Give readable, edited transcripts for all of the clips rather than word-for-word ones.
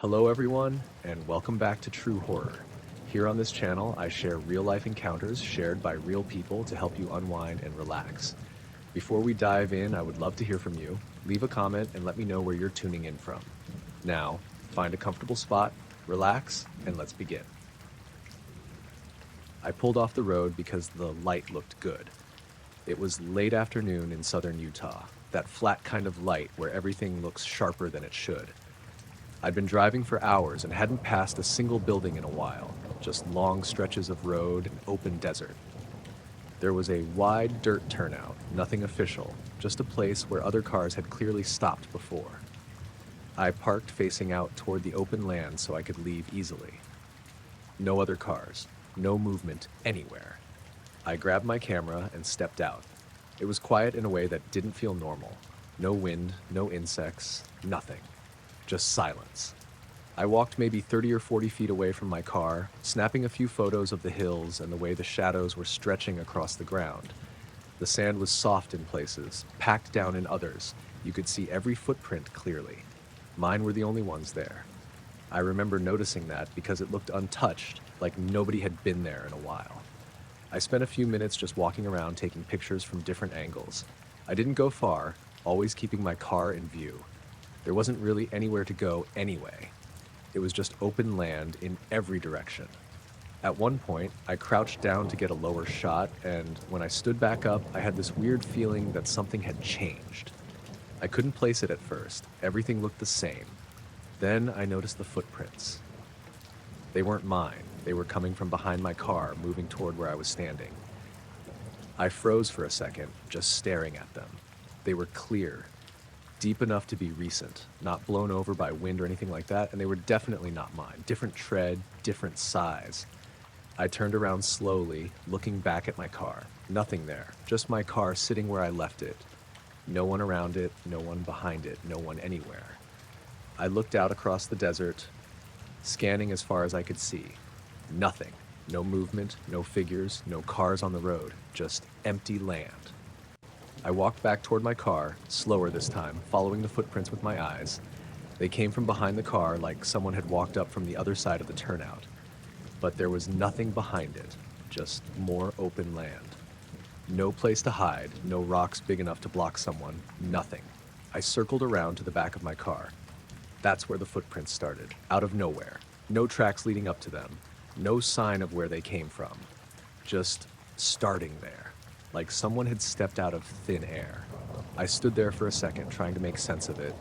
Hello, everyone, and welcome back to True Horror. Here on this channel, I share real life encounters shared by real people to help you unwind and relax. Before we dive in, I would love to hear from you. Leave a comment and let me know where you're tuning in from. Now, find a comfortable spot, relax, and let's begin. I pulled off the road because the light looked good. It was late afternoon in southern Utah, that flat kind of light where everything looks sharper than it should. I'd been driving for hours and hadn't passed a single building in a while, just long stretches of road and open desert. There was a wide dirt turnout, nothing official, just a place where other cars had clearly stopped before. I parked facing out toward the open land so I could leave easily. No other cars, no movement anywhere. I grabbed my camera and stepped out. It was quiet in a way that didn't feel normal. No wind, no insects, nothing. Just silence. I walked maybe 30 or 40 feet away from my car, snapping a few photos of the hills and the way the shadows were stretching across the ground. The sand was soft in places, packed down in others. You could see every footprint clearly. Mine were the only ones there. I remember noticing that because it looked untouched, like nobody had been there in a while. I spent a few minutes just walking around taking pictures from different angles. I didn't go far, always keeping my car in view. There wasn't really anywhere to go anyway. It was just open land in every direction. At one point, I crouched down to get a lower shot, and when I stood back up, I had this weird feeling that something had changed. I couldn't place it at first. Everything looked the same. Then I noticed the footprints. They weren't mine. They were coming from behind my car, moving toward where I was standing. I froze for a second, just staring at them. They were clear, deep enough to be recent, not blown over by wind or anything like that, and they were definitely not mine. Different tread, different size. I turned around slowly, looking back at my car. Nothing there, just my car sitting where I left it. No one around it, no one behind it, no one anywhere. I looked out across the desert, scanning as far as I could see. Nothing. No movement, no figures, no cars on the road, just empty land. I walked back toward my car, slower this time, following the footprints with my eyes. They came from behind the car like someone had walked up from the other side of the turnout. But there was nothing behind it, just more open land. No place to hide, no rocks big enough to block someone, nothing. I circled around to the back of my car. That's where the footprints started, out of nowhere. No tracks leading up to them, no sign of where they came from. Just starting there. Like someone had stepped out of thin air. I stood there for a second, trying to make sense of it.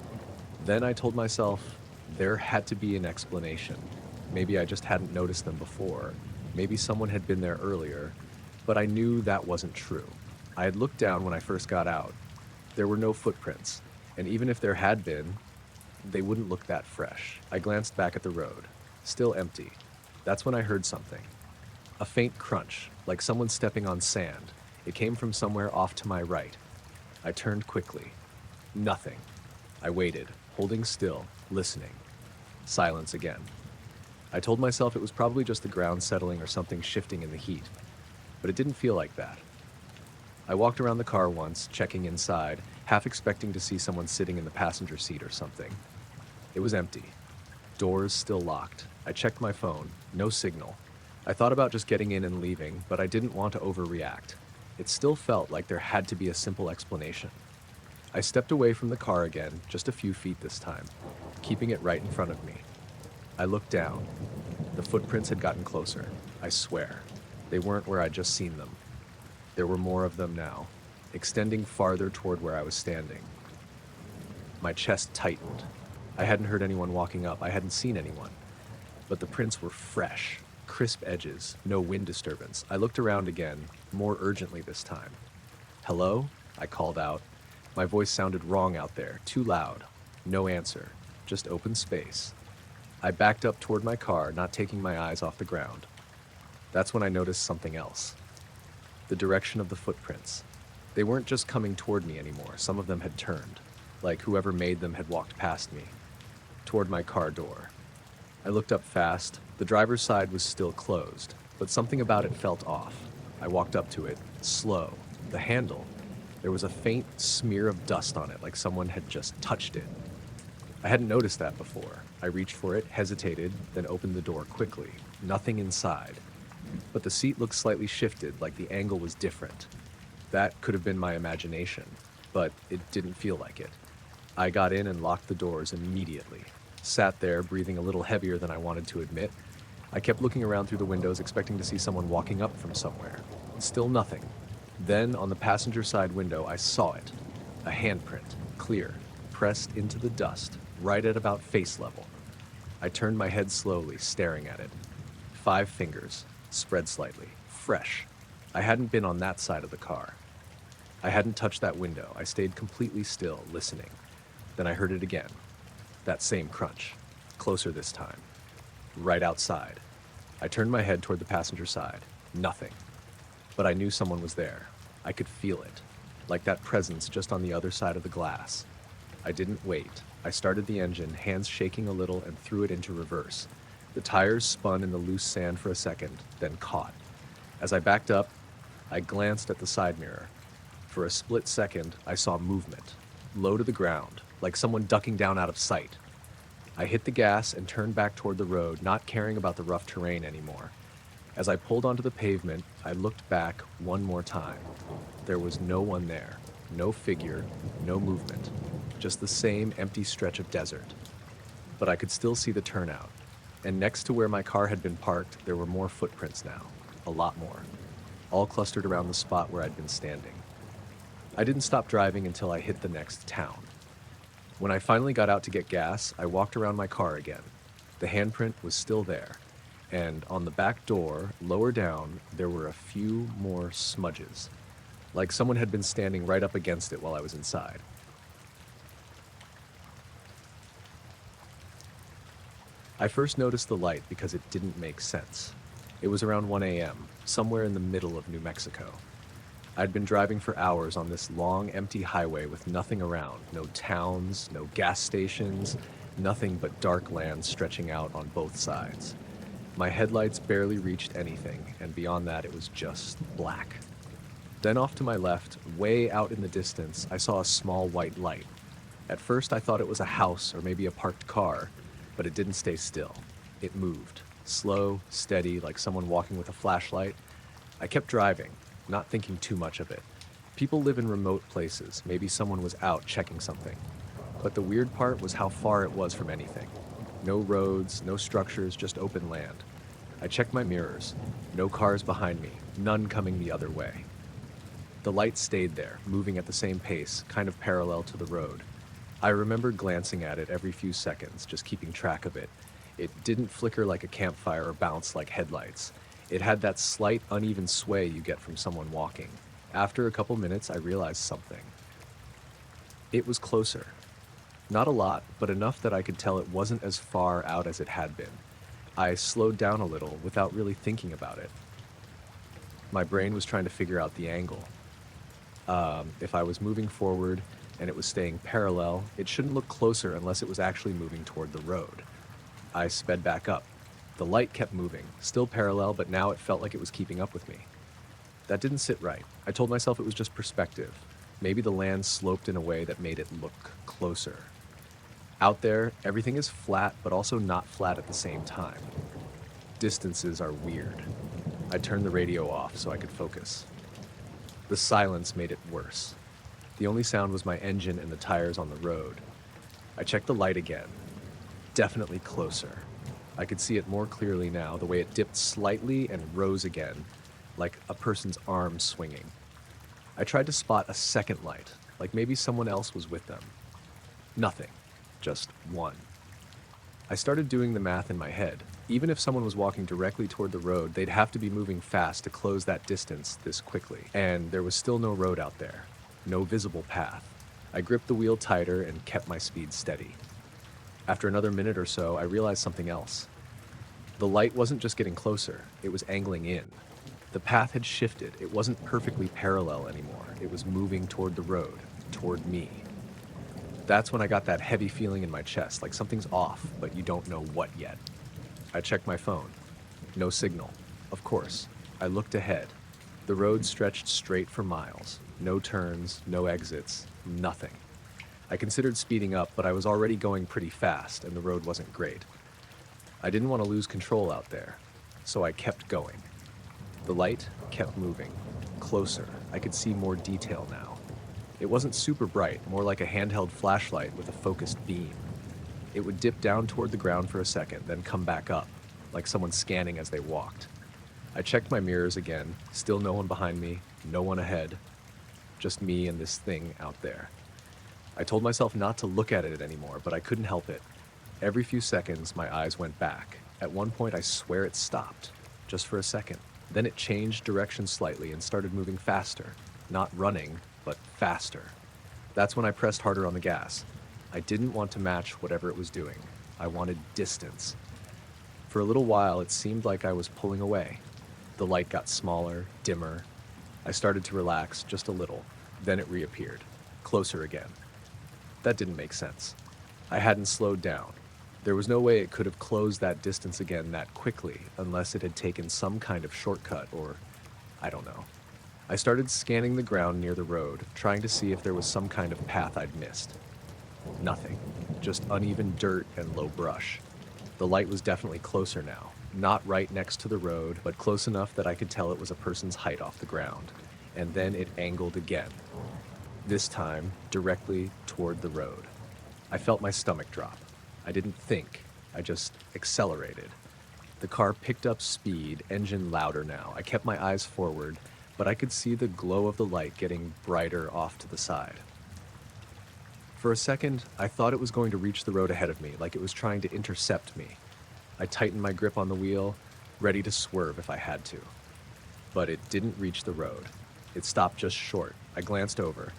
Then I told myself there had to be an explanation. Maybe I just hadn't noticed them before. Maybe someone had been there earlier, but I knew that wasn't true. I had looked down when I first got out. There were no footprints, and even if there had been, they wouldn't look that fresh. I glanced back at the road, still empty. That's when I heard something. A faint crunch, like someone stepping on sand. It came from somewhere off to my right. I turned quickly. Nothing. I waited, holding still, listening. Silence again. I told myself it was probably just the ground settling or something shifting in the heat, but it didn't feel like that. I walked around the car once, checking inside, half expecting to see someone sitting in the passenger seat or something. It was empty. Doors still locked. I checked my phone. No signal. I thought about just getting in and leaving, but I didn't want to overreact. It still felt like there had to be a simple explanation. I stepped away from the car again, just a few feet this time, keeping it right in front of me. I looked down. The footprints had gotten closer, I swear. They weren't where I'd just seen them. There were more of them now, extending farther toward where I was standing. My chest tightened. I hadn't heard anyone walking up, I hadn't seen anyone. But the prints were fresh. Crisp edges, no wind disturbance. I looked around again, more urgently this time. "Hello?" I called out. My voice sounded wrong out there, too loud. No answer, just open space. I backed up toward my car, not taking my eyes off the ground. That's when I noticed something else. The direction of the footprints. They weren't just coming toward me anymore, some of them had turned, like whoever made them had walked past me, toward my car door. I looked up fast. The driver's side was still closed, but something about it felt off. I walked up to it, slow. The handle. There was a faint smear of dust on it, like someone had just touched it. I hadn't noticed that before. I reached for it, hesitated, then opened the door quickly. Nothing inside. But the seat looked slightly shifted, like the angle was different. That could have been my imagination, but it didn't feel like it. I got in and locked the doors immediately. Sat there, breathing a little heavier than I wanted to admit. I kept looking around through the windows, expecting to see someone walking up from somewhere. Still nothing. Then, on the passenger side window, I saw it. A handprint, clear, pressed into the dust, right at about face level. I turned my head slowly, staring at it. 5 fingers, spread slightly, fresh. I hadn't been on that side of the car. I hadn't touched that window. I stayed completely still, listening. Then I heard it again. That same crunch. Closer this time. Right outside. I turned my head toward the passenger side. Nothing. But I knew someone was there. I could feel it. Like that presence just on the other side of the glass. I didn't wait. I started the engine, hands shaking a little, and threw it into reverse. The tires spun in the loose sand for a second, then caught. As I backed up, I glanced at the side mirror. For a split second, I saw movement. Low to the ground, like someone ducking down out of sight. I hit the gas and turned back toward the road, not caring about the rough terrain anymore. As I pulled onto the pavement, I looked back one more time. There was no one there. No figure, no movement. Just the same empty stretch of desert. But I could still see the turnout. And next to where my car had been parked, there were more footprints now. A lot more. All clustered around the spot where I'd been standing. I didn't stop driving until I hit the next town. When I finally got out to get gas, I walked around my car again. The handprint was still there. And on the back door, lower down, there were a few more smudges. Like someone had been standing right up against it while I was inside. I first noticed the light because it didn't make sense. It was around 1 a.m., somewhere in the middle of New Mexico. I'd been driving for hours on this long, empty highway with nothing around, no towns, no gas stations, nothing but dark land stretching out on both sides. My headlights barely reached anything, and beyond that it was just black. Then off to my left, way out in the distance, I saw a small white light. At first I thought it was a house or maybe a parked car, but it didn't stay still. It moved, slow, steady, like someone walking with a flashlight. I kept driving, not thinking too much of it. People live in remote places, maybe someone was out checking something. But the weird part was how far it was from anything. No roads, no structures, just open land. I checked my mirrors. No cars behind me, none coming the other way. The light stayed there, moving at the same pace, kind of parallel to the road. I remembered glancing at it every few seconds, just keeping track of it. It didn't flicker like a campfire or bounce like headlights. It had that slight, uneven sway you get from someone walking. After a couple minutes, I realized something. It was closer. Not a lot, but enough that I could tell it wasn't as far out as it had been. I slowed down a little without really thinking about it. My brain was trying to figure out the angle. If I was moving forward and it was staying parallel, it shouldn't look closer unless it was actually moving toward the road. I sped back up. The light kept moving, still parallel, but now it felt like it was keeping up with me. That didn't sit right. I told myself it was just perspective. Maybe the land sloped in a way that made it look closer. Out there, everything is flat, but also not flat at the same time. Distances are weird. I turned the radio off so I could focus. The silence made it worse. The only sound was my engine and the tires on the road. I checked the light again. Definitely closer. I could see it more clearly now, the way it dipped slightly and rose again, like a person's arm swinging. I tried to spot a second light, like maybe someone else was with them. Nothing. Just one. I started doing the math in my head. Even if someone was walking directly toward the road, they'd have to be moving fast to close that distance this quickly. And there was still no road out there. No visible path. I gripped the wheel tighter and kept my speed steady. After another minute or so, I realized something else. The light wasn't just getting closer, it was angling in. The path had shifted. It wasn't perfectly parallel anymore. It was moving toward the road, toward me. That's when I got that heavy feeling in my chest, like something's off, but you don't know what yet. I checked my phone. No signal. Of course. I looked ahead. The road stretched straight for miles. No turns, no exits, nothing. I considered speeding up, but I was already going pretty fast and the road wasn't great. I didn't want to lose control out there, so I kept going. The light kept moving. Closer. I could see more detail now. It wasn't super bright, more like a handheld flashlight with a focused beam. It would dip down toward the ground for a second, then come back up, like someone scanning as they walked. I checked my mirrors again, still no one behind me, no one ahead, just me and this thing out there. I told myself not to look at it anymore, but I couldn't help it. Every few seconds, my eyes went back. At one point, I swear it stopped, just for a second. Then it changed direction slightly and started moving faster. Not running, but faster. That's when I pressed harder on the gas. I didn't want to match whatever it was doing. I wanted distance. For a little while, it seemed like I was pulling away. The light got smaller, dimmer. I started to relax just a little. Then it reappeared, closer again. That didn't make sense. I hadn't slowed down. There was no way it could have closed that distance again that quickly unless it had taken some kind of shortcut or, I don't know. I started scanning the ground near the road, trying to see if there was some kind of path I'd missed. Nothing. Just uneven dirt and low brush. The light was definitely closer now. Not right next to the road, but close enough that I could tell it was a person's height off the ground. And then it angled again. This time, directly toward the road. I felt my stomach drop. I didn't think. I just accelerated. The car picked up speed, engine louder now. I kept my eyes forward, but I could see the glow of the light getting brighter off to the side. For a second, I thought it was going to reach the road ahead of me, like it was trying to intercept me. I tightened my grip on the wheel, ready to swerve if I had to. But it didn't reach the road. It stopped just short. I glanced over.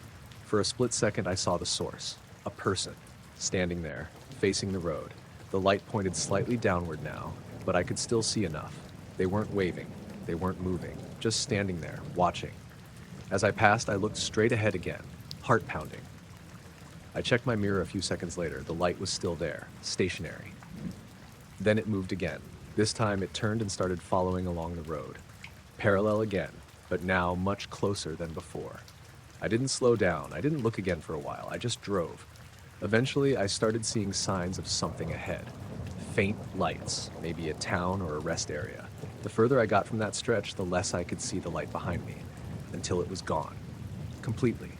For a split second, I saw the source. A person, standing there, facing the road. The light pointed slightly downward now, but I could still see enough. They weren't waving. They weren't moving. Just standing there, watching. As I passed, I looked straight ahead again, heart pounding. I checked my mirror a few seconds later. The light was still there, stationary. Then it moved again. This time it turned and started following along the road. Parallel again, but now much closer than before. I didn't slow down. I didn't look again for a while. I just drove. Eventually, I started seeing signs of something ahead. Faint lights, maybe a town or a rest area. The further I got from that stretch, the less I could see the light behind me, until it was gone. Completely.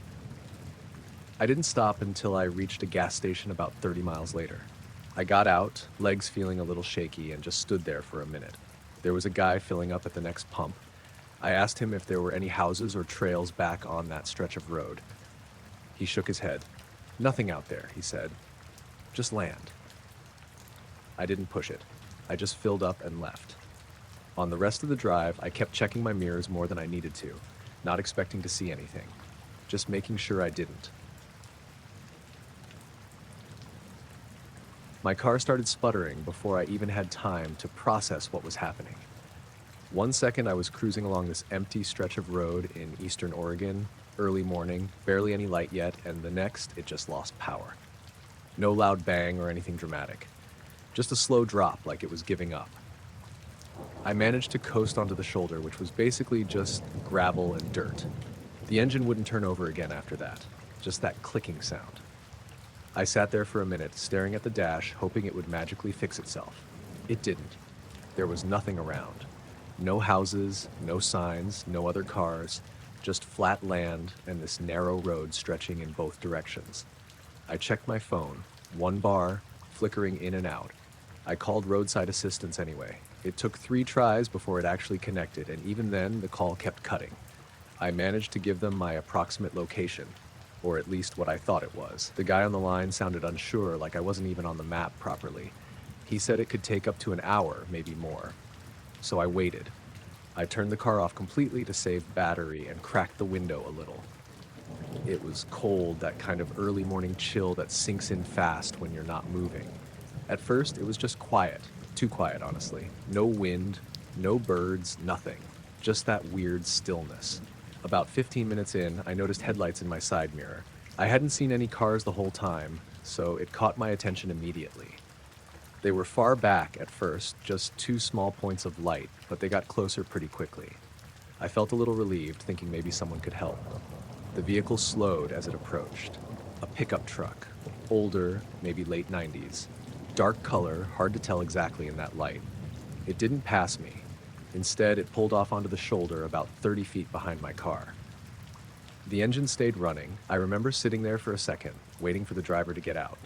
I didn't stop until I reached a gas station about 30 miles later. I got out, legs feeling a little shaky, and just stood there for a minute. There was a guy filling up at the next pump. I asked him if there were any houses or trails back on that stretch of road. He shook his head. "Nothing out there," he said. "Just land." I didn't push it. I just filled up and left. On the rest of the drive, I kept checking my mirrors more than I needed to, not expecting to see anything, just making sure I didn't. My car started sputtering before I even had time to process what was happening. One second I was cruising along this empty stretch of road in eastern Oregon, early morning, barely any light yet, and the next it just lost power. No loud bang or anything dramatic. Just a slow drop like it was giving up. I managed to coast onto the shoulder, which was basically just gravel and dirt. The engine wouldn't turn over again after that, just that clicking sound. I sat there for a minute, staring at the dash, hoping it would magically fix itself. It didn't. There was nothing around. No houses, no signs, no other cars, just flat land and this narrow road stretching in both directions. I checked my phone, one bar, flickering in and out. I called roadside assistance anyway. It took 3 tries before it actually connected, and even then, the call kept cutting. I managed to give them my approximate location, or at least what I thought it was. The guy on the line sounded unsure, like I wasn't even on the map properly. He said it could take up to an hour, maybe more. So I waited. I turned the car off completely to save battery and cracked the window a little. It was cold, that kind of early morning chill that sinks in fast when you're not moving. At first, it was just quiet. Too quiet, honestly. No wind, no birds, nothing. Just that weird stillness. About 15 minutes in, I noticed headlights in my side mirror. I hadn't seen any cars the whole time, so it caught my attention immediately. They were far back at first, just 2 small points of light, but they got closer pretty quickly. I felt a little relieved, thinking maybe someone could help. The vehicle slowed as it approached. A pickup truck, older, maybe late 90s. Dark color, hard to tell exactly in that light. It didn't pass me. Instead, it pulled off onto the shoulder about 30 feet behind my car. The engine stayed running. I remember sitting there for a second, waiting for the driver to get out.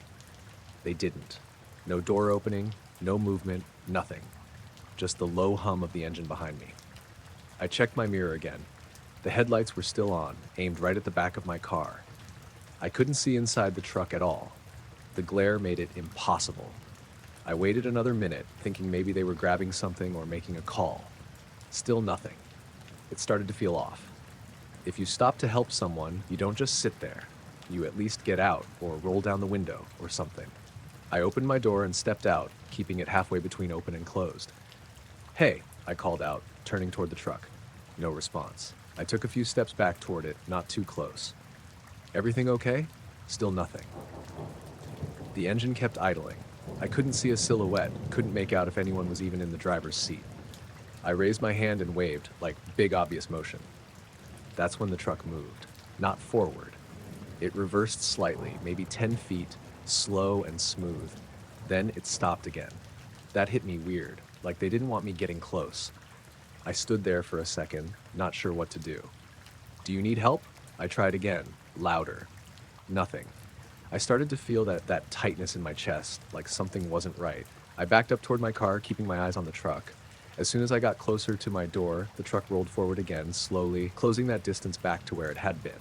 They didn't. No door opening, no movement, nothing. Just the low hum of the engine behind me. I checked my mirror again. The headlights were still on, aimed right at the back of my car. I couldn't see inside the truck at all. The glare made it impossible. I waited another minute, thinking maybe they were grabbing something or making a call. Still nothing. It started to feel off. If you stop to help someone, you don't just sit there. You at least get out or roll down the window or something. I opened my door and stepped out, keeping it halfway between open and closed. "Hey," I called out, turning toward the truck. No response. I took a few steps back toward it, not too close. "Everything okay?" Still nothing. The engine kept idling. I couldn't see a silhouette, couldn't make out if anyone was even in the driver's seat. I raised my hand and waved, like big obvious motion. That's when the truck moved. Not forward. It reversed slightly, maybe 10 feet, slow and smooth. Then it stopped again. That hit me weird, like they didn't want me getting close. I stood there for a second, not sure what to do. "Do you need help?" I tried again, louder. Nothing. I started to feel that tightness in my chest, like something wasn't right. I backed up toward my car, keeping my eyes on the truck. As soon as I got closer to my door, the truck rolled forward again, slowly, closing that distance back to where it had been.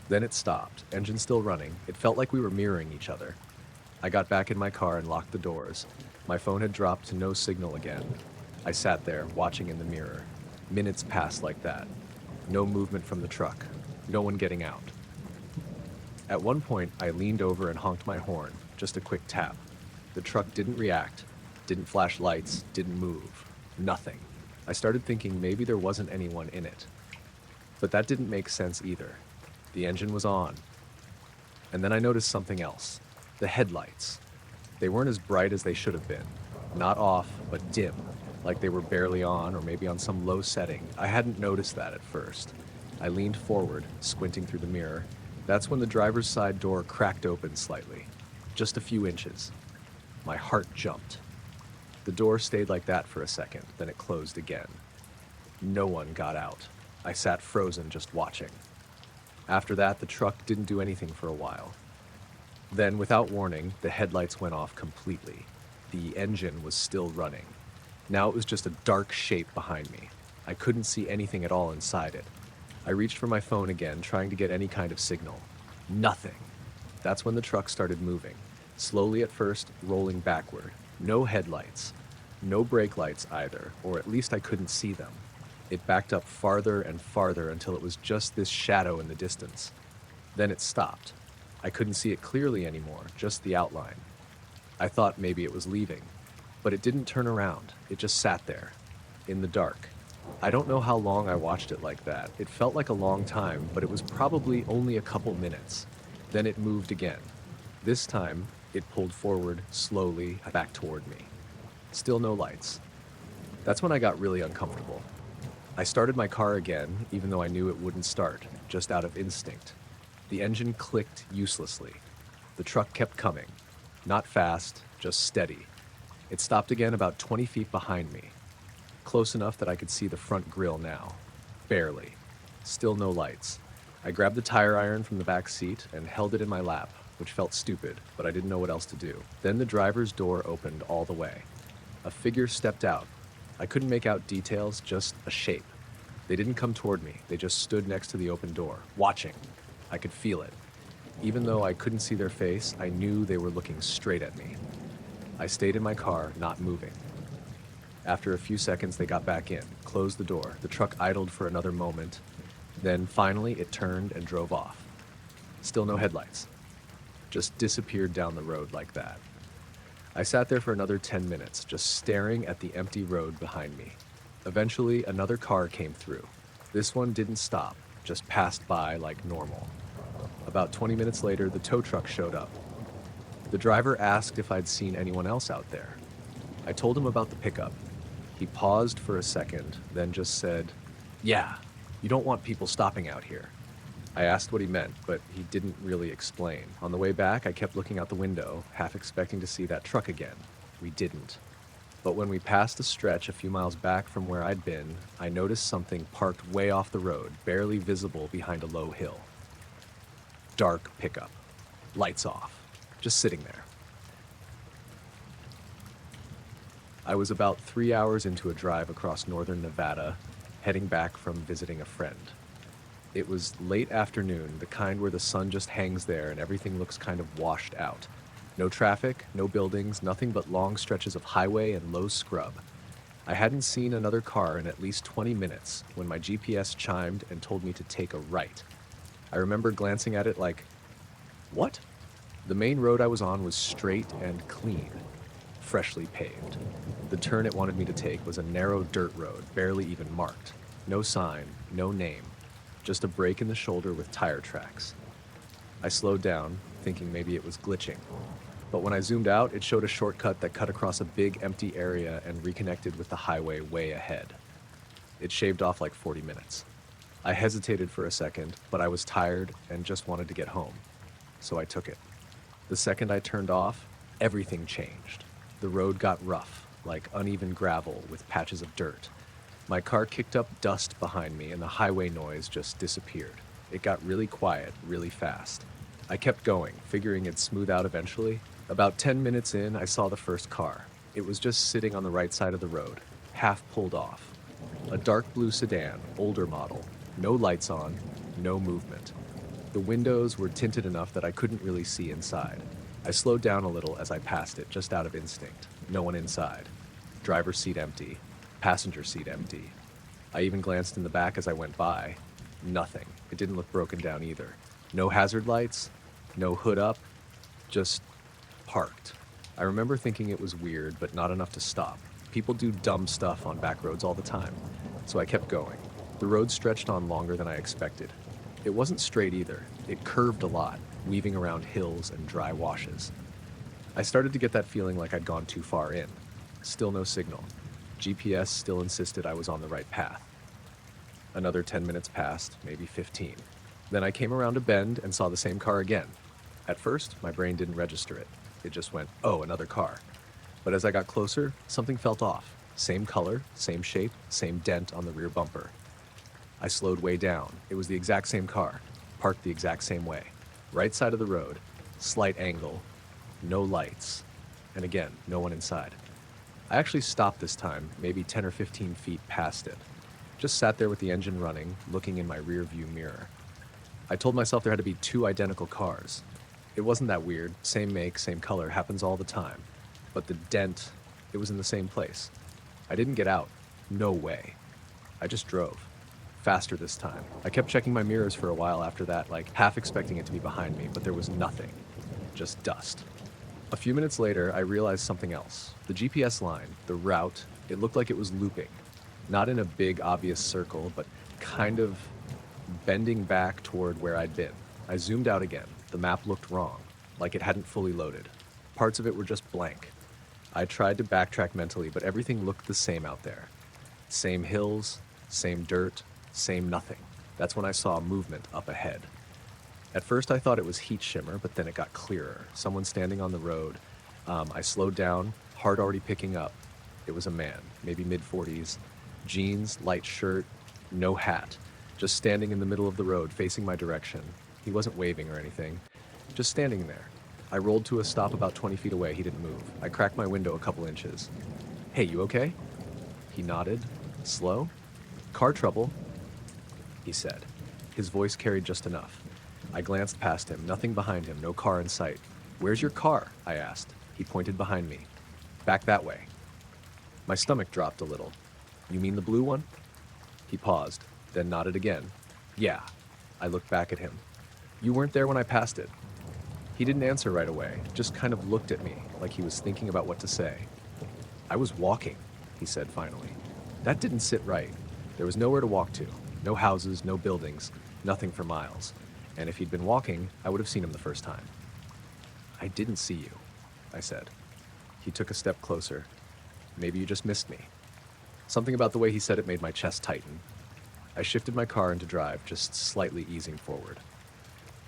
Then it stopped, engine still running. It felt like we were mirroring each other. I got back in my car and locked the doors. My phone had dropped to no signal again. I sat there, watching in the mirror. Minutes passed like that. No movement from the truck. No one getting out. At one point, I leaned over and honked my horn, just a quick tap. The truck didn't react, didn't flash lights, didn't move. Nothing. I started thinking maybe there wasn't anyone in it. But that didn't make sense either. The engine was on. And then I noticed something else. The headlights. They weren't as bright as they should have been. Not off, but dim, like they were barely on or maybe on some low setting. I hadn't noticed that at first. I leaned forward, squinting through the mirror. That's when the driver's side door cracked open slightly. Just a few inches. My heart jumped. The door stayed like that for a second, then it closed again. No one got out. I sat frozen, just watching. After that, the truck didn't do anything for a while. Then, without warning, the headlights went off completely. The engine was still running. Now it was just a dark shape behind me. I couldn't see anything at all inside it. I reached for my phone again, trying to get any kind of signal. Nothing. That's when the truck started moving. Slowly at first, rolling backward. No headlights. No brake lights either, or at least I couldn't see them. It backed up farther and farther until it was just this shadow in the distance. Then it stopped. I couldn't see it clearly anymore, just the outline. I thought maybe it was leaving, but it didn't turn around. It just sat there, in the dark. I don't know how long I watched it like that. It felt like a long time, but it was probably only a couple minutes. Then it moved again. This time, it pulled forward, slowly, back toward me. Still no lights. That's when I got really uncomfortable. I started my car again, even though I knew it wouldn't start, just out of instinct. The engine clicked uselessly. The truck kept coming. Not fast, just steady. It stopped again about 20 feet behind me. Close enough that I could see the front grille now. Barely. Still no lights. I grabbed the tire iron from the back seat and held it in my lap, which felt stupid, but I didn't know what else to do. Then the driver's door opened all the way. A figure stepped out. I couldn't make out details, just a shape. They didn't come toward me. They just stood next to the open door, watching. I could feel it. Even though I couldn't see their face, I knew they were looking straight at me. I stayed in my car, not moving. After a few seconds, they got back in, closed the door. The truck idled for another moment. Then, finally, it turned and drove off. Still no headlights. Just disappeared down the road like that. I sat there for another 10 minutes, just staring at the empty road behind me. Eventually, another car came through. This one didn't stop, just passed by like normal. About 20 minutes later, the tow truck showed up. The driver asked if I'd seen anyone else out there. I told him about the pickup. He paused for a second, then just said, "Yeah, you don't want people stopping out here." I asked what he meant, but he didn't really explain. On the way back, I kept looking out the window, half expecting to see that truck again. We didn't. But when we passed a stretch a few miles back from where I'd been, I noticed something parked way off the road, barely visible behind a low hill. Dark pickup. Lights off. Just sitting there. I was about 3 hours into a drive across northern Nevada, heading back from visiting a friend. It was late afternoon, the kind where the sun just hangs there and everything looks kind of washed out. No traffic, no buildings, nothing but long stretches of highway and low scrub. I hadn't seen another car in at least 20 minutes when my GPS chimed and told me to take a right. I remember glancing at it like, what? The main road I was on was straight and clean, freshly paved. The turn it wanted me to take was a narrow dirt road, barely even marked. No sign, no name, just a break in the shoulder with tire tracks. I slowed down, thinking maybe it was glitching. But when I zoomed out, it showed a shortcut that cut across a big empty area and reconnected with the highway way ahead. It shaved off like 40 minutes. I hesitated for a second, but I was tired and just wanted to get home. So I took it. The second I turned off, everything changed. The road got rough, like uneven gravel with patches of dirt. My car kicked up dust behind me and the highway noise just disappeared. It got really quiet, really fast. I kept going, figuring it'd smooth out eventually. About 10 minutes in, I saw the first car. It was just sitting on the right side of the road, half pulled off. A dark blue sedan, older model. No lights on, no movement. The windows were tinted enough that I couldn't really see inside. I slowed down a little as I passed it, just out of instinct. No one inside. Driver's seat empty. Passenger seat empty. I even glanced in the back as I went by. Nothing. It didn't look broken down either. No hazard lights, no hood up, just parked. I remember thinking it was weird, but not enough to stop. People do dumb stuff on back roads all the time, so I kept going. The road stretched on longer than I expected. It wasn't straight either. It curved a lot, weaving around hills and dry washes. I started to get that feeling like I'd gone too far in. Still no signal. GPS still insisted I was on the right path. Another 10 minutes passed, maybe 15. Then I came around a bend and saw the same car again. At first, my brain didn't register it. It just went, oh, another car. But as I got closer, something felt off. Same color, same shape, same dent on the rear bumper. I slowed way down. It was the exact same car, parked the exact same way. Right side of the road, slight angle, no lights, and again, no one inside. I actually stopped this time, maybe 10 or 15 feet past it. Just sat there with the engine running, looking in my rear view mirror. I told myself there had to be two identical cars. It wasn't that weird, same make, same color, happens all the time. But the dent, it was in the same place. I didn't get out, no way. I just drove. Faster this time. I kept checking my mirrors for a while after that, like half expecting it to be behind me, but there was nothing. Just dust. A few minutes later, I realized something else. The GPS line, the route, it looked like it was looping. Not in a big, obvious circle, but kind of bending back toward where I'd been. I zoomed out again. The map looked wrong, like it hadn't fully loaded. Parts of it were just blank. I tried to backtrack mentally, but everything looked the same out there. Same hills, same dirt, same nothing. That's when I saw movement up ahead. At first I thought it was heat shimmer, but then it got clearer. Someone standing on the road. I slowed down, heart already picking up. It was a man, maybe mid-40s, jeans, light shirt, no hat, just standing in the middle of the road facing my direction. He wasn't waving or anything, just standing there. I rolled to a stop about 20 feet away. He didn't move. I cracked my window a couple inches. Hey, you okay? He nodded. Slow? Car trouble, he said. His voice carried just enough. I glanced past him, nothing behind him, no car in sight. Where's your car? I asked. He pointed behind me. Back that way. My stomach dropped a little. You mean the blue one? He paused, then nodded again. Yeah. I looked back at him. You weren't there when I passed it. He didn't answer right away, just kind of looked at me, like he was thinking about what to say. I was walking, he said finally. That didn't sit right. There was nowhere to walk to. No houses, no buildings, nothing for miles. And if he'd been walking, I would have seen him the first time. I didn't see you, I said. He took a step closer. Maybe you just missed me. Something about the way he said it made my chest tighten. I shifted my car into drive, just slightly easing forward.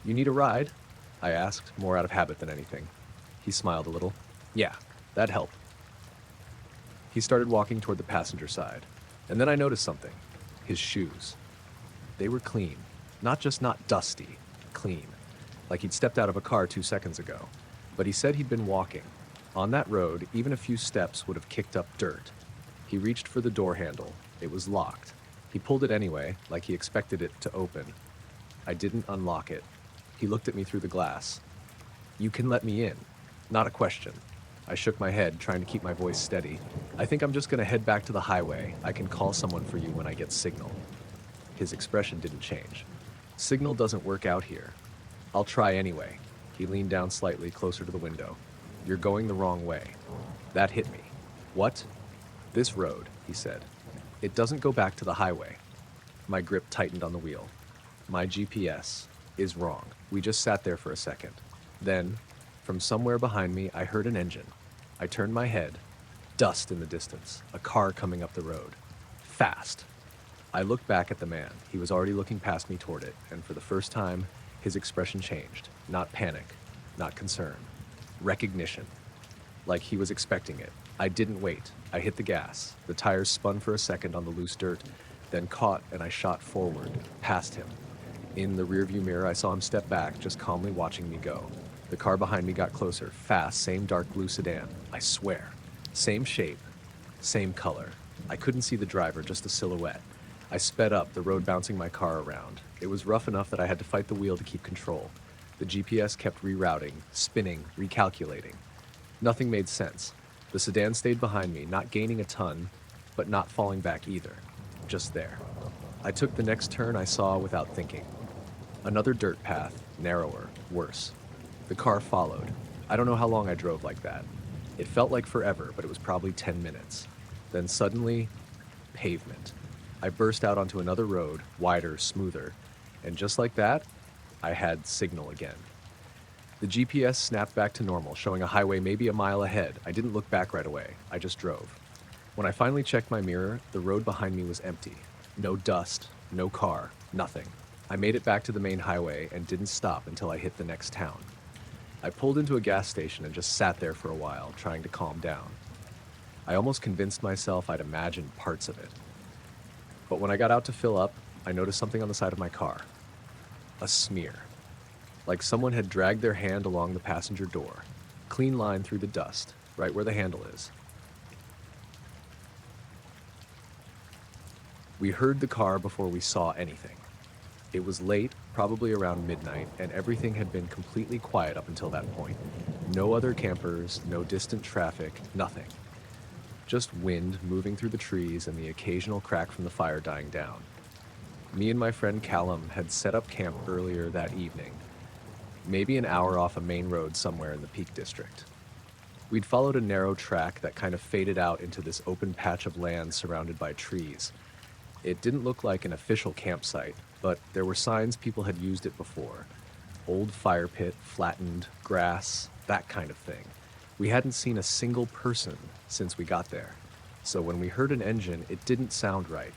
"You need a ride?" I asked, more out of habit than anything. He smiled a little. "Yeah, that'd help." He started walking toward the passenger side, and then I noticed something. His shoes. They were clean. Not just not dusty, clean. Like he'd stepped out of a car 2 seconds ago. But he said he'd been walking. On that road, even a few steps would have kicked up dirt. He reached for the door handle. It was locked. He pulled it anyway, like he expected it to open. I didn't unlock it. He looked at me through the glass. "You can let me in." Not a question. I shook my head, trying to keep my voice steady. "I think I'm just going to head back to the highway. I can call someone for you when I get signal." His expression didn't change. "Signal doesn't work out here." "I'll try anyway." He leaned down slightly, closer to the window. "You're going the wrong way." That hit me. "What?" "This road," he said. "It doesn't go back to the highway." My grip tightened on the wheel. My GPS is wrong. We just sat there for a second. Then, from somewhere behind me, I heard an engine. I turned my head. Dust in the distance. A car coming up the road. Fast. I looked back at the man. He was already looking past me toward it, and for the first time, his expression changed. Not panic, not concern. Recognition. Like he was expecting it. I didn't wait. I hit the gas. The tires spun for a second on the loose dirt, then caught, and I shot forward, past him. In the rearview mirror, I saw him step back, just calmly watching me go. The car behind me got closer, fast, same dark blue sedan. I swear. Same shape, same color. I couldn't see the driver, just a silhouette. I sped up, the road bouncing my car around. It was rough enough that I had to fight the wheel to keep control. The GPS kept rerouting, spinning, recalculating. Nothing made sense. The sedan stayed behind me, not gaining a ton, but not falling back either. Just there. I took the next turn I saw without thinking. Another dirt path, narrower, worse. The car followed. I don't know how long I drove like that. It felt like forever, but it was probably 10 minutes. Then suddenly, pavement. I burst out onto another road, wider, smoother, and just like that, I had signal again. The GPS snapped back to normal, showing a highway maybe a mile ahead. I didn't look back right away. I just drove. When I finally checked my mirror, the road behind me was empty. No dust, no car, nothing. I made it back to the main highway and didn't stop until I hit the next town. I pulled into a gas station and just sat there for a while, trying to calm down. I almost convinced myself I'd imagined parts of it. But when I got out to fill up, I noticed something on the side of my car. A smear. Like someone had dragged their hand along the passenger door. Clean line through the dust, right where the handle is. We heard the car before we saw anything. It was late, probably around midnight, and everything had been completely quiet up until that point. No other campers, no distant traffic, nothing. Just wind moving through the trees and the occasional crack from the fire dying down. Me and my friend Callum had set up camp earlier that evening, maybe an hour off a main road somewhere in the Peak District. We'd followed a narrow track that kind of faded out into this open patch of land surrounded by trees. It didn't look like an official campsite, but there were signs people had used it before. Old fire pit, flattened, grass, that kind of thing. We hadn't seen a single person since we got there, so when we heard an engine, it didn't sound right.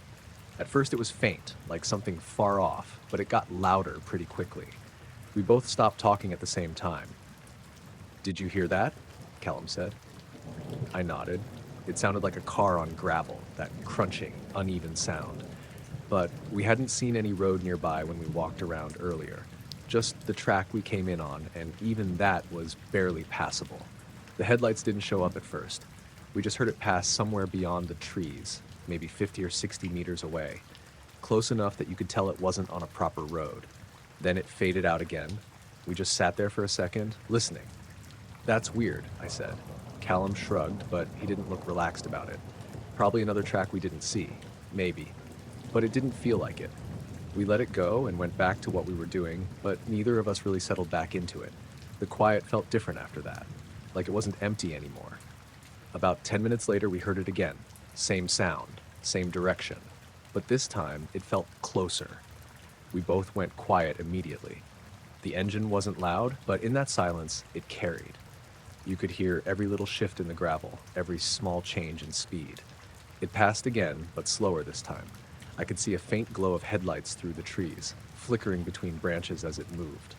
At first it was faint, like something far off, but it got louder pretty quickly. We both stopped talking at the same time. "Did you hear that?" Callum said. I nodded. It sounded like a car on gravel, that crunching, uneven sound. But we hadn't seen any road nearby when we walked around earlier. Just the track we came in on, and even that was barely passable. The headlights didn't show up at first. We just heard it pass somewhere beyond the trees, maybe 50 or 60 meters away, close enough that you could tell it wasn't on a proper road. Then it faded out again. We just sat there for a second, listening. "That's weird," I said. Callum shrugged, but he didn't look relaxed about it. Probably another track we didn't see. Maybe. But it didn't feel like it. We let it go and went back to what we were doing, but neither of us really settled back into it. The quiet felt different after that, like it wasn't empty anymore. About 10 minutes later, we heard it again. Same sound, same direction. But this time, it felt closer. We both went quiet immediately. The engine wasn't loud, but in that silence, it carried. You could hear every little shift in the gravel, every small change in speed. It passed again, but slower this time. I could see a faint glow of headlights through the trees, flickering between branches as it moved.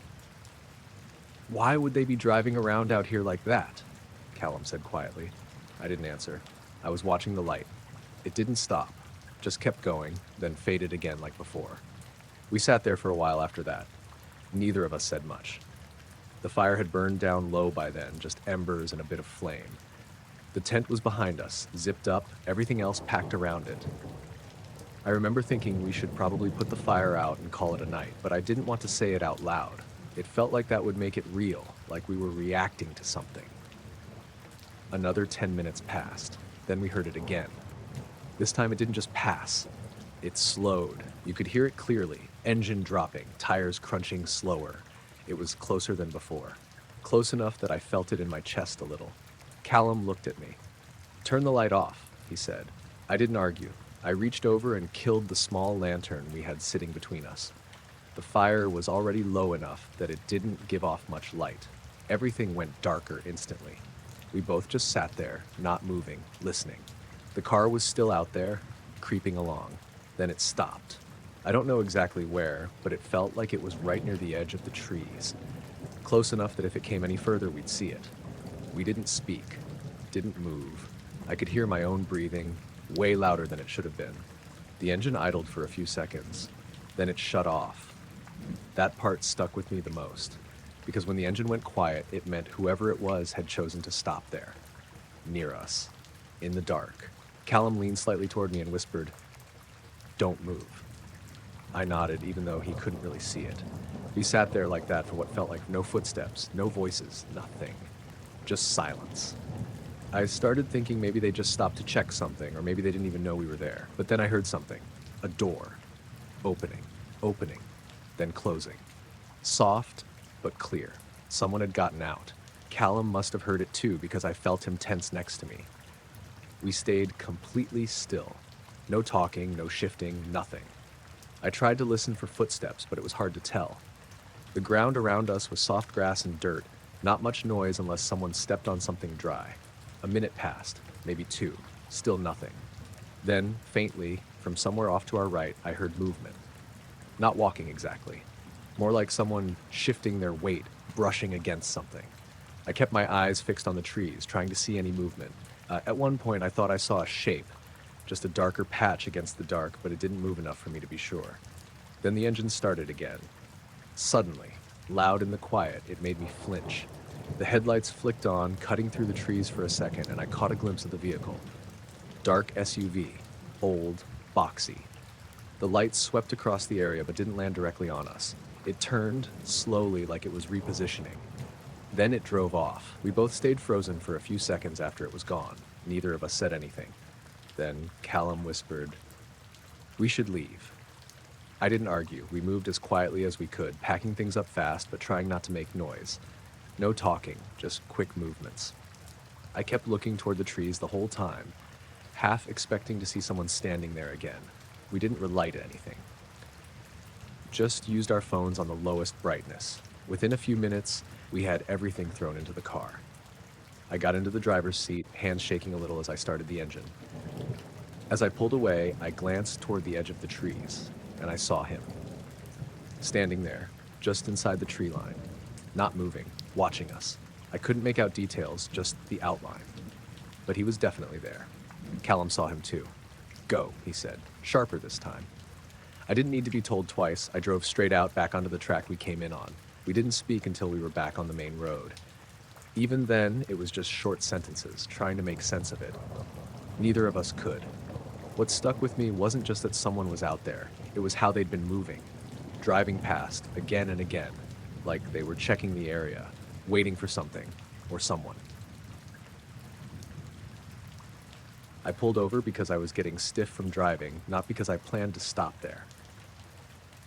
"Why would they be driving around out here like that?" Callum said quietly. I didn't answer. I was watching the light. It didn't stop, just kept going, then faded again like before. We sat there for a while after that. Neither of us said much. The fire had burned down low by then, just embers and a bit of flame. The tent was behind us, zipped up, everything else packed around it. I remember thinking we should probably put the fire out and call it a night, but I didn't want to say it out loud. It felt like that would make it real, like we were reacting to something. Another 10 minutes passed. Then we heard it again. This time it didn't just pass. It slowed. You could hear it clearly. Engine dropping, tires crunching slower. It was closer than before. Close enough that I felt it in my chest a little. Callum looked at me. "Turn the light off," he said. I didn't argue. I reached over and killed the small lantern we had sitting between us. The fire was already low enough that it didn't give off much light. Everything went darker instantly. We both just sat there, not moving, listening. The car was still out there, creeping along. Then it stopped. I don't know exactly where, but it felt like it was right near the edge of the trees. Close enough that if it came any further, we'd see it. We didn't speak, didn't move. I could hear my own breathing, way louder than it should have been. The engine idled for a few seconds. Then it shut off. That part stuck with me the most, because when the engine went quiet, it meant whoever it was had chosen to stop there, near us, in the dark. Callum leaned slightly toward me and whispered, "Don't move." I nodded, even though he couldn't really see it. We sat there like that for what felt like no footsteps, no voices, nothing. Just silence. I started thinking maybe they just stopped to check something, or maybe they didn't even know we were there. But then I heard something. A door. Opening, then closing. Soft, but clear. Someone had gotten out. Callum must have heard it too, because I felt him tense next to me. We stayed completely still. No talking, no shifting, nothing. I tried to listen for footsteps, but it was hard to tell. The ground around us was soft grass and dirt, not much noise unless someone stepped on something dry. A minute passed, maybe two, still nothing. Then, faintly, from somewhere off to our right, I heard movement. Not walking exactly. More like someone shifting their weight, brushing against something. I kept my eyes fixed on the trees, trying to see any movement. At one point, I thought I saw a shape, just a darker patch against the dark, but it didn't move enough for me to be sure. Then the engine started again. Suddenly, loud in the quiet, it made me flinch. The headlights flicked on, cutting through the trees for a second, and I caught a glimpse of the vehicle. Dark SUV, old, boxy. The lights swept across the area but didn't land directly on us. It turned, slowly, like it was repositioning. Then it drove off. We both stayed frozen for a few seconds after it was gone. Neither of us said anything. Then Callum whispered, "We should leave." I didn't argue. We moved as quietly as we could, packing things up fast but trying not to make noise. No talking, just quick movements. I kept looking toward the trees the whole time, half expecting to see someone standing there again. We didn't relight anything. Just used our phones on the lowest brightness. Within a few minutes, we had everything thrown into the car. I got into the driver's seat, hands shaking a little as I started the engine. As I pulled away, I glanced toward the edge of the trees, and I saw him. Standing there, just inside the tree line, not moving, watching us. I couldn't make out details, just the outline. But he was definitely there. Callum saw him too. "Go," he said, sharper this time. I didn't need to be told twice. I drove straight out back onto the track we came in on. We didn't speak until we were back on the main road. Even then, it was just short sentences, trying to make sense of it. Neither of us could. What stuck with me wasn't just that someone was out there. It was how they'd been moving, driving past again and again, like they were checking the area, waiting for something or someone. I pulled over because I was getting stiff from driving, not because I planned to stop there.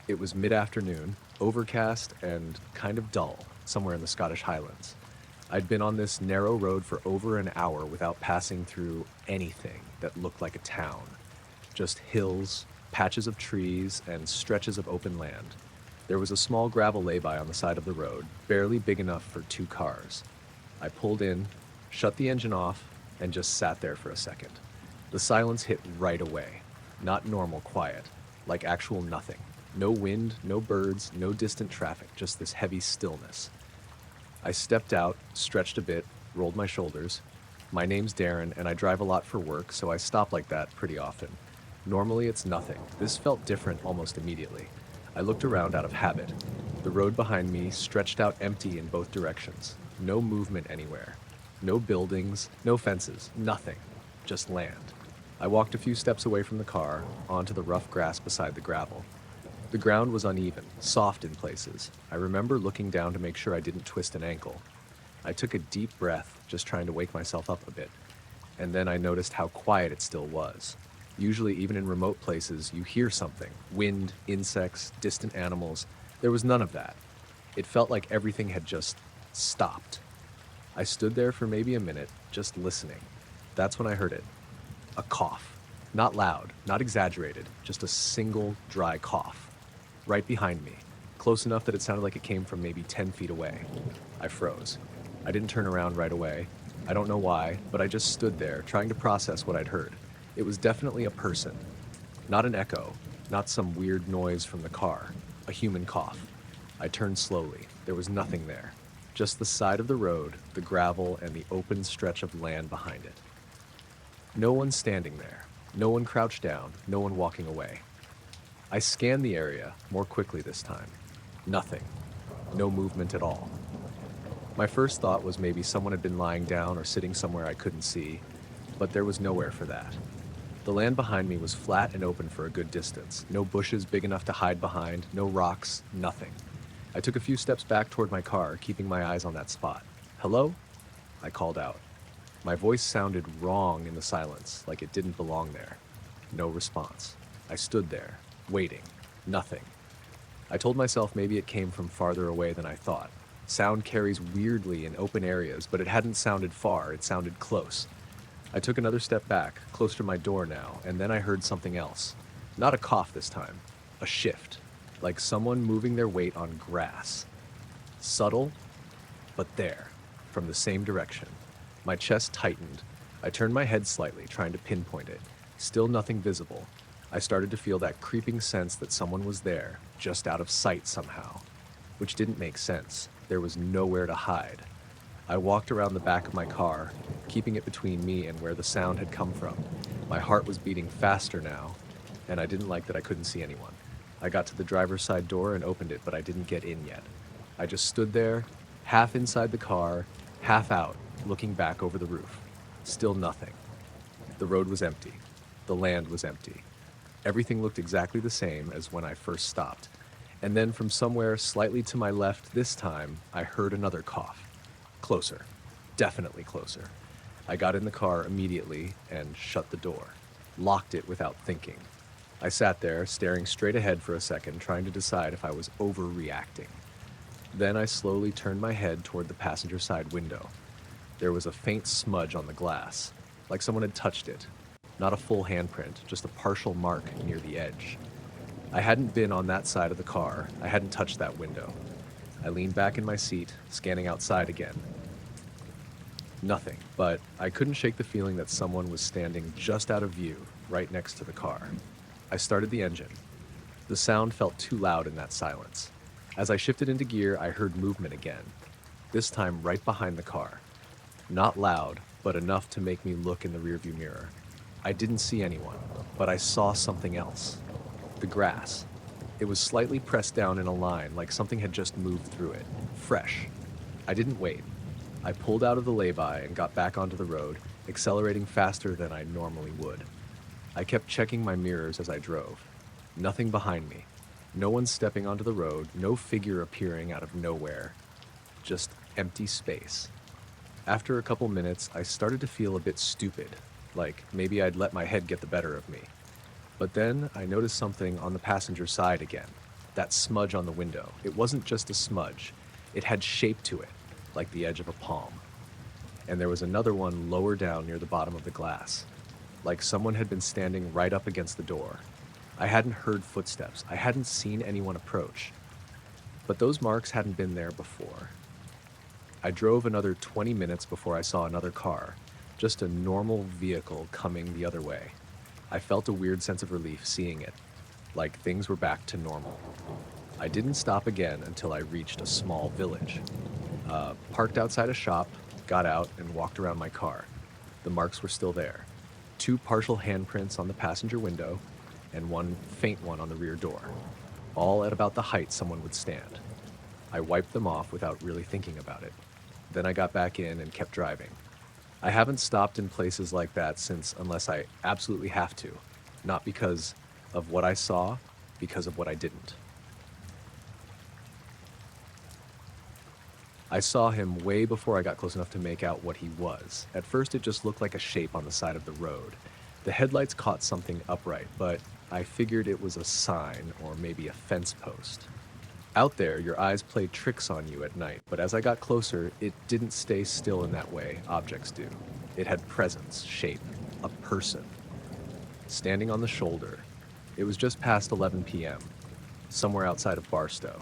It was mid-afternoon, overcast and kind of dull, somewhere in the Scottish Highlands. I'd been on this narrow road for over an hour without passing through anything that looked like a town. Just hills, patches of trees, and stretches of open land. There was a small gravel lay-by on the side of the road, barely big enough for 2 cars. I pulled in, shut the engine off, and just sat there for a second. The silence hit right away. Not normal quiet, like actual nothing. No wind, no birds, no distant traffic, just this heavy stillness. I stepped out, stretched a bit, rolled my shoulders. My name's Darren, and I drive a lot for work, so I stop like that pretty often. Normally, it's nothing. This felt different almost immediately. I looked around out of habit. The road behind me stretched out empty in both directions. No movement anywhere. No buildings, no fences, nothing. Just land. I walked a few steps away from the car, onto the rough grass beside the gravel. The ground was uneven, soft in places. I remember looking down to make sure I didn't twist an ankle. I took a deep breath, just trying to wake myself up a bit. And then I noticed how quiet it still was. Usually, even in remote places, you hear something. Wind, insects, distant animals. There was none of that. It felt like everything had just stopped. I stood there for maybe a minute, just listening. That's when I heard it. A cough. Not loud, not exaggerated, just a single dry cough. Right behind me, close enough that it sounded like it came from maybe 10 feet away. I froze. I didn't turn around right away. I don't know why, but I just stood there, trying to process what I'd heard. It was definitely a person. Not an echo, not some weird noise from the car. A human cough. I turned slowly. There was nothing there. Just the side of the road, the gravel, and the open stretch of land behind it. No one standing there. No one crouched down. No one walking away. I scanned the area, more quickly this time. Nothing. No movement at all. My first thought was maybe someone had been lying down or sitting somewhere I couldn't see, but there was nowhere for that. The land behind me was flat and open for a good distance. No bushes big enough to hide behind, no rocks, nothing. I took a few steps back toward my car, keeping my eyes on that spot. "Hello?" I called out. My voice sounded wrong in the silence, like it didn't belong there. No response. I stood there, waiting. Nothing. I told myself maybe it came from farther away than I thought. Sound carries weirdly in open areas, but it hadn't sounded far, it sounded close. I took another step back, closer to my door now, and then I heard something else. Not a cough this time. A shift. Like someone moving their weight on grass. Subtle, but there, from the same direction. My chest tightened. I turned my head slightly, trying to pinpoint it. Still nothing visible. I started to feel that creeping sense that someone was there, just out of sight somehow. Which didn't make sense. There was nowhere to hide. I walked around the back of my car, keeping it between me and where the sound had come from. My heart was beating faster now, and I didn't like that I couldn't see anyone. I got to the driver's side door and opened it, but I didn't get in yet. I just stood there, half inside the car, half out, looking back over the roof. Still nothing. The road was empty. The land was empty. Everything looked exactly the same as when I first stopped. And then from somewhere slightly to my left this time, I heard another cough. Closer. Definitely closer. I got in the car immediately and shut the door. Locked it without thinking. I sat there, staring straight ahead for a second, trying to decide if I was overreacting. Then I slowly turned my head toward the passenger side window. There was a faint smudge on the glass, like someone had touched it. Not a full handprint, just a partial mark near the edge. I hadn't been on that side of the car. I hadn't touched that window. I leaned back in my seat, scanning outside again. Nothing, but I couldn't shake the feeling that someone was standing just out of view, right next to the car. I started the engine. The sound felt too loud in that silence. As I shifted into gear, I heard movement again, this time right behind the car. Not loud, but enough to make me look in the rearview mirror. I didn't see anyone, but I saw something else. The grass. It was slightly pressed down in a line, like something had just moved through it. Fresh. I didn't wait. I pulled out of the lay-by and got back onto the road, accelerating faster than I normally would. I kept checking my mirrors as I drove. Nothing behind me. No one stepping onto the road, no figure appearing out of nowhere. Just empty space. After a couple minutes, I started to feel a bit stupid, like maybe I'd let my head get the better of me. But then I noticed something on the passenger side again. That smudge on the window. It wasn't just a smudge. It had shape to it, like the edge of a palm. And there was another one lower down near the bottom of the glass, like someone had been standing right up against the door. I hadn't heard footsteps. I hadn't seen anyone approach. But those marks hadn't been there before. I drove another 20 minutes before I saw another car, just a normal vehicle coming the other way. I felt a weird sense of relief seeing it. like things were back to normal. I didn't stop again until I reached a small village. Parked outside a shop, got out, and walked around my car. The marks were still there. Two partial handprints on the passenger window, and one faint one on the rear door, all at about the height someone would stand. I wiped them off without really thinking about it. Then I got back in and kept driving. I haven't stopped in places like that since, unless I absolutely have to. Not because of what I saw, because of what I didn't. I saw him way before I got close enough to make out what he was. At first, it just looked like a shape on the side of the road. The headlights caught something upright, but I figured it was a sign or maybe a fence post. Out there, your eyes play tricks on you at night, but as I got closer, it didn't stay still in that way objects do. It had presence, shape, a person. Standing on the shoulder. It was just past 11 p.m., somewhere outside of Barstow.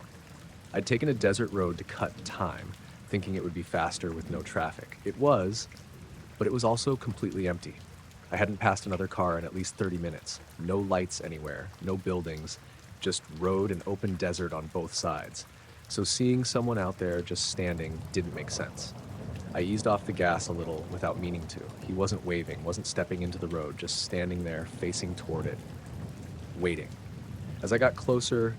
I'd taken a desert road to cut time, thinking it would be faster with no traffic. It was, but it was also completely empty. I hadn't passed another car in at least 30 minutes. No lights anywhere, no buildings, just road and open desert on both sides. So seeing someone out there just standing didn't make sense. I eased off the gas a little without meaning to. He wasn't waving, wasn't stepping into the road, just standing there, facing toward it, waiting. As I got closer,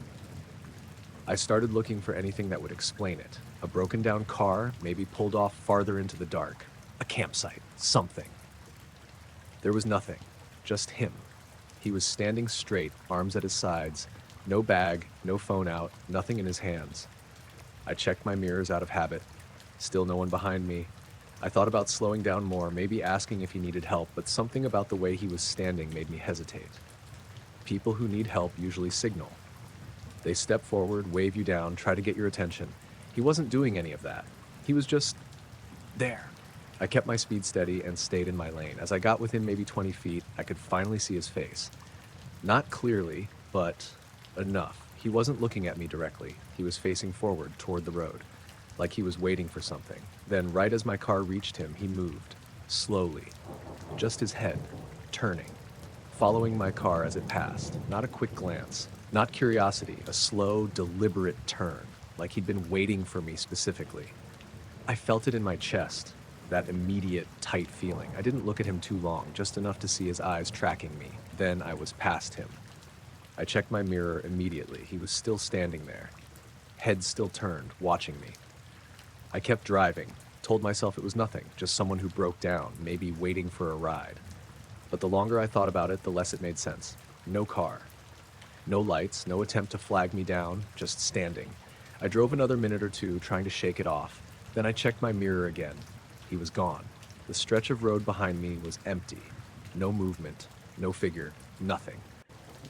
I started looking for anything that would explain it. A broken down car, maybe pulled off farther into the dark. A campsite, something. There was nothing, just him. He was standing straight, arms at his sides, no bag, no phone out, nothing in his hands. I checked my mirrors out of habit. Still no one behind me. I thought about slowing down more, maybe asking if he needed help, but something about the way he was standing made me hesitate. People who need help usually signal. They step forward, wave you down, try to get your attention. He wasn't doing any of that. He was just there. I kept my speed steady and stayed in my lane. As I got within maybe 20 feet, I could finally see his face. Not clearly, but enough. He wasn't looking at me directly. He was facing forward toward the road, like he was waiting for something. Then, right as my car reached him, he moved, slowly. Just his head, turning, following my car as it passed. Not a quick glance. Not curiosity, a slow, deliberate turn, like he'd been waiting for me specifically. I felt it in my chest, that immediate, tight feeling. I didn't look at him too long, just enough to see his eyes tracking me. Then I was past him. I checked my mirror immediately. He was still standing there, head still turned, watching me. I kept driving, told myself it was nothing, just someone who broke down, maybe waiting for a ride. But the longer I thought about it, the less it made sense. No car. No lights, no attempt to flag me down, just standing. I drove another minute or two, trying to shake it off. Then I checked my mirror again. He was gone. The stretch of road behind me was empty. No movement, no figure, nothing.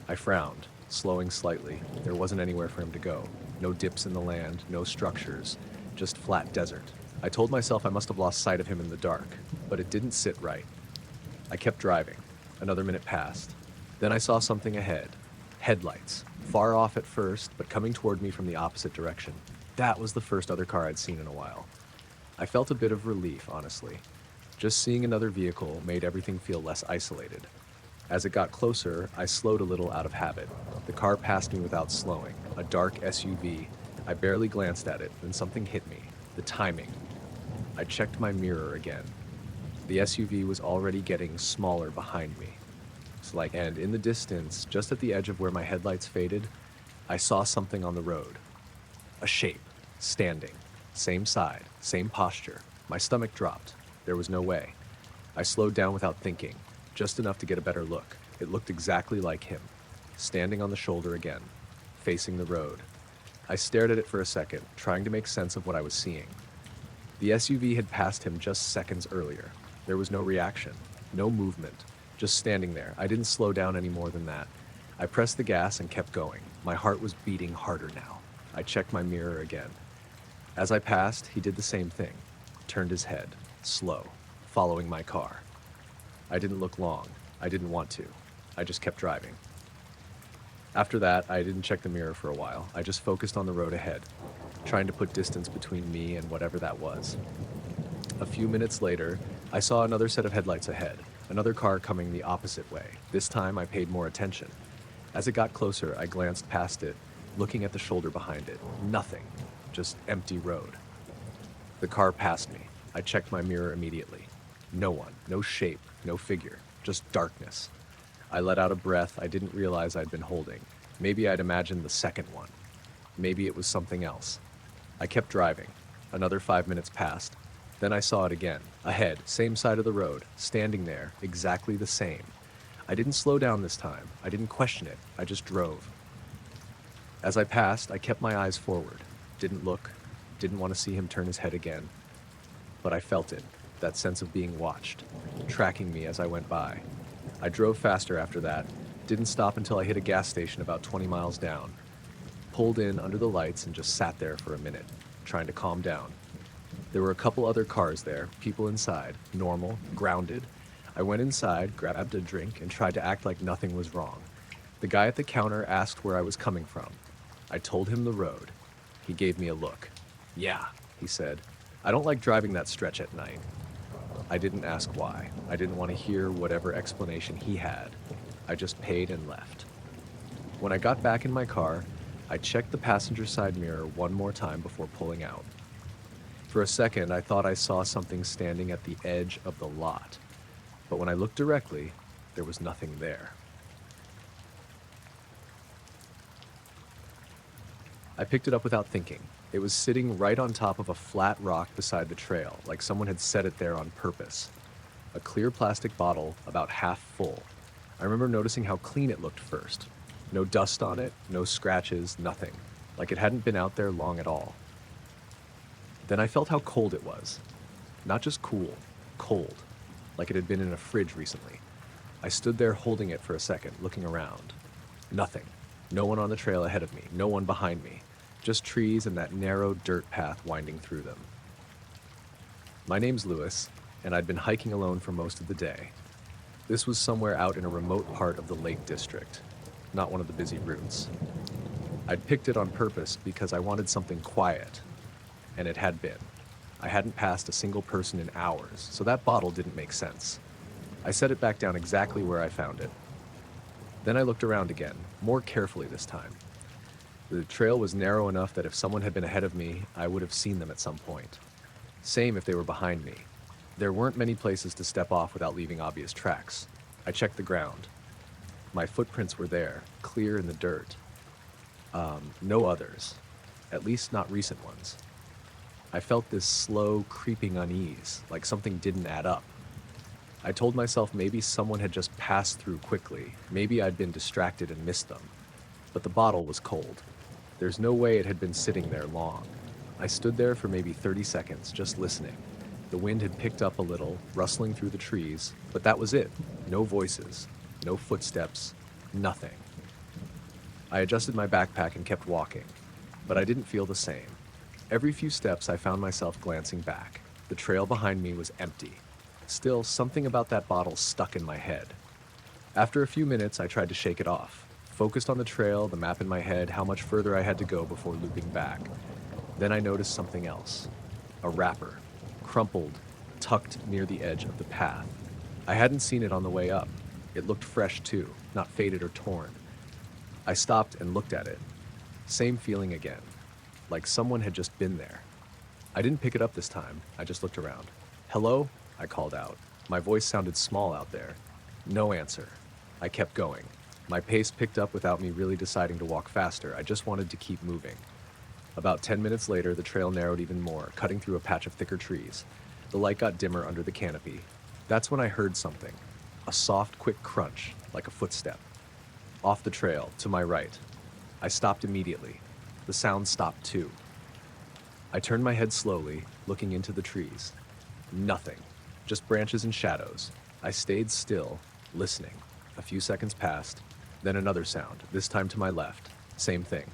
I frowned, slowing slightly. There wasn't anywhere for him to go. No dips in the land, no structures, just flat desert. I told myself I must have lost sight of him in the dark, but it didn't sit right. I kept driving. Another minute passed. Then I saw something ahead. Headlights, far off at first, but coming toward me from the opposite direction. That was the first other car I'd seen in a while. I felt a bit of relief, honestly. Just seeing another vehicle made everything feel less isolated. As it got closer, I slowed a little out of habit. The car passed me without slowing, a dark SUV. I barely glanced at it, then something hit me. The timing. I checked my mirror again. The SUV was already getting smaller behind me. And in the distance, just at the edge of where my headlights faded, I saw something on the road. A shape, standing, same side, same posture. My stomach dropped. There was no way. I slowed down without thinking, just enough to get a better look. It looked exactly like him, standing on the shoulder again, facing the road. I stared at it for a second, trying to make sense of what I was seeing. The SUV had passed him just seconds earlier. There was no reaction, no movement. Just standing there. I didn't slow down any more than that. I pressed the gas and kept going. My heart was beating harder now. I checked my mirror again. As I passed, he did the same thing. Turned his head, slow, following my car. I didn't look long. I didn't want to. I just kept driving. After that, I didn't check the mirror for a while. I just focused on the road ahead, trying to put distance between me and whatever that was. A few minutes later, I saw another set of headlights ahead. Another car coming the opposite way. This time I paid more attention. As it got closer, I glanced past it, looking at the shoulder behind it. Nothing. Just empty road. The car passed me. I checked my mirror immediately. No one, no shape, no figure, just darkness. I let out a breath I didn't realize I'd been holding. Maybe I'd imagined the second one. Maybe it was something else. I kept driving. Another 5 minutes passed. Then I saw it again. Ahead, same side of the road, standing there, exactly the same. I didn't slow down this time. I didn't question it. I just drove. As I passed, I kept my eyes forward. Didn't look. Didn't want to see him turn his head again. But I felt it, that sense of being watched, tracking me as I went by. I drove faster after that. Didn't stop until I hit a gas station about 20 miles down. Pulled in under the lights and just sat there for a minute, trying to calm down. There were a couple other cars there, people inside, normal, grounded. I went inside, grabbed a drink, and tried to act like nothing was wrong. The guy at the counter asked where I was coming from. I told him the road. He gave me a look. "Yeah," he said. "I don't like driving that stretch at night." I didn't ask why. I didn't want to hear whatever explanation he had. I just paid and left. When I got back in my car, I checked the passenger side mirror one more time before pulling out. For a second, I thought I saw something standing at the edge of the lot. But when I looked directly, there was nothing there. I picked it up without thinking. It was sitting right on top of a flat rock beside the trail, like someone had set it there on purpose. A clear plastic bottle, about half full. I remember noticing how clean it looked first. No dust on it, no scratches, nothing. Like it hadn't been out there long at all. Then I felt how cold it was. Not just cool, cold. Like it had been in a fridge recently. I stood there holding it for a second, looking around. Nothing. No one on the trail ahead of me, no one behind me. Just trees and that narrow dirt path winding through them. My name's Lewis, and I'd been hiking alone for most of the day. This was somewhere out in a remote part of the Lake District, not one of the busy routes. I'd picked it on purpose because I wanted something quiet, and it had been. I hadn't passed a single person in hours, so that bottle didn't make sense. I set it back down exactly where I found it. Then I looked around again, more carefully this time. The trail was narrow enough that if someone had been ahead of me, I would have seen them at some point. Same if they were behind me. There weren't many places to step off without leaving obvious tracks. I checked the ground. My footprints were there, clear in the dirt. No others. At least not recent ones. I felt this slow, creeping unease, like something didn't add up. I told myself maybe someone had just passed through quickly. Maybe I'd been distracted and missed them. But the bottle was cold. There's no way it had been sitting there long. I stood there for maybe 30 seconds, just listening. The wind had picked up a little, rustling through the trees, but that was it. No voices, no footsteps, nothing. I adjusted my backpack and kept walking, but I didn't feel the same. Every few steps, I found myself glancing back. The trail behind me was empty. Still, something about that bottle stuck in my head. After a few minutes, I tried to shake it off. Focused on the trail, the map in my head, how much further I had to go before looping back. Then I noticed something else. A wrapper, crumpled, tucked near the edge of the path. I hadn't seen it on the way up. It looked fresh too, not faded or torn. I stopped and looked at it. Same feeling again, like someone had just been there. I didn't pick it up this time, I just looked around. "Hello?" I called out. My voice sounded small out there. No answer. I kept going. My pace picked up without me really deciding to walk faster. I just wanted to keep moving. About 10 minutes later, the trail narrowed even more, cutting through a patch of thicker trees. The light got dimmer under the canopy. That's when I heard something. A soft, quick crunch, like a footstep. Off the trail, to my right. I stopped immediately. The sound stopped too. I turned my head slowly, looking into the trees. Nothing. Just branches and shadows. I stayed still, listening. A few seconds passed. Then another sound, this time to my left. Same thing.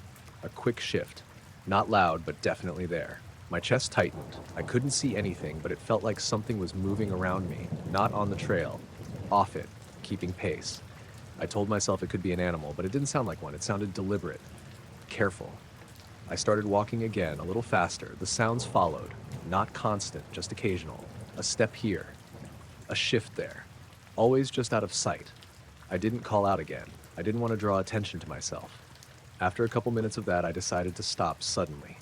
A quick shift. Not loud, but definitely there. My chest tightened. I couldn't see anything, but it felt like something was moving around me, not on the trail. Off it, keeping pace. I told myself it could be an animal, but it didn't sound like one. It sounded deliberate. Careful. I started walking again, a little faster. The sounds followed. Not constant, just occasional. A step here. A shift there. Always just out of sight. I didn't call out again. I didn't want to draw attention to myself. After a couple minutes of that, I decided to stop suddenly.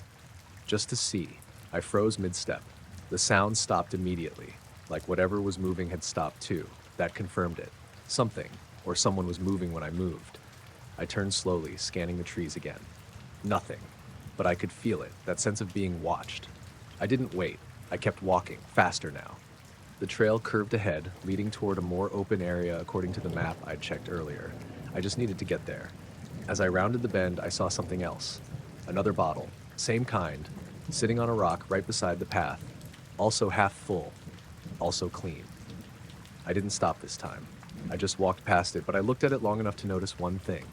Just to see. I froze mid-step. The sound stopped immediately, like whatever was moving had stopped too. That confirmed it. Something, or someone was moving when I moved. I turned slowly, scanning the trees again. Nothing. But I could feel it, that sense of being watched. I didn't wait. I kept walking, faster now. The trail curved ahead, leading toward a more open area according to the map I'd checked earlier. I just needed to get there. As I rounded the bend, I saw something else. Another bottle, same kind, sitting on a rock right beside the path. Also half full, also clean. I didn't stop this time. I just walked past it, but I looked at it long enough to notice one thing.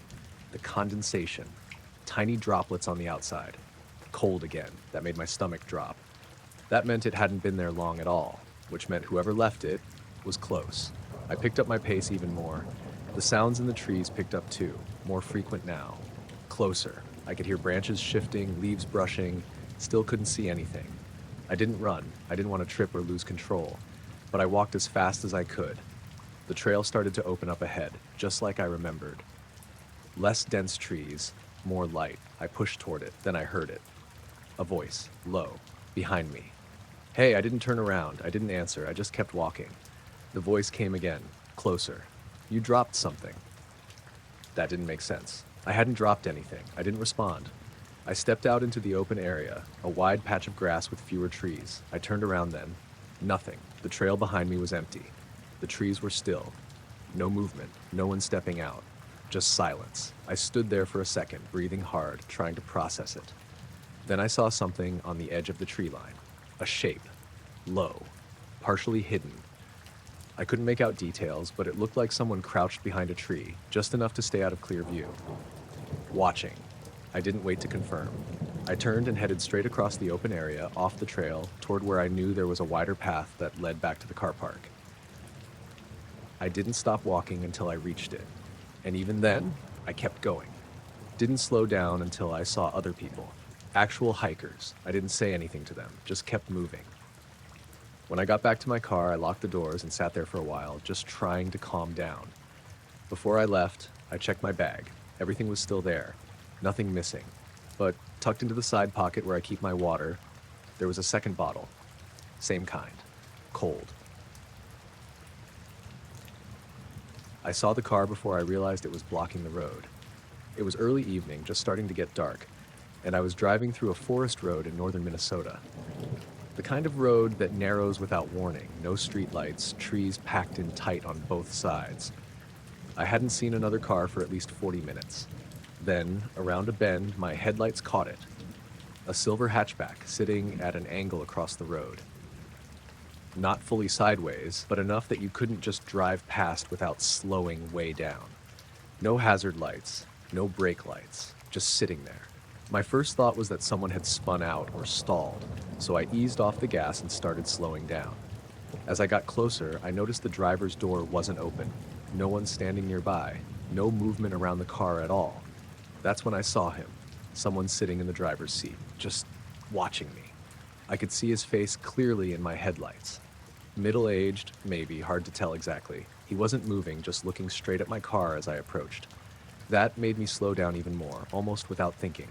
The condensation. Tiny droplets on the outside. Cold again. That made my stomach drop. That meant it hadn't been there long at all, which meant whoever left it was close. I picked up my pace even more. The sounds in the trees picked up too, more frequent now. Closer. I could hear branches shifting, leaves brushing, still couldn't see anything. I didn't run. I didn't want to trip or lose control, but I walked as fast as I could. The trail started to open up ahead, just like I remembered. Less dense trees, more light. I pushed toward it, then I heard it. A voice, low, behind me. Hey, I didn't turn around. I didn't answer. I just kept walking. The voice came again, closer. You dropped something. That didn't make sense. I hadn't dropped anything. I didn't respond. I stepped out into the open area, a wide patch of grass with fewer trees. I turned around then. Nothing. The trail behind me was empty. The trees were still. No movement, no one stepping out. Just silence. I stood there for a second, breathing hard, trying to process it. Then I saw something on the edge of the tree line. A shape. Low. Partially hidden. I couldn't make out details, but it looked like someone crouched behind a tree, just enough to stay out of clear view. Watching. I didn't wait to confirm. I turned and headed straight across the open area, off the trail, toward where I knew there was a wider path that led back to the car park. I didn't stop walking until I reached it. And even then, I kept going. Didn't slow down until I saw other people. Actual hikers. I didn't say anything to them, just kept moving. When I got back to my car, I locked the doors and sat there for a while, just trying to calm down. Before I left, I checked my bag. Everything was still there. Nothing missing. But tucked into the side pocket where I keep my water, there was a second bottle. Same kind. Cold. I saw the car before I realized it was blocking the road. It was early evening, just starting to get dark, and I was driving through a forest road in northern Minnesota. The kind of road that narrows without warning, no streetlights, trees packed in tight on both sides. I hadn't seen another car for at least 40 minutes. Then, around a bend, my headlights caught it. A silver hatchback sitting at an angle across the road. Not fully sideways, but enough that you couldn't just drive past without slowing way down. No hazard lights, no brake lights, just sitting there. My first thought was that someone had spun out or stalled, so I eased off the gas and started slowing down. As I got closer, I noticed the driver's door wasn't open. No one standing nearby, no movement around the car at all. That's when I saw him, someone sitting in the driver's seat, just watching me. I could see his face clearly in my headlights. Middle-aged, maybe, hard to tell exactly. He wasn't moving, just looking straight at my car as I approached. That made me slow down even more, almost without thinking.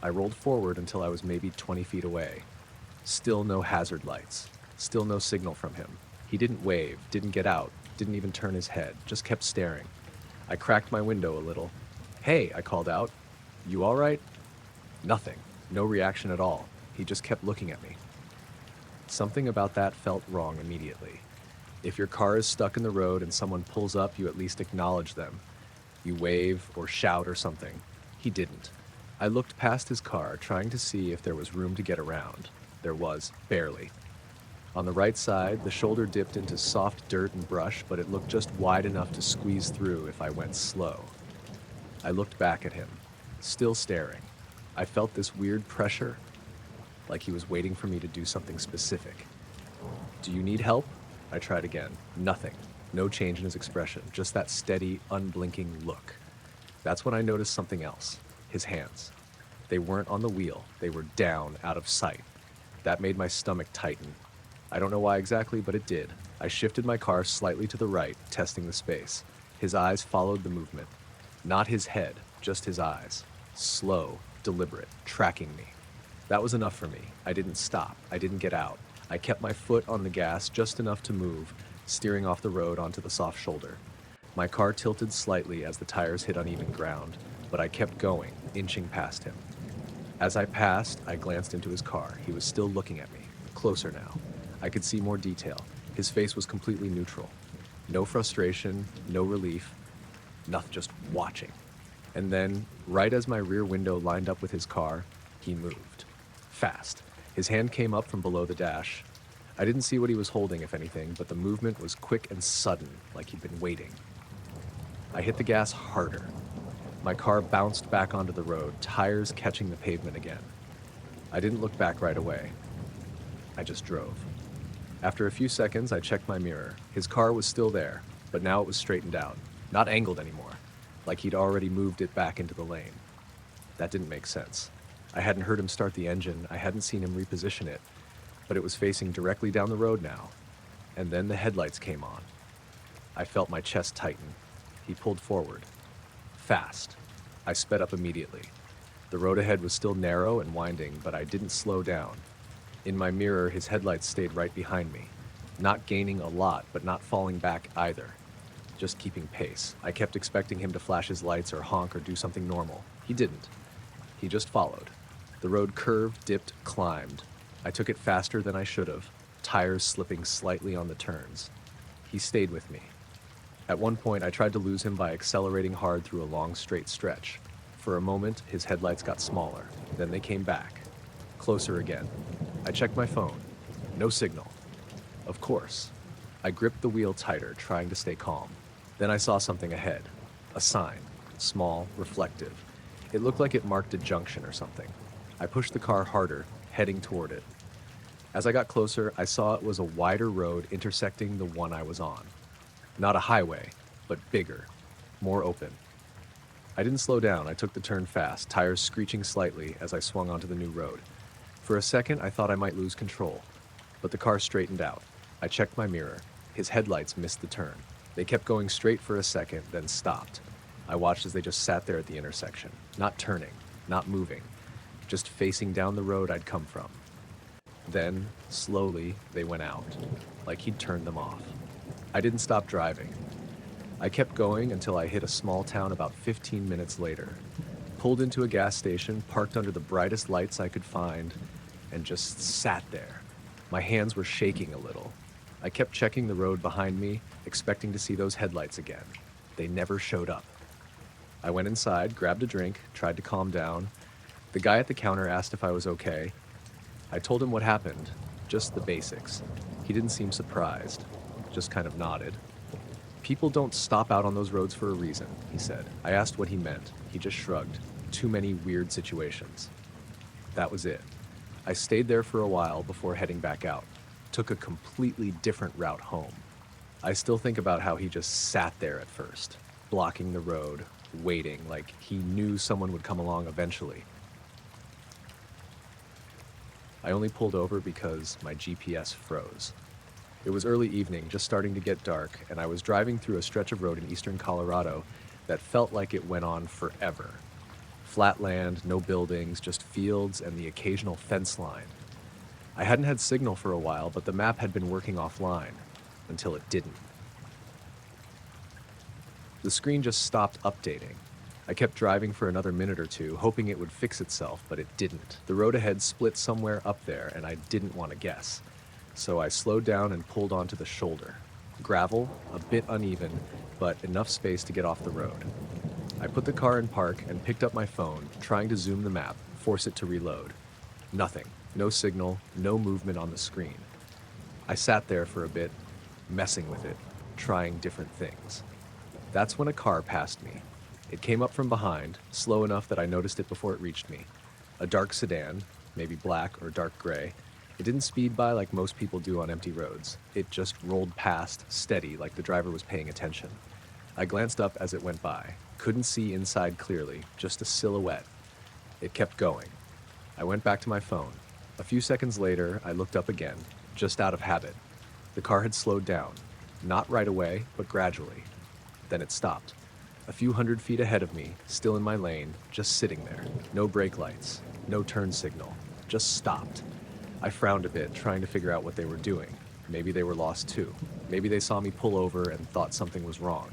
I rolled forward until I was maybe 20 feet away. Still no hazard lights. Still no signal from him. He didn't wave, didn't get out, didn't even turn his head, just kept staring. I cracked my window a little. "Hey," I called out. "You all right?" Nothing. No reaction at all. He just kept looking at me. Something about that felt wrong immediately. If your car is stuck in the road and someone pulls up, you at least acknowledge them. You wave or shout or something. He didn't. I looked past his car, trying to see if there was room to get around. There was, barely. On the right side, the shoulder dipped into soft dirt and brush, but it looked just wide enough to squeeze through if I went slow. I looked back at him, still staring. I felt this weird pressure, like he was waiting for me to do something specific. "Do you need help?" I tried again. Nothing. No change in his expression, just that steady, unblinking look. That's when I noticed something else. His hands. They weren't on the wheel. They were down, out of sight. That made my stomach tighten. I don't know why exactly, but it did. I shifted my car slightly to the right, testing the space. His eyes followed the movement. Not his head, just his eyes. Slow, deliberate, tracking me. That was enough for me. I didn't stop. I didn't get out. I kept my foot on the gas just enough to move, steering off the road onto the soft shoulder. My car tilted slightly as the tires hit uneven ground, but I kept going, inching past him. As I passed, I glanced into his car. He was still looking at me, closer now. I could see more detail. His face was completely neutral. No frustration, no relief, nothing, just watching. And then, right as my rear window lined up with his car, he moved. Fast. His hand came up from below the dash. I didn't see what he was holding, if anything, but the movement was quick and sudden, like he'd been waiting. I hit the gas harder. My car bounced back onto the road, tires catching the pavement again. I didn't look back right away. I just drove. After a few seconds, I checked my mirror. His car was still there, but now it was straightened out, not angled anymore, like he'd already moved it back into the lane. That didn't make sense. I hadn't heard him start the engine, I hadn't seen him reposition it, but it was facing directly down the road now. And then the headlights came on. I felt my chest tighten. He pulled forward. Fast. I sped up immediately. The road ahead was still narrow and winding, but I didn't slow down. In my mirror, his headlights stayed right behind me, not gaining a lot, but not falling back either, just keeping pace. I kept expecting him to flash his lights or honk or do something normal. He didn't. He just followed. The road curved, dipped, climbed. I took it faster than I should have, tires slipping slightly on the turns. He stayed with me. At one point, I tried to lose him by accelerating hard through a long, straight stretch. For a moment, his headlights got smaller. Then they came back. Closer again. I checked my phone. No signal. Of course. I gripped the wheel tighter, trying to stay calm. Then I saw something ahead. A sign. Small, reflective. It looked like it marked a junction or something. I pushed the car harder, heading toward it. As I got closer, I saw it was a wider road intersecting the one I was on. Not a highway, but bigger, more open. I didn't slow down. I took the turn fast, tires screeching slightly as I swung onto the new road. For a second, I thought I might lose control, but the car straightened out. I checked my mirror. His headlights missed the turn. They kept going straight for a second, then stopped. I watched as they just sat there at the intersection, not turning, not moving, just facing down the road I'd come from. Then, slowly, they went out, like he'd turned them off. I didn't stop driving. I kept going until I hit a small town about 15 minutes later, pulled into a gas station, parked under the brightest lights I could find, and just sat there. My hands were shaking a little. I kept checking the road behind me, expecting to see those headlights again. They never showed up. I went inside, grabbed a drink, tried to calm down. The guy at the counter asked if I was okay. I told him what happened, just the basics. He didn't seem surprised, just kind of nodded. People don't stop out on those roads for a reason, he said. I asked what he meant. He just shrugged. Too many weird situations. That was it. I stayed there for a while before heading back out. Took a completely different route home. I still think about how he just sat there at first, blocking the road, waiting, like he knew someone would come along eventually. I only pulled over because my GPS froze. It was early evening, just starting to get dark, and I was driving through a stretch of road in eastern Colorado that felt like it went on forever. Flat land, no buildings, just fields and the occasional fence line. I hadn't had signal for a while, but the map had been working offline, until it didn't. The screen just stopped updating. I kept driving for another minute or two, hoping it would fix itself, but it didn't. The road ahead split somewhere up there, and I didn't want to guess. So I slowed down and pulled onto the shoulder. Gravel, a bit uneven, but enough space to get off the road. I put the car in park and picked up my phone, trying to zoom the map, force it to reload. Nothing. No signal, no movement on the screen. I sat there for a bit, messing with it, trying different things. That's when a car passed me. It came up from behind, slow enough that I noticed it before it reached me. A dark sedan, maybe black or dark gray. It didn't speed by like most people do on empty roads. It just rolled past, steady, like the driver was paying attention. I glanced up as it went by. Couldn't see inside clearly, just a silhouette. It kept going. I went back to my phone. A few seconds later, I looked up again, just out of habit. The car had slowed down. Not right away, but gradually. Then it stopped. A few hundred feet ahead of me, still in my lane, just sitting there. No brake lights, no turn signal, just stopped. I frowned a bit, trying to figure out what they were doing. Maybe they were lost too. Maybe they saw me pull over and thought something was wrong.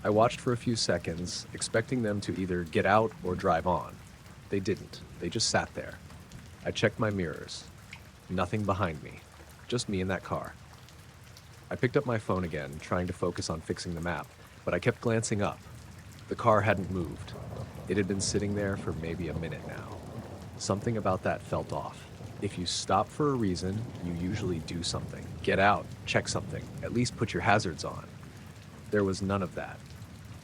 I watched for a few seconds, expecting them to either get out or drive on. They didn't. They just sat there. I checked my mirrors. Nothing behind me. Just me in that car. I picked up my phone again, trying to focus on fixing the map, but I kept glancing up. The car hadn't moved. It had been sitting there for maybe a minute now. Something about that felt off. If you stop for a reason, you usually do something. Get out, check something, at least put your hazards on. There was none of that.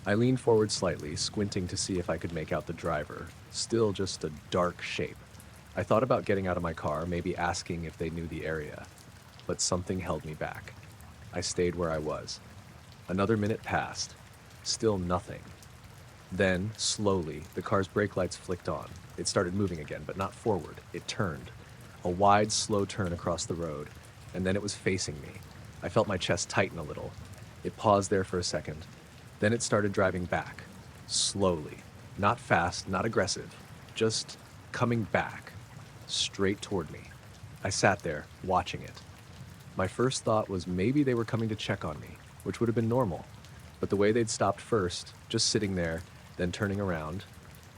I leaned forward slightly, squinting to see if I could make out the driver. Still just a dark shape. I thought about getting out of my car, maybe asking if they knew the area. But something held me back. I stayed where I was. Another minute passed. Still nothing. Then, slowly, the car's brake lights flicked on. It started moving again, but not forward. It turned. A wide, slow turn across the road, and then it was facing me. I felt my chest tighten a little. It paused there for a second. Then it started driving back. Slowly. Not fast, not aggressive. Just coming back. Straight toward me. I sat there, watching it. My first thought was maybe they were coming to check on me, which would have been normal. But the way they'd stopped first, just sitting there, then turning around,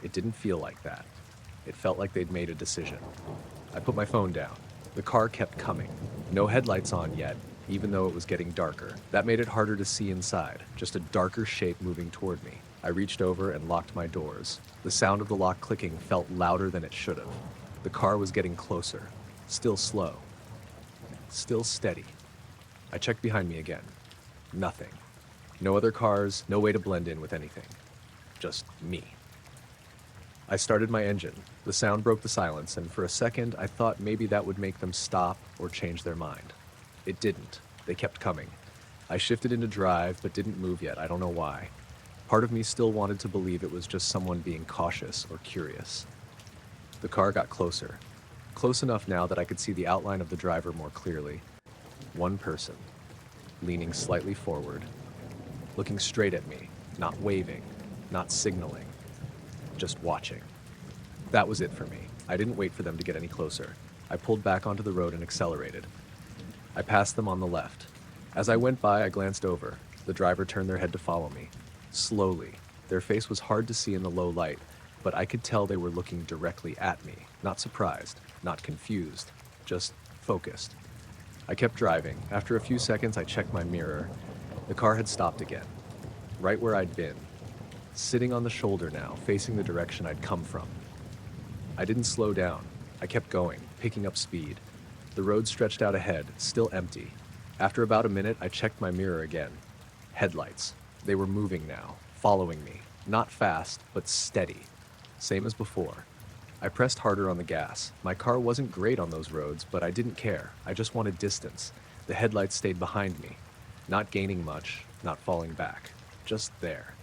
it didn't feel like that. It felt like they'd made a decision. I put my phone down. The car kept coming. No headlights on yet, even though it was getting darker. That made it harder to see inside, just a darker shape moving toward me. I reached over and locked my doors. The sound of the lock clicking felt louder than it should have. The car was getting closer, still slow, still steady. I checked behind me again. Nothing. No other cars, no way to blend in with anything. Just me. I started my engine. The sound broke the silence, and for a second I thought maybe that would make them stop or change their mind. It didn't. They kept coming. I shifted into drive, but didn't move yet. I don't know why. Part of me still wanted to believe it was just someone being cautious or curious. The car got closer. Close enough now that I could see the outline of the driver more clearly. One person, leaning slightly forward, looking straight at me, not waving, not signaling, just watching. That was it for me. I didn't wait for them to get any closer. I pulled back onto the road and accelerated. I passed them on the left. As I went by, I glanced over. The driver turned their head to follow me. Slowly. Their face was hard to see in the low light, but I could tell they were looking directly at me. Not surprised, not confused, just focused. I kept driving. After a few seconds, I checked my mirror. The car had stopped again, right where I'd been, sitting on the shoulder now, facing the direction I'd come from. I didn't slow down. I kept going, picking up speed. The road stretched out ahead, still empty. After about a minute, I checked my mirror again. Headlights. They were moving now, following me. Not fast, but steady. Same as before. I pressed harder on the gas. My car wasn't great on those roads, but I didn't care. I just wanted distance. The headlights stayed behind me. Not gaining much, not falling back. Just there.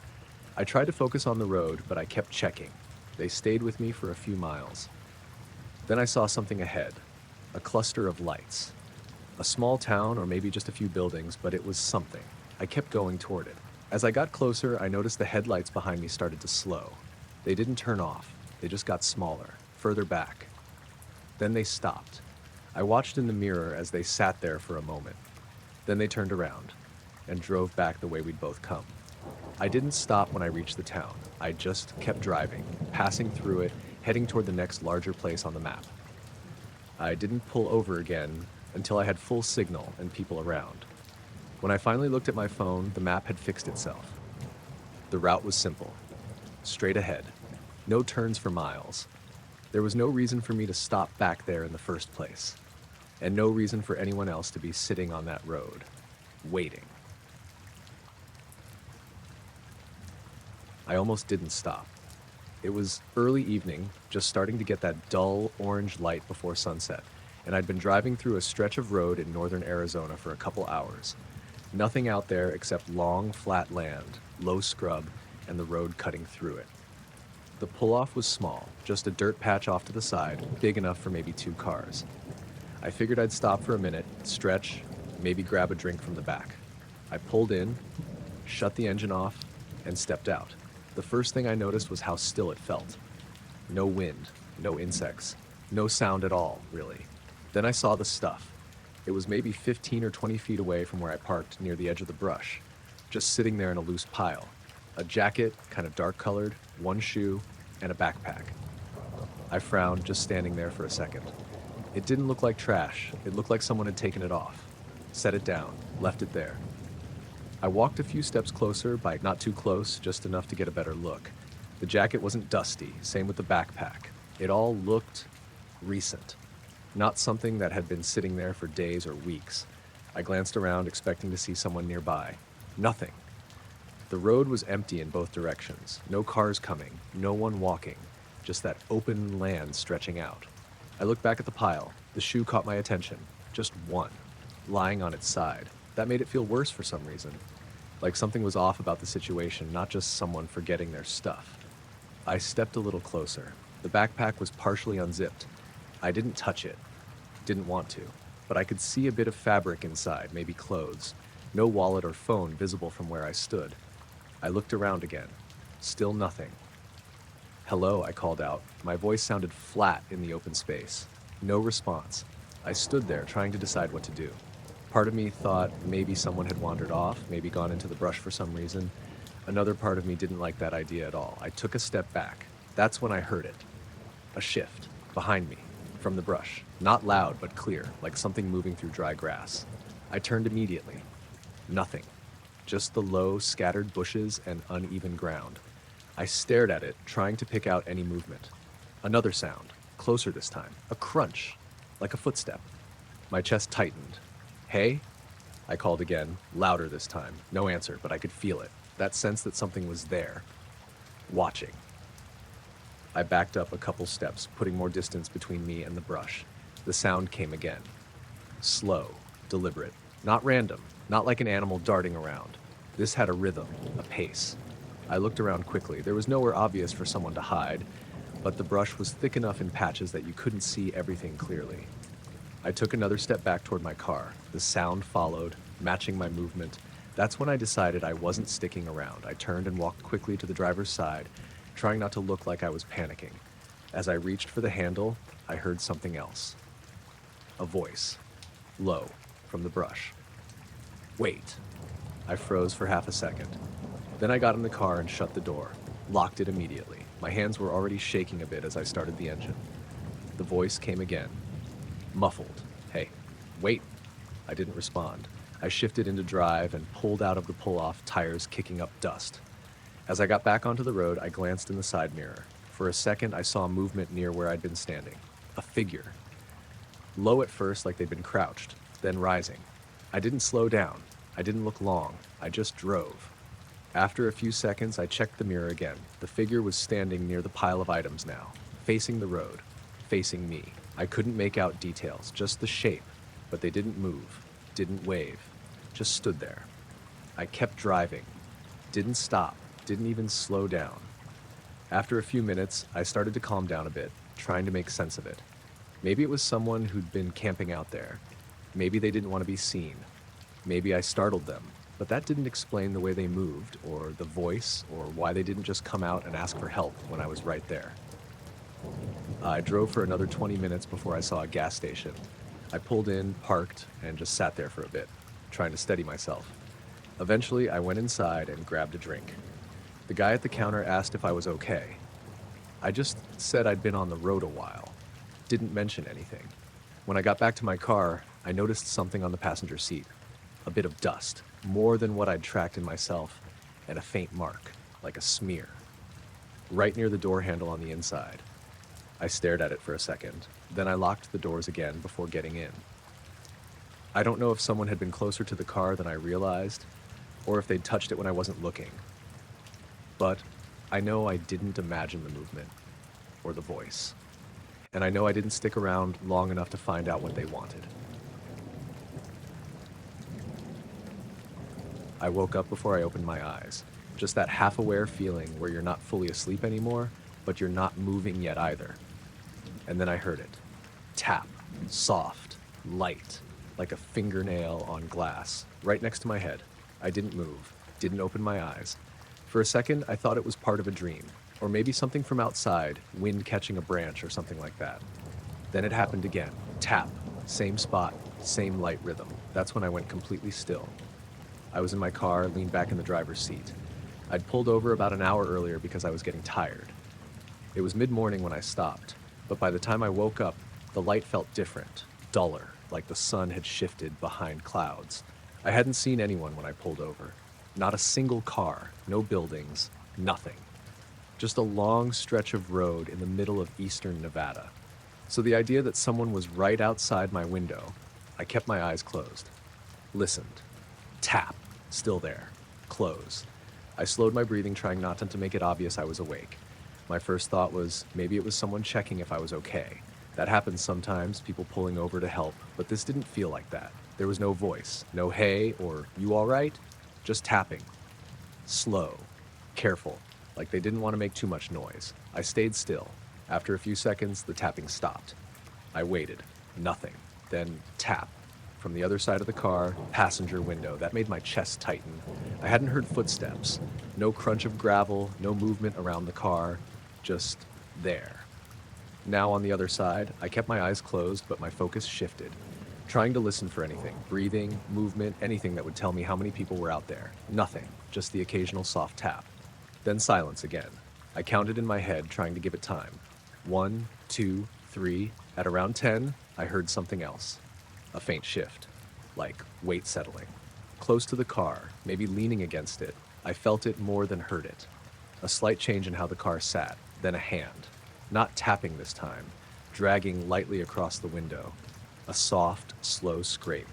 I tried to focus on the road, but I kept checking. They stayed with me for a few miles. Then I saw something ahead. A cluster of lights. A small town, or maybe just a few buildings, but it was something. I kept going toward it. As I got closer, I noticed the headlights behind me started to slow. They didn't turn off. They just got smaller, further back. Then they stopped. I watched in the mirror as they sat there for a moment. Then they turned around and drove back the way we'd both come. I didn't stop when I reached the town. I just kept driving, passing through it, heading toward the next larger place on the map. I didn't pull over again until I had full signal and people around. When I finally looked at my phone, the map had fixed itself. The route was simple. Straight ahead. No turns for miles. There was no reason for me to stop back there in the first place. And no reason for anyone else to be sitting on that road, waiting. I almost didn't stop. It was early evening, just starting to get that dull orange light before sunset, and I'd been driving through a stretch of road in northern Arizona for a couple hours. Nothing out there except long, flat land, low scrub, and the road cutting through it. The pull-off was small, just a dirt patch off to the side, big enough for maybe 2 cars. I figured I'd stop for a minute, stretch, maybe grab a drink from the back. I pulled in, shut the engine off, and stepped out. The first thing I noticed was how still it felt. No wind, no insects, no sound at all, really. Then I saw the stuff. It was maybe 15 or 20 feet away from where I parked near the edge of the brush, just sitting there in a loose pile. A jacket, kind of dark colored, one shoe, and a backpack. I frowned, just standing there for a second. It didn't look like trash. It looked like someone had taken it off, set it down, left it there. I walked a few steps closer, by not too close, just enough to get a better look. The jacket wasn't dusty, same with the backpack. It all looked recent, not something that had been sitting there for days or weeks. I glanced around, expecting to see someone nearby. Nothing. The road was empty in both directions. No cars coming, no one walking, just that open land stretching out. I looked back at the pile. The shoe caught my attention. Just one, lying on its side. That made it feel worse for some reason. Like something was off about the situation, not just someone forgetting their stuff. I stepped a little closer. The backpack was partially unzipped. I didn't touch it. Didn't want to. But I could see a bit of fabric inside, maybe clothes. No wallet or phone visible from where I stood. I looked around again. Still nothing. "Hello," I called out. My voice sounded flat in the open space. No response. I stood there, trying to decide what to do. Part of me thought maybe someone had wandered off, maybe gone into the brush for some reason. Another part of me didn't like that idea at all. I took a step back. That's when I heard it. A shift, behind me, from the brush. Not loud, but clear, like something moving through dry grass. I turned immediately. Nothing. Just the low, scattered bushes and uneven ground. I stared at it, trying to pick out any movement. Another sound, closer this time. A crunch, like a footstep. My chest tightened. "Hey?" I called again, louder this time. No answer, but I could feel it. That sense that something was there. Watching. I backed up a couple steps, putting more distance between me and the brush. The sound came again. Slow, deliberate. Not random, not like an animal darting around. This had a rhythm, a pace. I looked around quickly. There was nowhere obvious for someone to hide, but the brush was thick enough in patches that you couldn't see everything clearly. I took another step back toward my car. The sound followed, matching my movement. That's when I decided I wasn't sticking around. I turned and walked quickly to the driver's side, trying not to look like I was panicking. As I reached for the handle, I heard something else. A voice, low, from the brush. "Wait." I froze for half a second. Then I got in the car and shut the door, locked it immediately. My hands were already shaking a bit as I started the engine. The voice came again, muffled. "Hey, wait." I didn't respond. I shifted into drive and pulled out of the pull-off, tires kicking up dust. As I got back onto the road, I glanced in the side mirror. For a second, I saw movement near where I'd been standing. A figure. Low at first, like they'd been crouched, then rising. I didn't slow down. I didn't look long. I just drove. After a few seconds, I checked the mirror again. The figure was standing near the pile of items now, facing the road, facing me. I couldn't make out details, just the shape, but they didn't move, didn't wave, just stood there. I kept driving, didn't stop, didn't even slow down. After a few minutes, I started to calm down a bit, trying to make sense of it. Maybe it was someone who'd been camping out there. Maybe they didn't want to be seen. Maybe I startled them. But that didn't explain the way they moved, or the voice, or why they didn't just come out and ask for help when I was right there. I drove for another 20 minutes before I saw a gas station. I pulled in, parked, and just sat there for a bit, trying to steady myself. Eventually, I went inside and grabbed a drink. The guy at the counter asked if I was okay. I just said I'd been on the road a while. Didn't mention anything. When I got back to my car, I noticed something on the passenger seat. A bit of dust. More than what I'd tracked in myself, and a faint mark, like a smear, right near the door handle on the inside. I stared at it for a second, then I locked the doors again before getting in. I don't know if someone had been closer to the car than I realized, or if they'd touched it when I wasn't looking. But I know I didn't imagine the movement, or the voice. And I know I didn't stick around long enough to find out what they wanted. I woke up before I opened my eyes. Just that half-aware feeling where you're not fully asleep anymore, but you're not moving yet either. And then I heard it. Tap. Soft. Light. Like a fingernail on glass. Right next to my head. I didn't move. Didn't open my eyes. For a second, I thought it was part of a dream, or maybe something from outside, wind catching a branch or something like that. Then it happened again. Tap. Same spot, same light rhythm. That's when I went completely still. I was in my car, leaned back in the driver's seat. I'd pulled over about an hour earlier because I was getting tired. It was mid-morning when I stopped, but by the time I woke up, the light felt different, duller, like the sun had shifted behind clouds. I hadn't seen anyone when I pulled over. Not a single car, no buildings, nothing. Just a long stretch of road in the middle of eastern Nevada. So the idea that someone was right outside my window, I kept my eyes closed. Listened. Tap. Still there. Close. I slowed my breathing, trying not to make it obvious I was awake. My first thought was maybe it was someone checking if I was okay. That happens sometimes, people pulling over to help, but this didn't feel like that. There was no voice, no hey or you all right? Just tapping. Slow. Careful, like they didn't want to make too much noise. I stayed still. After a few seconds, the tapping stopped. I waited. Nothing. Then tap. From the other side of the car, passenger window. That made my chest tighten. I hadn't heard footsteps. No crunch of gravel, no movement around the car. Just there. Now on the other side, I kept my eyes closed, but my focus shifted. Trying to listen for anything. Breathing, movement, anything that would tell me how many people were out there. Nothing. Just the occasional soft tap. Then silence again. I counted in my head, trying to give it time. 1, 2, 3. At around 10, I heard something else. A faint shift, like weight settling. Close to the car, maybe leaning against it, I felt it more than heard it. A slight change in how the car sat, then a hand. Not tapping this time, dragging lightly across the window. A soft, slow scrape.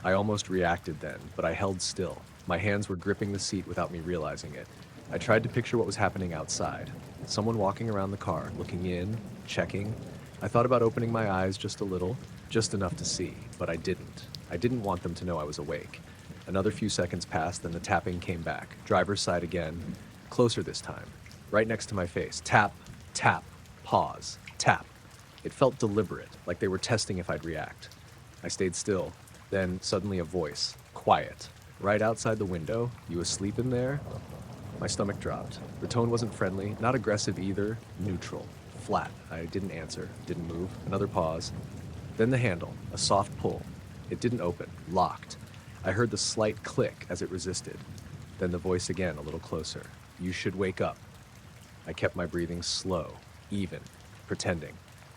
I almost reacted then, but I held still. My hands were gripping the seat without me realizing it. I tried to picture what was happening outside. Someone walking around the car, looking in, checking. I thought about opening my eyes just a little, just enough to see, but I didn't. I didn't want them to know I was awake. Another few seconds passed, then the tapping came back. Driver's side again, closer this time, right next to my face. Tap, tap, pause, tap. It felt deliberate, like they were testing if I'd react. I stayed still, then suddenly a voice, quiet. Right outside the window, you asleep in there? My stomach dropped. The tone wasn't friendly, not aggressive either, neutral, flat. I didn't answer, didn't move. Another pause. Then the handle, a soft pull. It didn't open, locked. I heard the slight click as it resisted. Then the voice again, a little closer. You should wake up. I kept my breathing slow, even, pretending.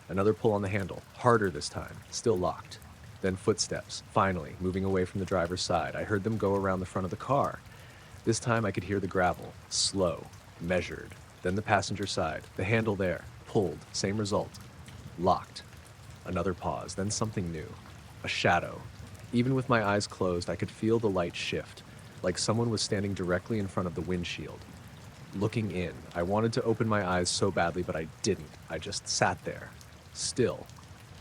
Another pull on the handle, harder this time, still locked. Then footsteps, finally, moving away from the driver's side. I heard them go around the front of the car. This time I could hear the gravel, slow, measured. Then the passenger side, the handle there, pulled, same result. Locked. Another pause, then something new. A shadow. Even with my eyes closed, I could feel the light shift, like someone was standing directly in front of the windshield. Looking in, I wanted to open my eyes so badly, but I didn't. I just sat there, still.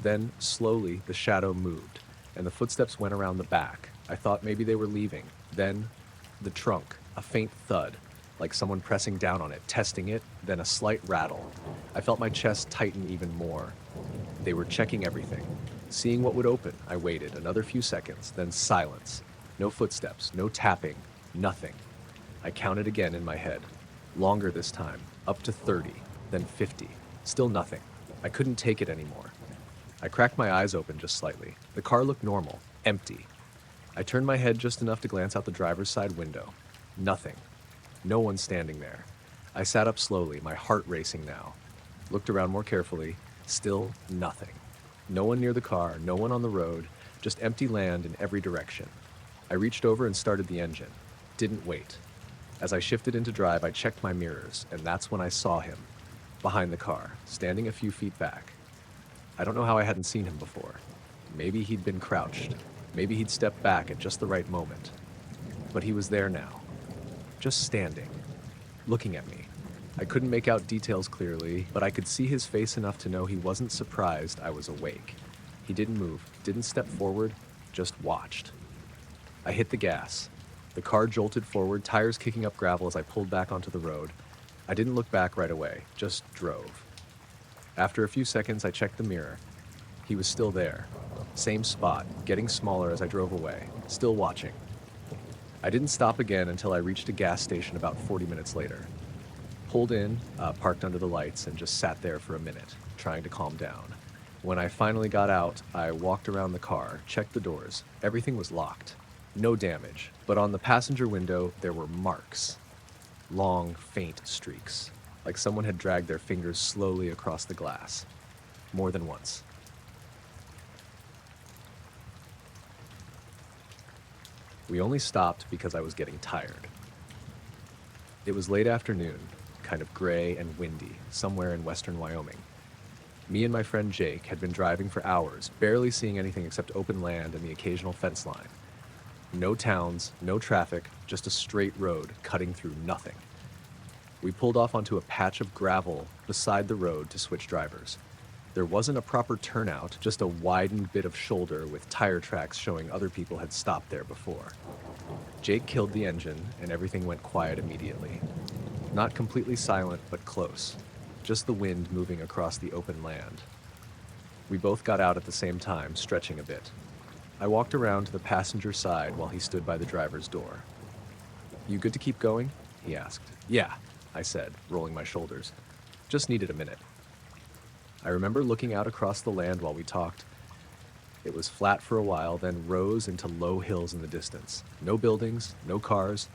Then, slowly, the shadow moved, and the footsteps went around the back. I thought maybe they were leaving. Then, the trunk, a faint thud, like someone pressing down on it, testing it, then a slight rattle. I felt my chest tighten even more. They were checking everything. Seeing what would open, I waited another few seconds, then silence. No footsteps, no tapping, nothing. I counted again in my head. Longer this time, up to 30, then 50. Still nothing. I couldn't take it anymore. I cracked my eyes open just slightly. The car looked normal, empty. I turned my head just enough to glance out the driver's side window. Nothing. No one standing there. I sat up slowly, my heart racing now. Looked around more carefully. Still nothing. No one near the car, no one on the road, just empty land in every direction. I reached over and started the engine. Didn't wait. As I shifted into drive, I checked my mirrors, and that's when I saw him, behind the car, standing a few feet back. I don't know how I hadn't seen him before. Maybe he'd been crouched. Maybe he'd stepped back at just the right moment. But he was there now, just standing, looking at me. I couldn't make out details clearly, but I could see his face enough to know he wasn't surprised I was awake. He didn't move, didn't step forward, just watched. I hit the gas. The car jolted forward, tires kicking up gravel as I pulled back onto the road. I didn't look back right away, just drove. After a few seconds, I checked the mirror. He was still there. Same spot, getting smaller as I drove away, still watching. I didn't stop again until I reached a gas station about 40 minutes later. Pulled in, parked under the lights, and just sat there for a minute, trying to calm down. When I finally got out, I walked around the car, checked the doors. Everything was locked. No damage, but on the passenger window, there were marks. Long, faint streaks, like someone had dragged their fingers slowly across the glass. More than once. We only stopped because I was getting tired. It was late afternoon, kind of gray and windy, somewhere in western Wyoming. Me and my friend Jake had been driving for hours, barely seeing anything except open land and the occasional fence line. No towns, no traffic, just a straight road cutting through nothing. We pulled off onto a patch of gravel beside the road to switch drivers. There wasn't a proper turnout, just a widened bit of shoulder with tire tracks showing other people had stopped there before. Jake killed the engine, and everything went quiet immediately. Not completely silent, but close. Just the wind moving across the open land. We both got out at the same time, stretching a bit. I walked around to the passenger side while he stood by the driver's door. "You good to keep going?" he asked. "Yeah," I said, rolling my shoulders. "Just needed a minute." I remember looking out across the land while we talked. It was flat for a while, then rose into low hills in the distance. No buildings, no cars,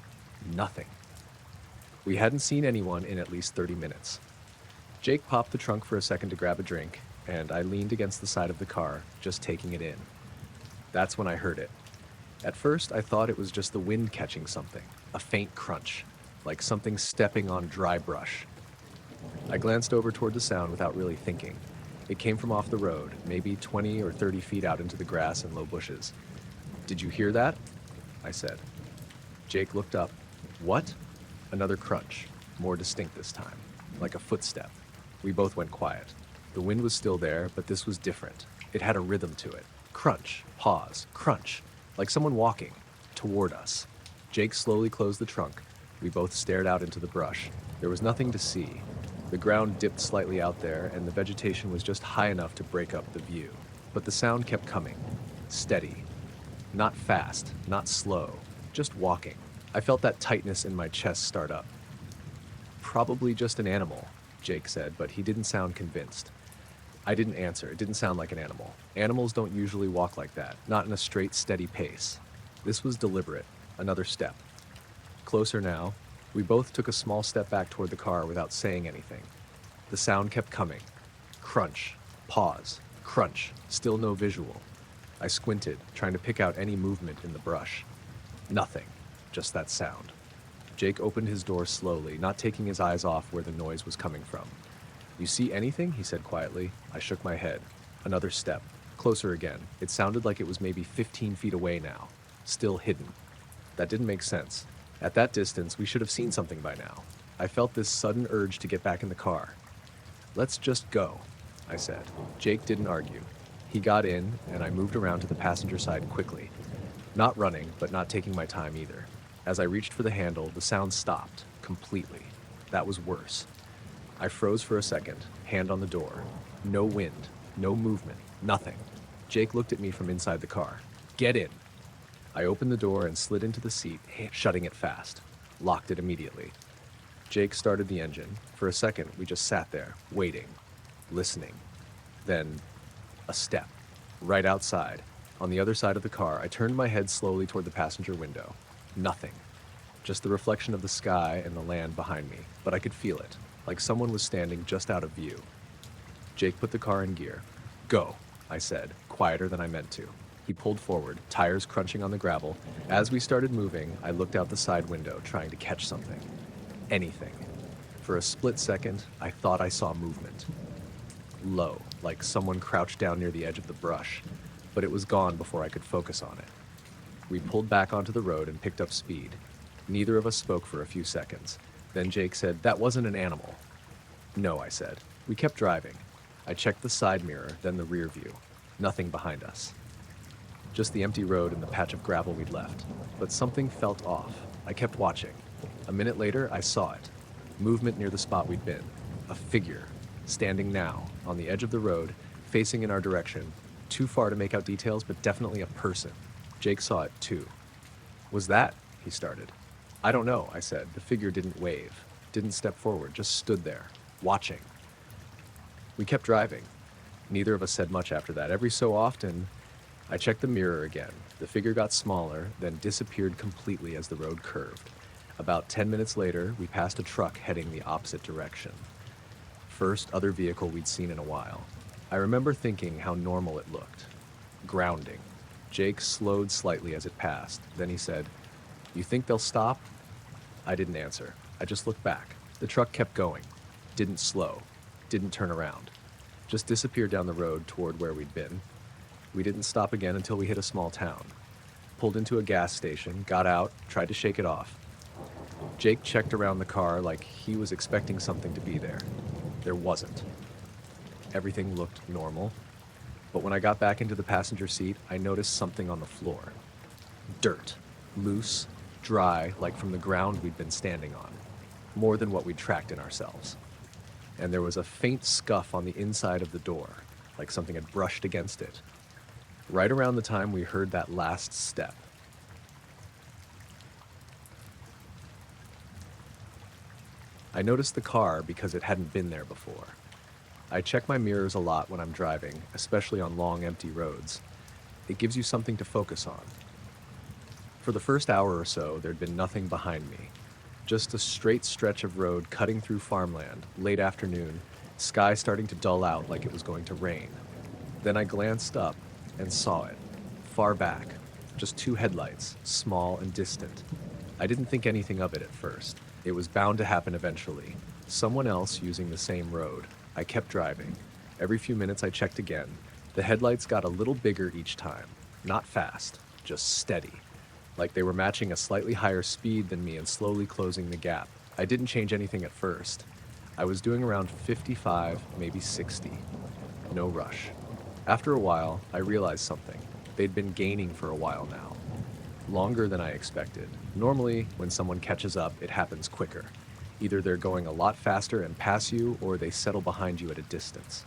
nothing. We hadn't seen anyone in at least 30 minutes. Jake popped the trunk for a second to grab a drink, and I leaned against the side of the car, just taking it in. That's when I heard it. At first, I thought it was just the wind catching something, a faint crunch, like something stepping on dry brush. I glanced over toward the sound without really thinking. It came from off the road, maybe 20 or 30 feet out into the grass and low bushes. "Did you hear that?" I said. Jake looked up. "What?" Another crunch, more distinct this time, like a footstep. We both went quiet. The wind was still there, but this was different. It had a rhythm to it. Crunch, pause, crunch, like someone walking toward us. Jake slowly closed the trunk. We both stared out into the brush. There was nothing to see. The ground dipped slightly out there, and the vegetation was just high enough to break up the view. But the sound kept coming. Steady. Not fast, not slow, just walking. I felt that tightness in my chest start up. "Probably just an animal," Jake said, but he didn't sound convinced. I didn't answer. It didn't sound like an animal. Animals don't usually walk like that, not in a straight, steady pace. This was deliberate. Another step. Closer now. We both took a small step back toward the car without saying anything. The sound kept coming. Crunch. Pause. Crunch. Still no visual. I squinted, trying to pick out any movement in the brush. Nothing. Just that sound. Jake opened his door slowly, not taking his eyes off where the noise was coming from. "You see anything?" he said quietly. I shook my head. Another step. Closer again. It sounded like it was maybe 15 feet away now. Still hidden. That didn't make sense. At that distance, we should have seen something by now. I felt this sudden urge to get back in the car. "Let's just go," I said. Jake didn't argue. He got in, and I moved around to the passenger side quickly. Not running, but not taking my time either. As I reached for the handle, the sound stopped, completely. That was worse. I froze for a second, hand on the door. No wind, no movement, nothing. Jake looked at me from inside the car. "Get in." I opened the door and slid into the seat, shutting it fast. Locked it immediately. Jake started the engine. For a second, we just sat there, waiting, listening. Then, a step. Right outside. On the other side of the car, I turned my head slowly toward the passenger window. Nothing. Just the reflection of the sky and the land behind me, but I could feel it, like someone was standing just out of view. Jake put the car in gear. "Go," I said, quieter than I meant to. He pulled forward, tires crunching on the gravel. As we started moving, I looked out the side window, trying to catch something. Anything. For a split second, I thought I saw movement. Low, like someone crouched down near the edge of the brush, but it was gone before I could focus on it. We pulled back onto the road and picked up speed. Neither of us spoke for a few seconds. Then Jake said, "That wasn't an animal." "No," I said. We kept driving. I checked the side mirror, then the rear view. Nothing behind us. Just the empty road and the patch of gravel we'd left. But something felt off. I kept watching. A minute later, I saw it. Movement near the spot we'd been. A figure, standing now, on the edge of the road, facing in our direction. Too far to make out details, but definitely a person. Jake saw it too. "Was that?" he started. I don't know, I said. The figure didn't wave, didn't step forward, just stood there, watching. We kept driving. Neither of us said much after that. Every so often, I checked the mirror again. The figure got smaller, then disappeared completely as the road curved. About 10 minutes later, we passed a truck heading the opposite direction. First other vehicle we'd seen in a while. I remember thinking how normal it looked. Grounding. Jake slowed slightly as it passed. Then he said, "You think they'll stop?" I didn't answer. I just looked back. The truck kept going. Didn't slow. Didn't turn around. Just disappeared down the road toward where we'd been. We didn't stop again until we hit a small town. Pulled into a gas station, got out, tried to shake it off. Jake checked around the car like he was expecting something to be there. There wasn't. Everything looked normal. But when I got back into the passenger seat, I noticed something on the floor. Dirt. Loose, dry, like from the ground we'd been standing on. More than what we'd tracked in ourselves. And there was a faint scuff on the inside of the door, like something had brushed against it. Right around the time we heard that last step. I noticed the car because it hadn't been there before. I check my mirrors a lot when I'm driving, especially on long, empty roads. It gives you something to focus on. For the first hour or so, there'd been nothing behind me. Just a straight stretch of road cutting through farmland, late afternoon, sky starting to dull out like it was going to rain. Then I glanced up and saw it, far back, just two headlights, small and distant. I didn't think anything of it at first. It was bound to happen eventually. Someone else using the same road. I kept driving. Every few minutes I checked again. The headlights got a little bigger each time. Not fast, just steady. Like they were matching a slightly higher speed than me and slowly closing the gap. I didn't change anything at first. I was doing around 55, maybe 60. No rush. After a while, I realized something. They'd been gaining for a while now. Longer than I expected. Normally, when someone catches up, it happens quicker. Either they're going a lot faster and pass you, or they settle behind you at a distance.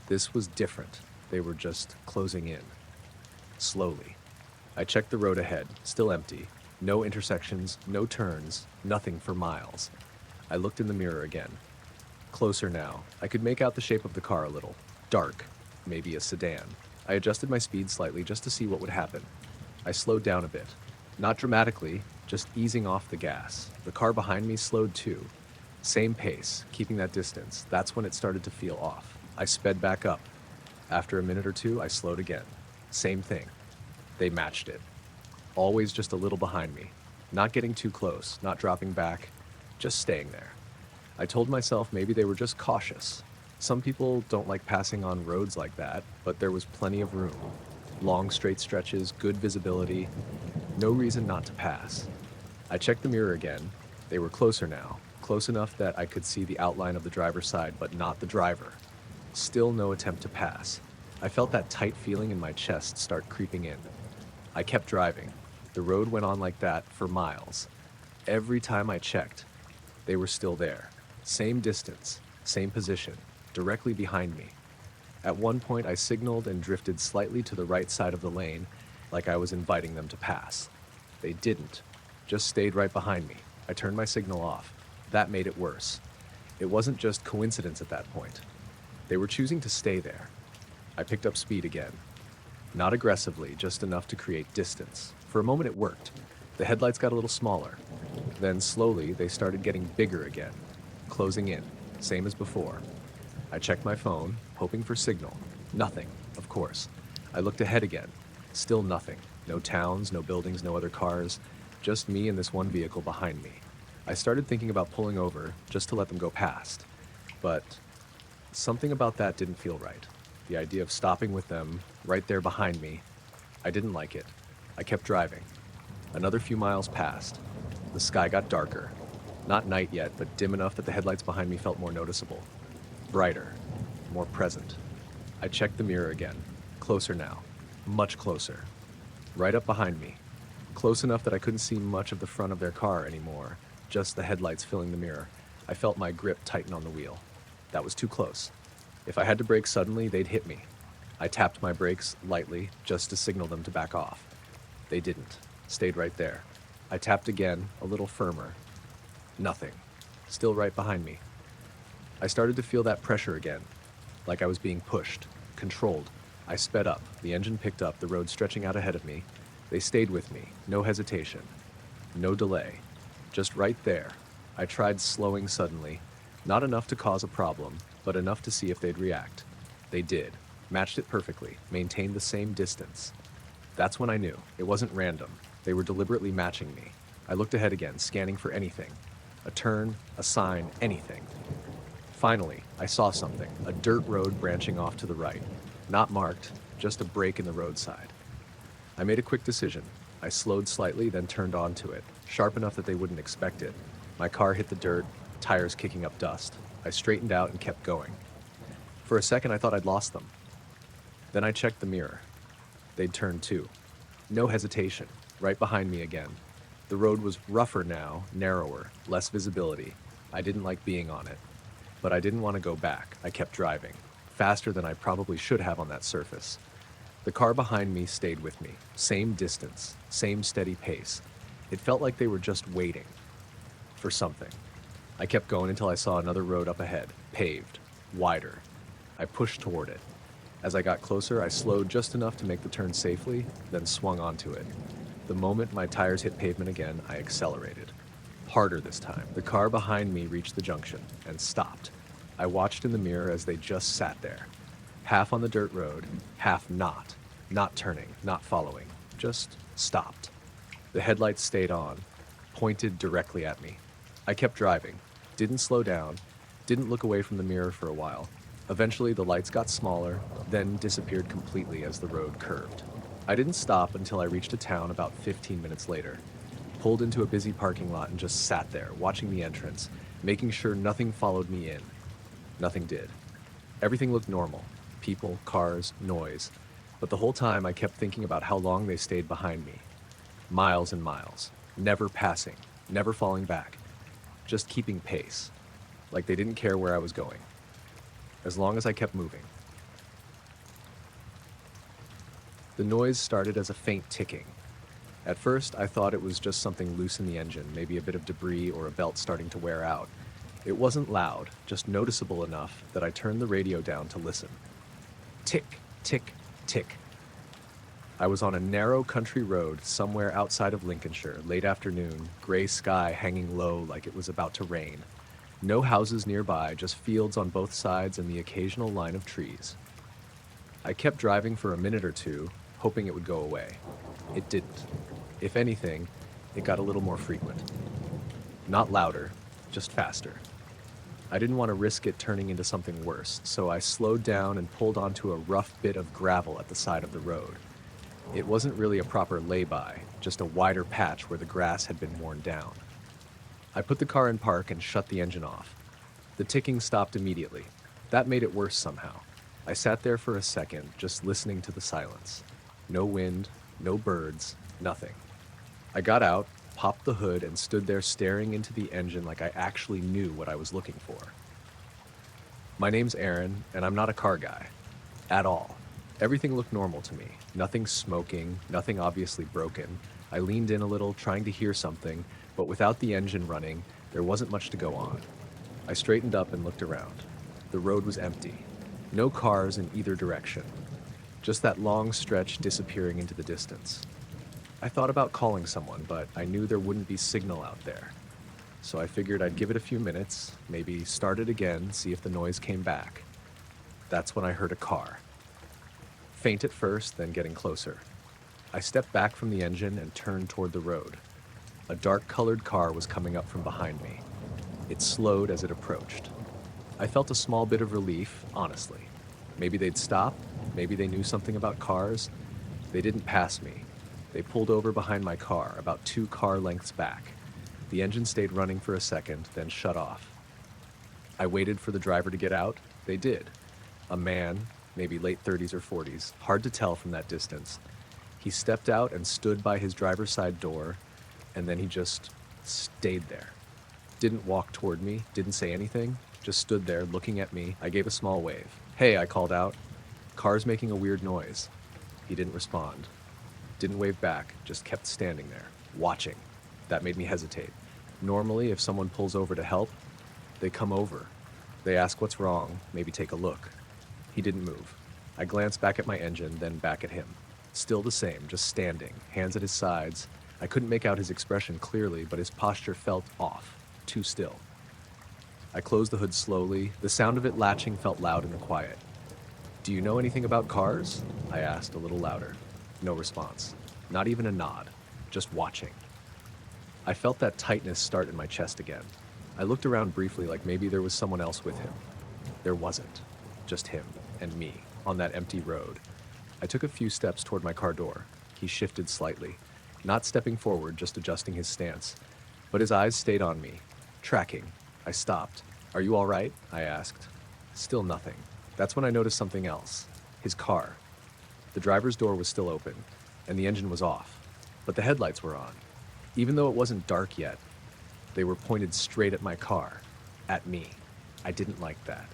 This was different. They were just closing in. Slowly. I checked the road ahead, still empty. No intersections, no turns, nothing for miles. I looked in the mirror again. Closer now. I could make out the shape of the car a little. Dark. Maybe a sedan. I adjusted my speed slightly just to see what would happen. I slowed down a bit. Not dramatically, just easing off the gas. The car behind me slowed too. Same pace, keeping that distance. That's when it started to feel off. I sped back up. After a minute or two, I slowed again. Same thing. They matched it. Always just a little behind me. Not getting too close, not dropping back, just staying there. I told myself maybe they were just cautious. Some people don't like passing on roads like that, but there was plenty of room. Long straight stretches, good visibility, no reason not to pass. I checked the mirror again. They were closer now, close enough that I could see the outline of the driver's side, but not the driver. Still no attempt to pass. I felt that tight feeling in my chest start creeping in. I kept driving. The road went on like that for miles. Every time I checked, they were still there. Same distance, same position, directly behind me. At one point, I signaled and drifted slightly to the right side of the lane, like I was inviting them to pass. They didn't, just stayed right behind me. I turned my signal off. That made it worse. It wasn't just coincidence at that point. They were choosing to stay there. I picked up speed again. Not aggressively, just enough to create distance. For a moment it worked. The headlights got a little smaller. Then slowly they started getting bigger again, closing in, same as before. I checked my phone, hoping for signal. Nothing, of course. I looked ahead again. Still nothing. No towns, no buildings, no other cars. Just me and this one vehicle behind me. I started thinking about pulling over just to let them go past. But something about that didn't feel right. The idea of stopping with them right there behind me, I didn't like it. I kept driving. Another few miles passed. The sky got darker. Not night yet, but dim enough that the headlights behind me felt more noticeable. Brighter, more present. I checked the mirror again. Closer now. Much closer. Right up behind me. Close enough that I couldn't see much of the front of their car anymore. Just the headlights filling the mirror. I felt my grip tighten on the wheel. That was too close. If I had to brake suddenly, they'd hit me. I tapped my brakes lightly just to signal them to back off. They didn't. Stayed right there. I tapped again, a little firmer. Nothing. Still right behind me. I started to feel that pressure again, like I was being pushed, controlled. I sped up. The engine picked up, the road stretching out ahead of me. They stayed with me, no hesitation, no delay. Just right there. I tried slowing suddenly, not enough to cause a problem, but enough to see if they'd react. They did. Matched it perfectly, maintained the same distance. That's when I knew. It wasn't random. They were deliberately matching me. I looked ahead again, scanning for anything. A turn, a sign, anything. Finally, I saw something, a dirt road branching off to the right. Not marked, just a break in the roadside. I made a quick decision. I slowed slightly, then turned onto it, sharp enough that they wouldn't expect it. My car hit the dirt, tires kicking up dust. I straightened out and kept going. For a second, I thought I'd lost them. Then I checked the mirror. They'd turned too. No hesitation, right behind me again. The road was rougher now, narrower, less visibility. I didn't like being on it. But I didn't want to go back. I kept driving, faster than I probably should have on that surface. The car behind me stayed with me. Same distance, same steady pace. It felt like they were just waiting for something. I kept going until I saw another road up ahead, paved, wider. I pushed toward it. As I got closer, I slowed just enough to make the turn safely, then swung onto it. The moment my tires hit pavement again, I accelerated. Harder this time. The car behind me reached the junction and stopped. I watched in the mirror as they just sat there. Half on the dirt road, half not. Not turning, not following. Just stopped. The headlights stayed on, pointed directly at me. I kept driving, didn't slow down, didn't look away from the mirror for a while. Eventually, the lights got smaller, then disappeared completely as the road curved. I didn't stop until I reached a town about 15 minutes later. Pulled into a busy parking lot and just sat there, watching the entrance, making sure nothing followed me in. Nothing did. Everything looked normal. People, cars, noise. But the whole time I kept thinking about how long they stayed behind me. Miles and miles. Never passing. Never falling back. Just keeping pace. Like they didn't care where I was going. As long as I kept moving. The noise started as a faint ticking. At first, I thought it was just something loose in the engine, maybe a bit of debris or a belt starting to wear out. It wasn't loud, just noticeable enough that I turned the radio down to listen. Tick, tick, tick. I was on a narrow country road somewhere outside of Lincolnshire, late afternoon, gray sky hanging low like it was about to rain. No houses nearby, just fields on both sides and the occasional line of trees. I kept driving for a minute or two, hoping it would go away. It didn't. If anything, it got a little more frequent. Not louder, just faster. I didn't want to risk it turning into something worse, so I slowed down and pulled onto a rough bit of gravel at the side of the road. It wasn't really a proper lay-by, just a wider patch where the grass had been worn down. I put the car in park and shut the engine off. The ticking stopped immediately. That made it worse somehow. I sat there for a second, just listening to the silence. No wind, no birds, nothing. I got out, popped the hood, and stood there staring into the engine like I actually knew what I was looking for. My name's Aaron, and I'm not a car guy. At all. Everything looked normal to me. Nothing smoking, nothing obviously broken. I leaned in a little, trying to hear something, but without the engine running, there wasn't much to go on. I straightened up and looked around. The road was empty. No cars in either direction. Just that long stretch disappearing into the distance. I thought about calling someone, but I knew there wouldn't be signal out there. So I figured I'd give it a few minutes, maybe start it again, see if the noise came back. That's when I heard a car. Faint at first, then getting closer. I stepped back from the engine and turned toward the road. A dark-colored car was coming up from behind me. It slowed as it approached. I felt a small bit of relief, honestly. Maybe they'd stop, maybe they knew something about cars. They didn't pass me. They pulled over behind my car, about 2 car lengths back. The engine stayed running for a second, then shut off. I waited for the driver to get out. They did. A man, maybe late 30s or 40s, hard to tell from that distance. He stepped out and stood by his driver's side door, and then he just stayed there. Didn't walk toward me, didn't say anything, just stood there looking at me. I gave a small wave. "Hey," I called out. "Car's making a weird noise." He didn't respond. Didn't wave back, just kept standing there, watching. That made me hesitate. Normally, if someone pulls over to help, they come over. They ask what's wrong, maybe take a look. He didn't move. I glanced back at my engine, then back at him. Still the same, just standing, hands at his sides. I couldn't make out his expression clearly, but his posture felt off, too still. I closed the hood slowly. The sound of it latching felt loud in the quiet. "Do you know anything about cars?" I asked a little louder. No response. Not even a nod. Just watching. I felt that tightness start in my chest again. I looked around briefly like maybe there was someone else with him. There wasn't. Just him and me on that empty road. I took a few steps toward my car door. He shifted slightly, not stepping forward, just adjusting his stance. But his eyes stayed on me, tracking. I stopped. "Are you all right?" I asked. Still nothing. That's when I noticed something else. His car. The driver's door was still open, and the engine was off, but the headlights were on. Even though it wasn't dark yet, they were pointed straight at my car, at me. I didn't like that.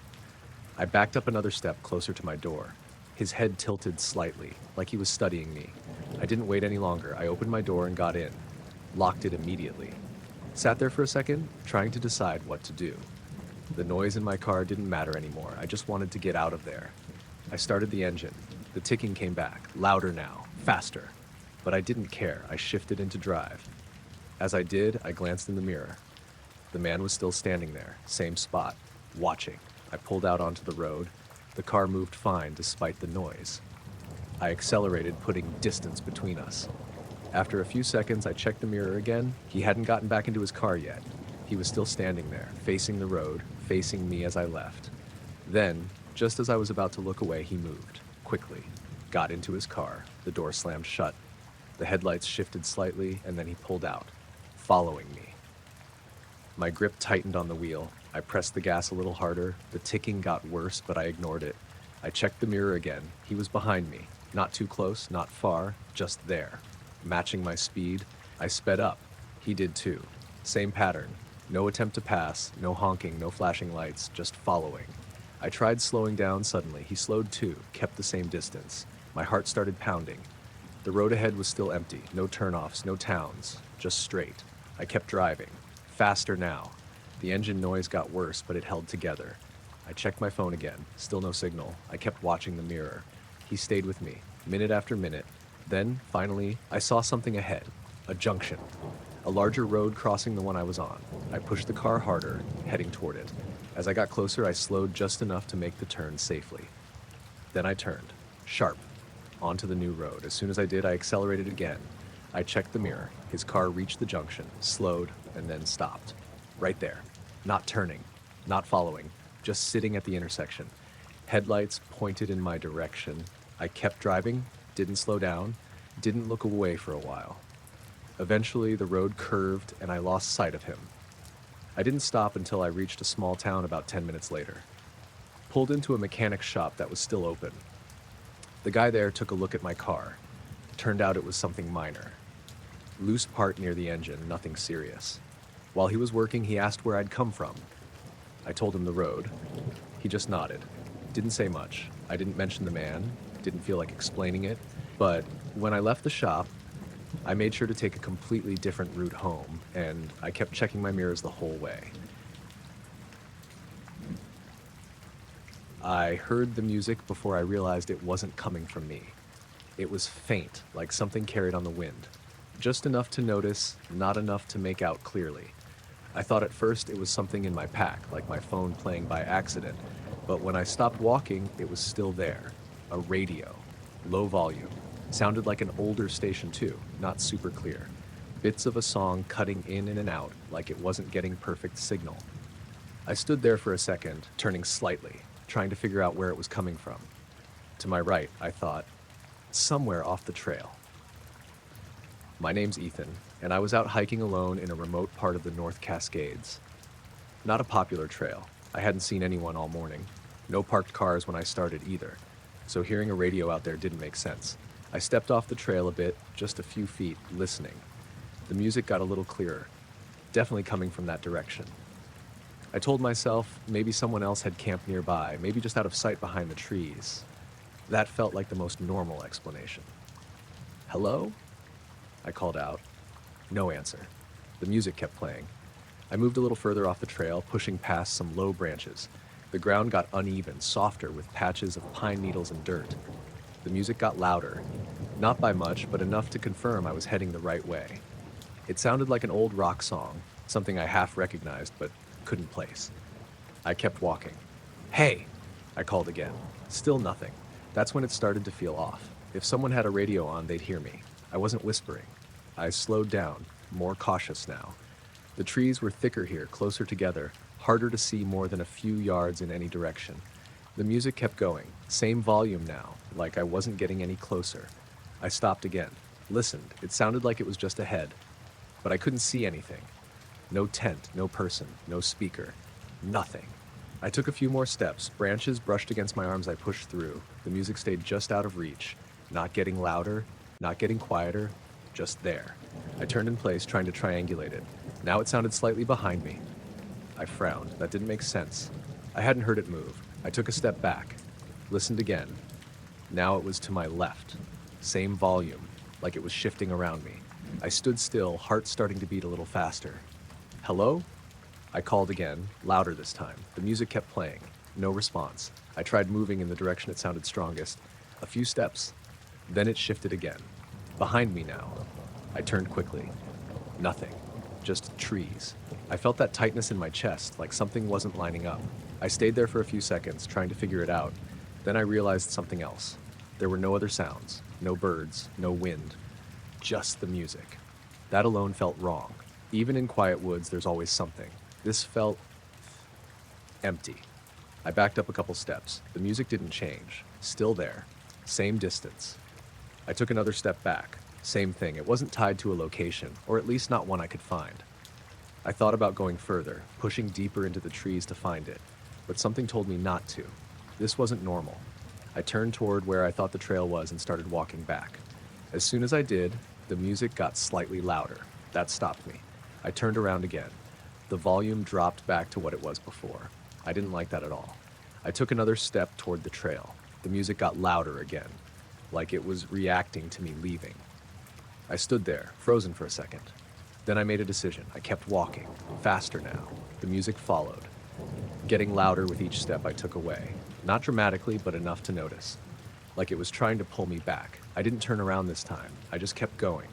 I backed up another step closer to my door. His head tilted slightly, like he was studying me. I didn't wait any longer. I opened my door and got in. Locked it immediately. Sat there for a second, trying to decide what to do. The noise in my car didn't matter anymore. I just wanted to get out of there. I started the engine. The ticking came back, louder now, faster. But I didn't care. I shifted into drive. As I did, I glanced in the mirror. The man was still standing there, same spot, watching. I pulled out onto the road. The car moved fine despite the noise. I accelerated, putting distance between us. After a few seconds, I checked the mirror again. He hadn't gotten back into his car yet. He was still standing there, facing the road, facing me as I left. Then, just as I was about to look away, he moved, quickly, got into his car. The door slammed shut. The headlights shifted slightly, and then he pulled out, following me. My grip tightened on the wheel. I pressed the gas a little harder. The ticking got worse, but I ignored it. I checked the mirror again. He was behind me. Not too close, not far, just there. Matching my speed, I sped up. He did too. Same pattern. No attempt to pass, no honking, no flashing lights, just following. I tried slowing down suddenly. He slowed too, kept the same distance. My heart started pounding. The road ahead was still empty. No turnoffs, no towns, just straight. I kept driving. Faster now. The engine noise got worse, but it held together. I checked my phone again. Still no signal. I kept watching the mirror. He stayed with me, minute after minute. Then, finally, I saw something ahead. A junction. A larger road crossing the one I was on. I pushed the car harder, heading toward it. As I got closer, I slowed just enough to make the turn safely. Then I turned, sharp, onto the new road. As soon as I did, I accelerated again. I checked the mirror. His car reached the junction, slowed, and then stopped. Right there. Not turning, not following, just sitting at the intersection. Headlights pointed in my direction. I kept driving, didn't slow down, didn't look away for a while. Eventually, the road curved and I lost sight of him. I didn't stop until I reached a small town about 10 minutes later. Pulled into a mechanic's shop that was still open. The guy there took a look at my car. Turned out it was something minor. Loose part near the engine, nothing serious. While he was working, he asked where I'd come from. I told him the road. He just nodded. Didn't say much. I didn't mention the man, didn't feel like explaining it, but when I left the shop, I made sure to take a completely different route home, and I kept checking my mirrors the whole way. I heard the music before I realized it wasn't coming from me. It was faint, like something carried on the wind. Just enough to notice, not enough to make out clearly. I thought at first it was something in my pack, like my phone playing by accident, but when I stopped walking, it was still there. A radio. Low volume. Sounded like an older station too, not super clear. Bits of a song cutting in and out, like it wasn't getting perfect signal. I stood there for a second, turning slightly, trying to figure out where it was coming from. To my right, I thought, somewhere off the trail. My name's Ethan, and I was out hiking alone in a remote part of the North Cascades. Not a popular trail. I hadn't seen anyone all morning. No parked cars when I started either, so hearing a radio out there didn't make sense. I stepped off the trail a bit, just a few feet, listening. The music got a little clearer, definitely coming from that direction. I told myself maybe someone else had camped nearby, maybe just out of sight behind the trees. That felt like the most normal explanation. "Hello?" I called out. No answer. The music kept playing. I moved a little further off the trail, pushing past some low branches. The ground got uneven, softer, with patches of pine needles and dirt. The music got louder. Not by much, but enough to confirm I was heading the right way. It sounded like an old rock song, something I half recognized but couldn't place. I kept walking. "Hey!" I called again. Still nothing. That's when it started to feel off. If someone had a radio on, they'd hear me. I wasn't whispering. I slowed down, more cautious now. The trees were thicker here, closer together, harder to see more than a few yards in any direction. The music kept going, same volume now, like I wasn't getting any closer. I stopped again, listened. It sounded like it was just ahead, but I couldn't see anything. No tent, no person, no speaker. Nothing. I took a few more steps. Branches brushed against my arms. I pushed through. The music stayed just out of reach, not getting louder, not getting quieter, just there. I turned in place, trying to triangulate it. Now it sounded slightly behind me. I frowned. That didn't make sense. I hadn't heard it move. I took a step back, listened again. Now it was to my left. Same volume, like it was shifting around me. I stood still, heart starting to beat a little faster. "Hello?" I called again, louder this time. The music kept playing. No response. I tried moving in the direction it sounded strongest. A few steps. Then it shifted again. Behind me now. I turned quickly. Nothing. Just trees. I felt that tightness in my chest, like something wasn't lining up. I stayed there for a few seconds, trying to figure it out. Then I realized something else. There were no other sounds. No birds. No wind. Just the music. That alone felt wrong. Even in quiet woods, there's always something. This felt empty. I backed up a couple steps. The music didn't change. Still there. Same distance. I took another step back. Same thing. It wasn't tied to a location, or at least not one I could find. I thought about going further, pushing deeper into the trees to find it, but something told me not to. This wasn't normal. I turned toward where I thought the trail was and started walking back. As soon as I did, the music got slightly louder. That stopped me. I turned around again. The volume dropped back to what it was before. I didn't like that at all. I took another step toward the trail. The music got louder again, like it was reacting to me leaving. I stood there, frozen for a second. Then I made a decision. I kept walking, faster now. The music followed, getting louder with each step I took away. Not dramatically, but enough to notice. Like it was trying to pull me back. I didn't turn around this time. I just kept going,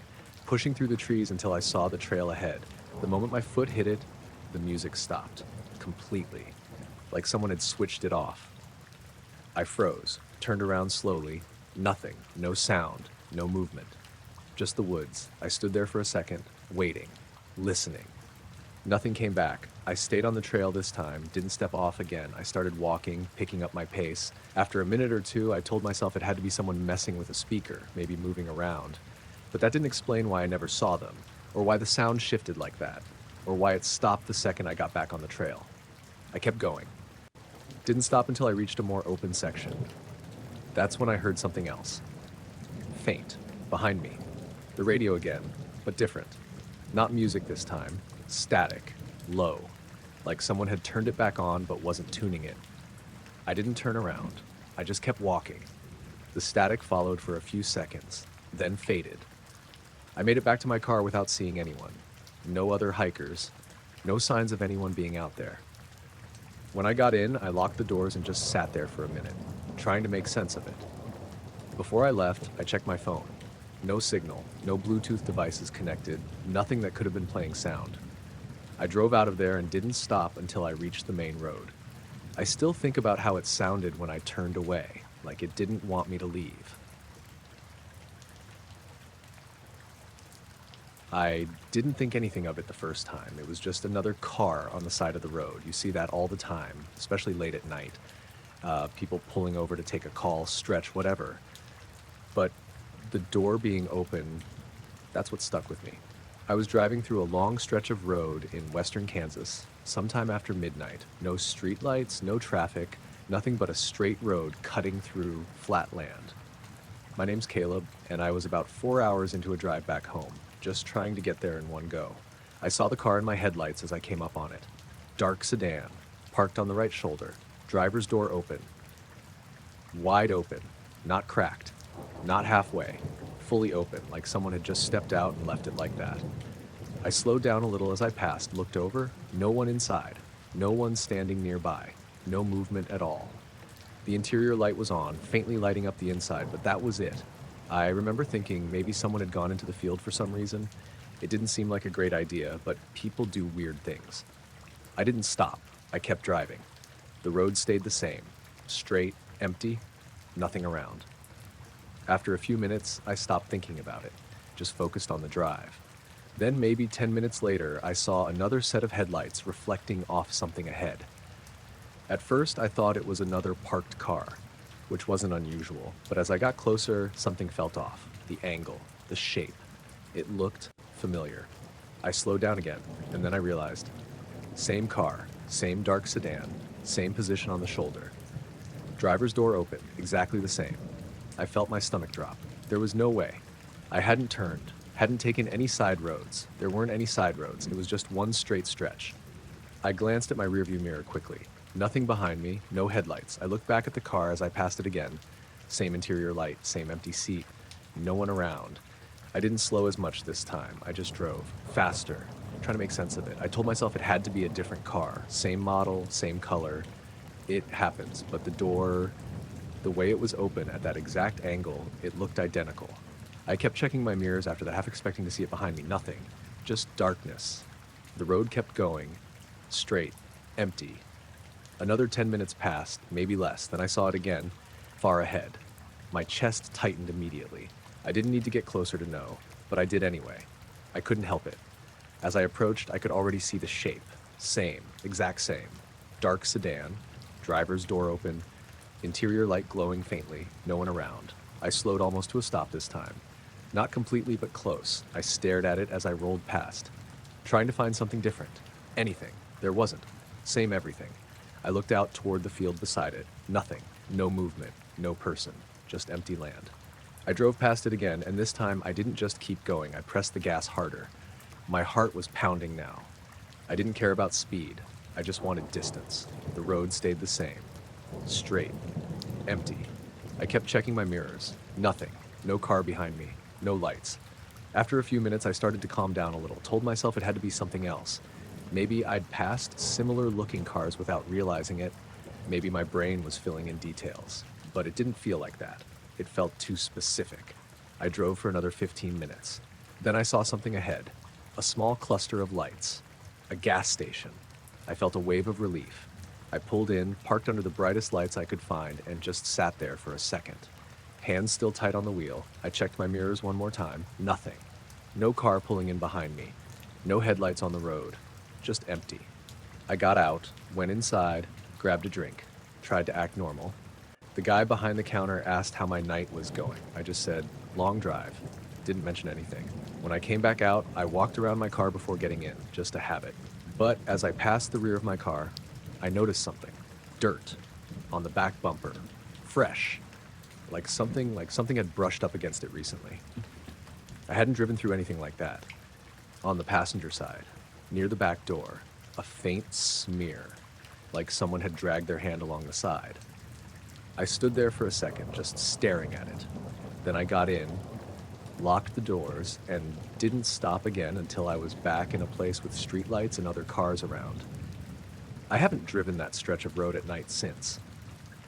pushing through the trees until I saw the trail ahead. The moment my foot hit it, the music stopped, completely, like someone had switched it off. I froze, turned around slowly. Nothing, no sound, no movement. Just the woods. I stood there for a second, waiting, listening. Nothing came back. I stayed on the trail this time, didn't step off again. I started walking, picking up my pace. After a minute or two, I told myself it had to be someone messing with a speaker, maybe moving around. But that didn't explain why I never saw them, or why the sound shifted like that, or why it stopped the second I got back on the trail. I kept going. Didn't stop until I reached a more open section. That's when I heard something else. Faint, behind me. The radio again, but different. Not music this time. Static, low, like someone had turned it back on but wasn't tuning it. I didn't turn around. I just kept walking. The static followed for a few seconds, then faded. I made it back to my car without seeing anyone. No other hikers. No signs of anyone being out there. When I got in, I locked the doors and just sat there for a minute, trying to make sense of it. Before I left, I checked my phone. No signal, no Bluetooth devices connected, nothing that could have been playing sound. I drove out of there and didn't stop until I reached the main road. I still think about how it sounded when I turned away, like it didn't want me to leave. I didn't think anything of it the first time. It was just another car on the side of the road. You see that all the time, especially late at night. People pulling over to take a call, stretch, whatever. But the door being open, that's what stuck with me. I was driving through a long stretch of road in western Kansas, sometime after midnight. No streetlights, no traffic, nothing but a straight road cutting through flat land. My name's Caleb, and I was about 4 hours into a drive back home, just trying to get there in one go. I saw the car in my headlights as I came up on it. Dark sedan, parked on the right shoulder, driver's door open. Wide open, not cracked, not halfway, fully open, like someone had just stepped out and left it like that. I slowed down a little as I passed, looked over, no one inside, no one standing nearby, no movement at all. The interior light was on, faintly lighting up the inside, but that was it. I remember thinking maybe someone had gone into the field for some reason. It didn't seem like a great idea, but people do weird things. I didn't stop. I kept driving. The road stayed the same. Straight, empty, nothing around. After a few minutes, I stopped thinking about it, just focused on the drive. Then maybe 10 minutes later, I saw another set of headlights reflecting off something ahead. At first, I thought it was another parked car, which wasn't unusual, but as I got closer, something felt off. The angle, the shape. It looked familiar. I slowed down again, and then I realized. Same car, same dark sedan, same position on the shoulder. Driver's door open, exactly the same. I felt my stomach drop. There was no way. I hadn't turned, hadn't taken any side roads. There weren't any side roads. It was just one straight stretch. I glanced at my rearview mirror quickly. Nothing behind me, no headlights. I looked back at the car as I passed it again. Same interior light, same empty seat. No one around. I didn't slow as much this time. I just drove. Faster. Trying to make sense of it. I told myself it had to be a different car. Same model, same color. It happens, but the door, the way it was open at that exact angle, it looked identical. I kept checking my mirrors after that, half expecting to see it behind me. Nothing. Just darkness. The road kept going. Straight. Empty. Another 10 minutes passed, maybe less. Then I saw it again, far ahead. My chest tightened immediately. I didn't need to get closer to know, but I did anyway. I couldn't help it. As I approached, I could already see the shape. Same, exact same. Dark sedan, driver's door open, interior light glowing faintly, no one around. I slowed almost to a stop this time. Not completely, but close. I stared at it as I rolled past, trying to find something different. Anything. There wasn't. Same everything. I looked out toward the field beside it. Nothing. No movement. No person. Just empty land. I drove past it again, and this time I didn't just keep going. I pressed the gas harder. My heart was pounding now. I didn't care about speed. I just wanted distance. The road stayed the same. Straight. Empty. I kept checking my mirrors. Nothing. No car behind me. No lights. After a few minutes, I started to calm down a little. Told myself it had to be something else. Maybe I'd passed similar-looking cars without realizing it. Maybe my brain was filling in details. But it didn't feel like that. It felt too specific. I drove for another 15 minutes. Then I saw something ahead. A small cluster of lights. A gas station. I felt a wave of relief. I pulled in, parked under the brightest lights I could find, and just sat there for a second. Hands still tight on the wheel. I checked my mirrors one more time. Nothing. No car pulling in behind me. No headlights on the road. Just empty. I got out, went inside, grabbed a drink, tried to act normal. The guy behind the counter asked how my night was going. I just said, long drive. Didn't mention anything. When I came back out, I walked around my car before getting in, just a habit. But as I passed the rear of my car, I noticed something. Dirt. On the back bumper. Fresh. Like something had brushed up against it recently. I hadn't driven through anything like that. On the passenger side, near the back door, a faint smear, like someone had dragged their hand along the side. I stood there for a second, just staring at it. Then I got in, locked the doors, and didn't stop again until I was back in a place with streetlights and other cars around. I haven't driven that stretch of road at night since.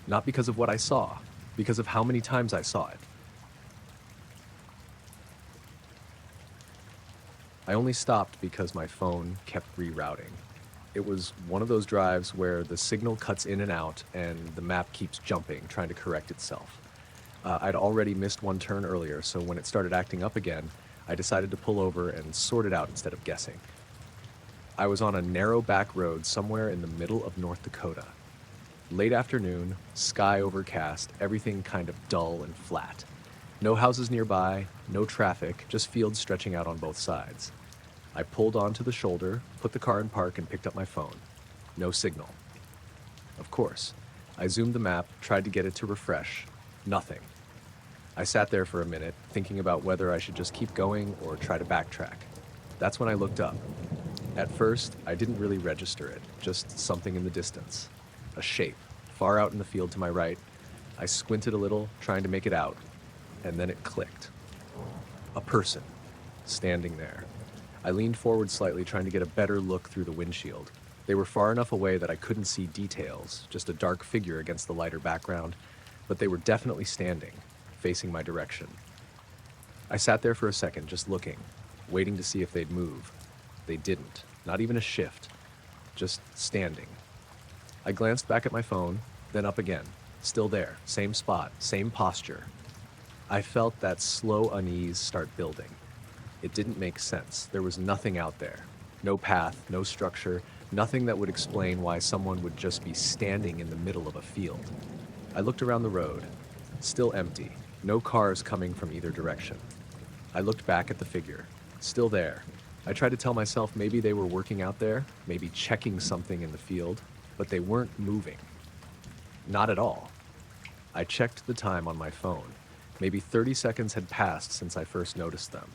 Not because of what I saw, because of how many times I saw it. I only stopped because my phone kept rerouting. It was one of those drives where the signal cuts in and out and the map keeps jumping, trying to correct itself. I'd already missed one turn earlier, so when it started acting up again, I decided to pull over and sort it out instead of guessing. I was on a narrow back road somewhere in the middle of North Dakota. Late afternoon, sky overcast, everything kind of dull and flat. No houses nearby, no traffic, just fields stretching out on both sides. I pulled onto the shoulder, put the car in park, and picked up my phone. No signal. Of course. I zoomed the map, tried to get it to refresh. Nothing. I sat there for a minute, thinking about whether I should just keep going or try to backtrack. That's when I looked up. At first, I didn't really register it, just something in the distance. A shape, far out in the field to my right. I squinted a little, trying to make it out, and then it clicked. A person, standing there. I leaned forward slightly, trying to get a better look through the windshield. They were far enough away that I couldn't see details, just a dark figure against the lighter background, but they were definitely standing, facing my direction. I sat there for a second, just looking, waiting to see if they'd move. They didn't, not even a shift, just standing. I glanced back at my phone, then up again. Still there, same spot, same posture. I felt that slow unease start building. It didn't make sense. There was nothing out there. No path, no structure, nothing that would explain why someone would just be standing in the middle of a field. I looked around the road. Still empty. No cars coming from either direction. I looked back at the figure. Still there. I tried to tell myself maybe they were working out there, maybe checking something in the field, but they weren't moving. Not at all. I checked the time on my phone. Maybe 30 seconds had passed since I first noticed them.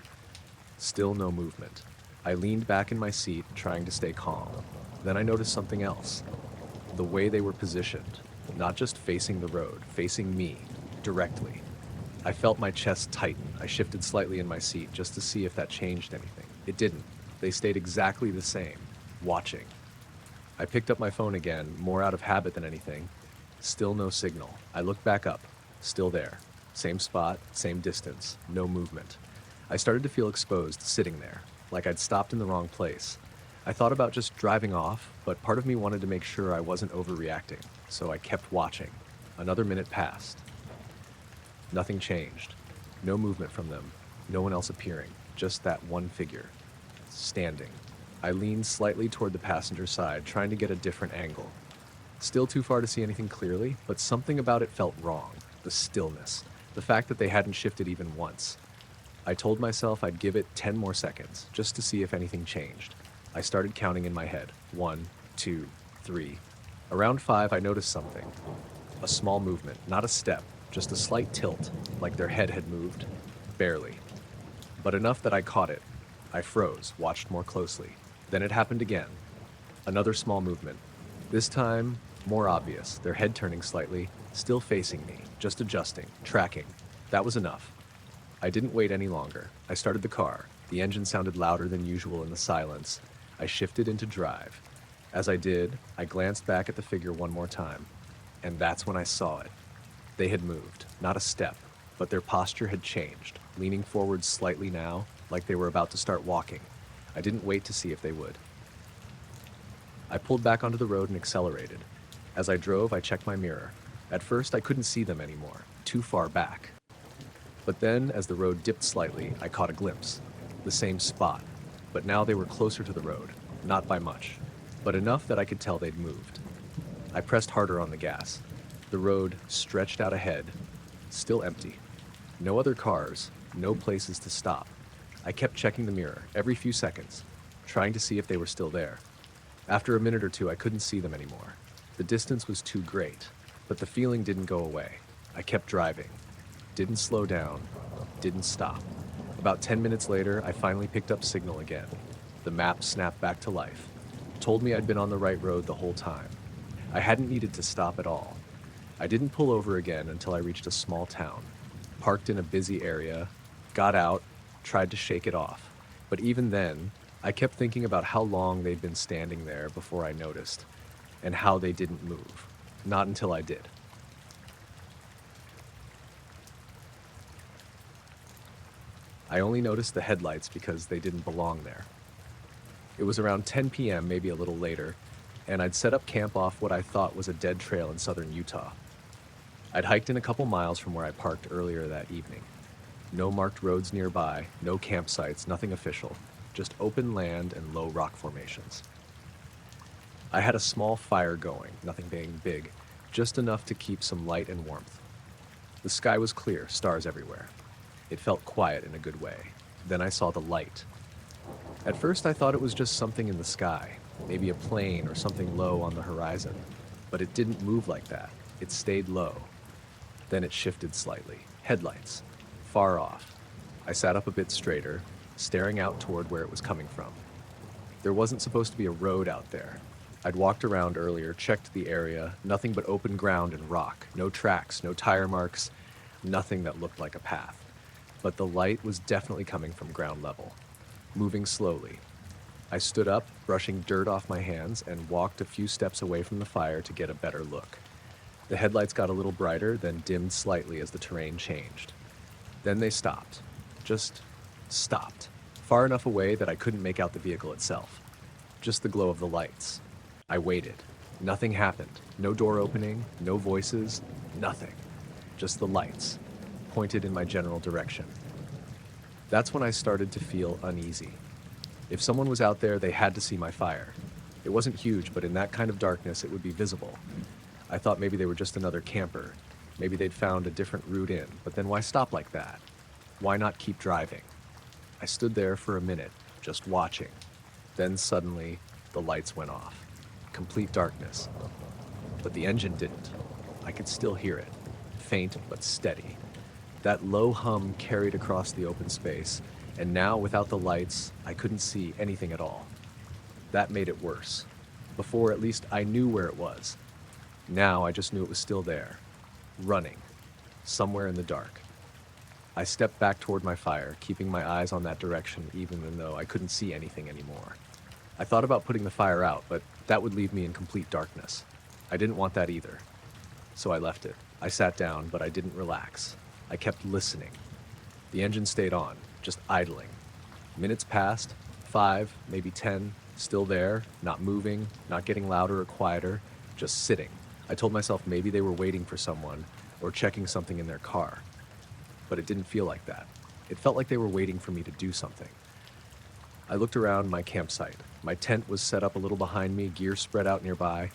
Still no movement. I leaned back in my seat, trying to stay calm. Then I noticed something else. The way they were positioned, not just facing the road, facing me, directly. I felt my chest tighten. I shifted slightly in my seat just to see if that changed anything. It didn't. They stayed exactly the same, watching. I picked up my phone again, more out of habit than anything. Still no signal. I looked back up. Still there. Same spot, same distance, no movement. I started to feel exposed, sitting there, like I'd stopped in the wrong place. I thought about just driving off, but part of me wanted to make sure I wasn't overreacting, so I kept watching. Another minute passed. Nothing changed. No movement from them. No one else appearing. Just that one figure. Standing. I leaned slightly toward the passenger side, trying to get a different angle. Still too far to see anything clearly, but something about it felt wrong. The stillness. The fact that they hadn't shifted even once. I told myself I'd give it 10 more seconds, just to see if anything changed. I started counting in my head. 1, 2, 3. Around 5, I noticed something. A small movement, not a step, just a slight tilt, like their head had moved. Barely. But enough that I caught it. I froze, watched more closely. Then it happened again. Another small movement. This time, more obvious, their head turning slightly, still facing me, just adjusting, tracking. That was enough. I didn't wait any longer. I started the car. The engine sounded louder than usual in the silence. I shifted into drive. As I did, I glanced back at the figure one more time. And that's when I saw it. They had moved, not a step, but their posture had changed, leaning forward slightly now, like they were about to start walking. I didn't wait to see if they would. I pulled back onto the road and accelerated. As I drove, I checked my mirror. At first, I couldn't see them anymore, too far back. But then, as the road dipped slightly, I caught a glimpse. The same spot, but now they were closer to the road, not by much, but enough that I could tell they'd moved. I pressed harder on the gas. The road stretched out ahead, still empty. No other cars, no places to stop. I kept checking the mirror every few seconds, trying to see if they were still there. After a minute or two, I couldn't see them anymore. The distance was too great, but the feeling didn't go away. I kept driving. Didn't slow down. Didn't stop. About 10 minutes later, I finally picked up signal again. The map snapped back to life. Told me I'd been on the right road the whole time. I hadn't needed to stop at all. I didn't pull over again until I reached a small town. Parked in a busy area, got out, tried to shake it off. But even then, I kept thinking about how long they'd been standing there before I noticed, and how they didn't move. Not until I did. I only noticed the headlights because they didn't belong there. It was around 10 p.m., maybe a little later, and I'd set up camp off what I thought was a dead trail in southern Utah. I'd hiked in a couple miles from where I parked earlier that evening. No marked roads nearby, no campsites, nothing official, just open land and low rock formations. I had a small fire going, nothing being big, just enough to keep some light and warmth. The sky was clear, stars everywhere. It felt quiet in a good way. Then I saw the light. At first I thought it was just something in the sky, maybe a plane or something low on the horizon. But it didn't move like that. It stayed low. Then it shifted slightly. Headlights. Far off. I sat up a bit straighter, staring out toward where it was coming from. There wasn't supposed to be a road out there. I'd walked around earlier, checked the area, nothing but open ground and rock. No tracks, no tire marks, nothing that looked like a path. But the light was definitely coming from ground level. moving slowly. I stood up, brushing dirt off my hands, and walked a few steps away from the fire to get a better look. The headlights got a little brighter, then dimmed slightly as the terrain changed. Then they stopped. Just stopped. Far enough away that I couldn't make out the vehicle itself. Just the glow of the lights. I waited. Nothing happened. No door opening, no voices, nothing. Just the lights, pointed in my general direction. That's when I started to feel uneasy. If someone was out there, they had to see my fire. It wasn't huge, but in that kind of darkness, it would be visible. I thought maybe they were just another camper. Maybe they'd found a different route in, but then why stop like that? Why not keep driving? I stood there for a minute, just watching. Then suddenly, the lights went off. Complete darkness. But the engine didn't. I could still hear it, faint but steady. That low hum carried across the open space, and now without the lights, I couldn't see anything at all. That made it worse. Before, at least, I knew where it was. Now I just knew it was still there, running, somewhere in the dark. I stepped back toward my fire, keeping my eyes on that direction even though I couldn't see anything anymore. I thought about putting the fire out, but that would leave me in complete darkness. I didn't want that either. So I left it. I sat down, but I didn't relax. I kept listening. The engine stayed on, just idling. Minutes passed, 5, maybe 10, still there, not moving, not getting louder or quieter, just sitting. I told myself maybe they were waiting for someone or checking something in their car. But it didn't feel like that. It felt like they were waiting for me to do something. I looked around my campsite. My tent was set up a little behind me, gear spread out nearby.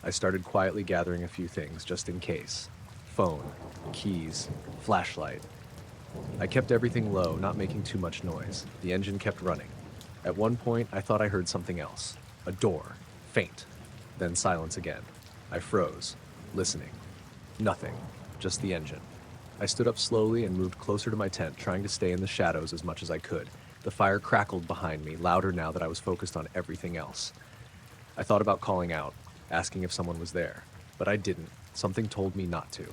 I started quietly gathering a few things, just in case. Phone, keys, flashlight. I kept everything low, not making too much noise. The engine kept running. At one point, I thought I heard something else. A door. Faint. Then silence again. I froze, listening. Nothing. Just the engine. I stood up slowly and moved closer to my tent, trying to stay in the shadows as much as I could. The fire crackled behind me, louder now that I was focused on everything else. I thought about calling out, asking if someone was there, but I didn't. Something told me not to.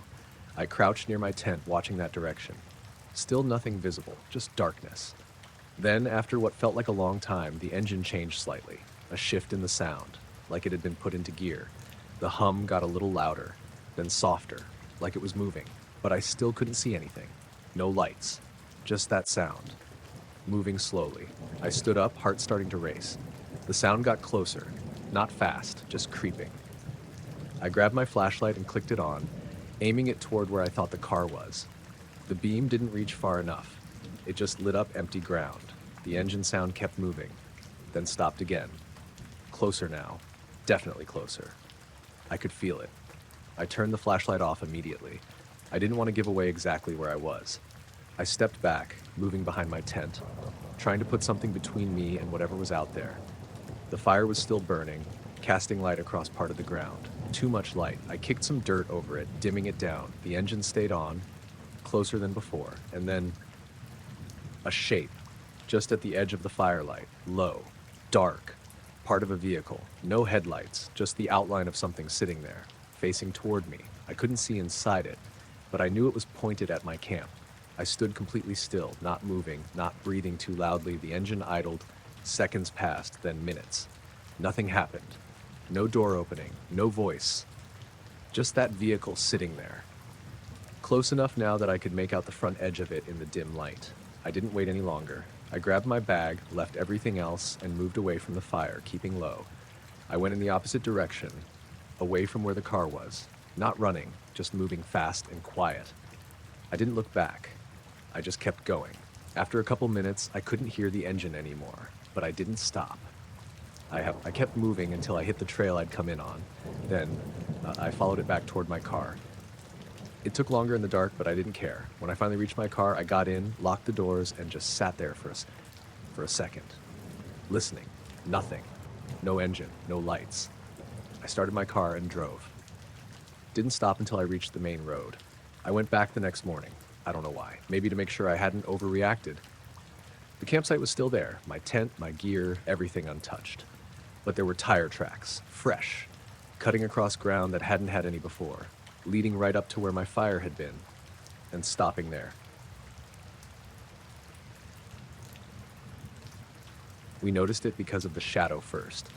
I crouched near my tent, watching that direction. Still nothing visible, just darkness. Then, after what felt like a long time, the engine changed slightly, a shift in the sound, like it had been put into gear. The hum got a little louder, then softer, like it was moving, but I still couldn't see anything. No lights, just that sound. Moving slowly. I stood up, heart starting to race. The sound got closer, not fast, just creeping. I grabbed my flashlight and clicked it on, aiming it toward where I thought the car was. The beam didn't reach far enough. It just lit up empty ground. The engine sound kept moving, then stopped again. Closer now, definitely closer. I could feel it. I turned the flashlight off immediately. I didn't want to give away exactly where I was. I stepped back, moving behind my tent, trying to put something between me and whatever was out there. The fire was still burning, casting light across part of the ground. Too much light. I kicked some dirt over it, dimming it down. The engine stayed on, closer than before, and then a shape, just at the edge of the firelight, low, dark, part of a vehicle. No headlights, just the outline of something sitting there, facing toward me. I couldn't see inside it, but I knew it was pointed at my camp. I stood completely still, not moving, not breathing too loudly. The engine idled. Seconds passed, then minutes. Nothing happened. No door opening, no voice. Just that vehicle sitting there. Close enough now that I could make out the front edge of it in the dim light. I didn't wait any longer. I grabbed my bag, left everything else, and moved away from the fire, keeping low. I went in the opposite direction, away from where the car was. Not running, just moving fast and quiet. I didn't look back. I just kept going. After a couple minutes, I couldn't hear the engine anymore, but I didn't stop. I kept moving until I hit the trail I'd come in on. Then, I followed it back toward my car. It took longer in the dark, but I didn't care. When I finally reached my car, I got in, locked the doors, and just sat there for a second. Listening. Nothing. No engine. No lights. I started my car and drove. Didn't stop until I reached the main road. I went back the next morning. I don't know why. Maybe to make sure I hadn't overreacted. The campsite was still there. My tent, my gear, everything untouched. But there were tire tracks, fresh, cutting across ground that hadn't had any before, leading right up to where my fire had been, and stopping there. We noticed it because of the shadow first.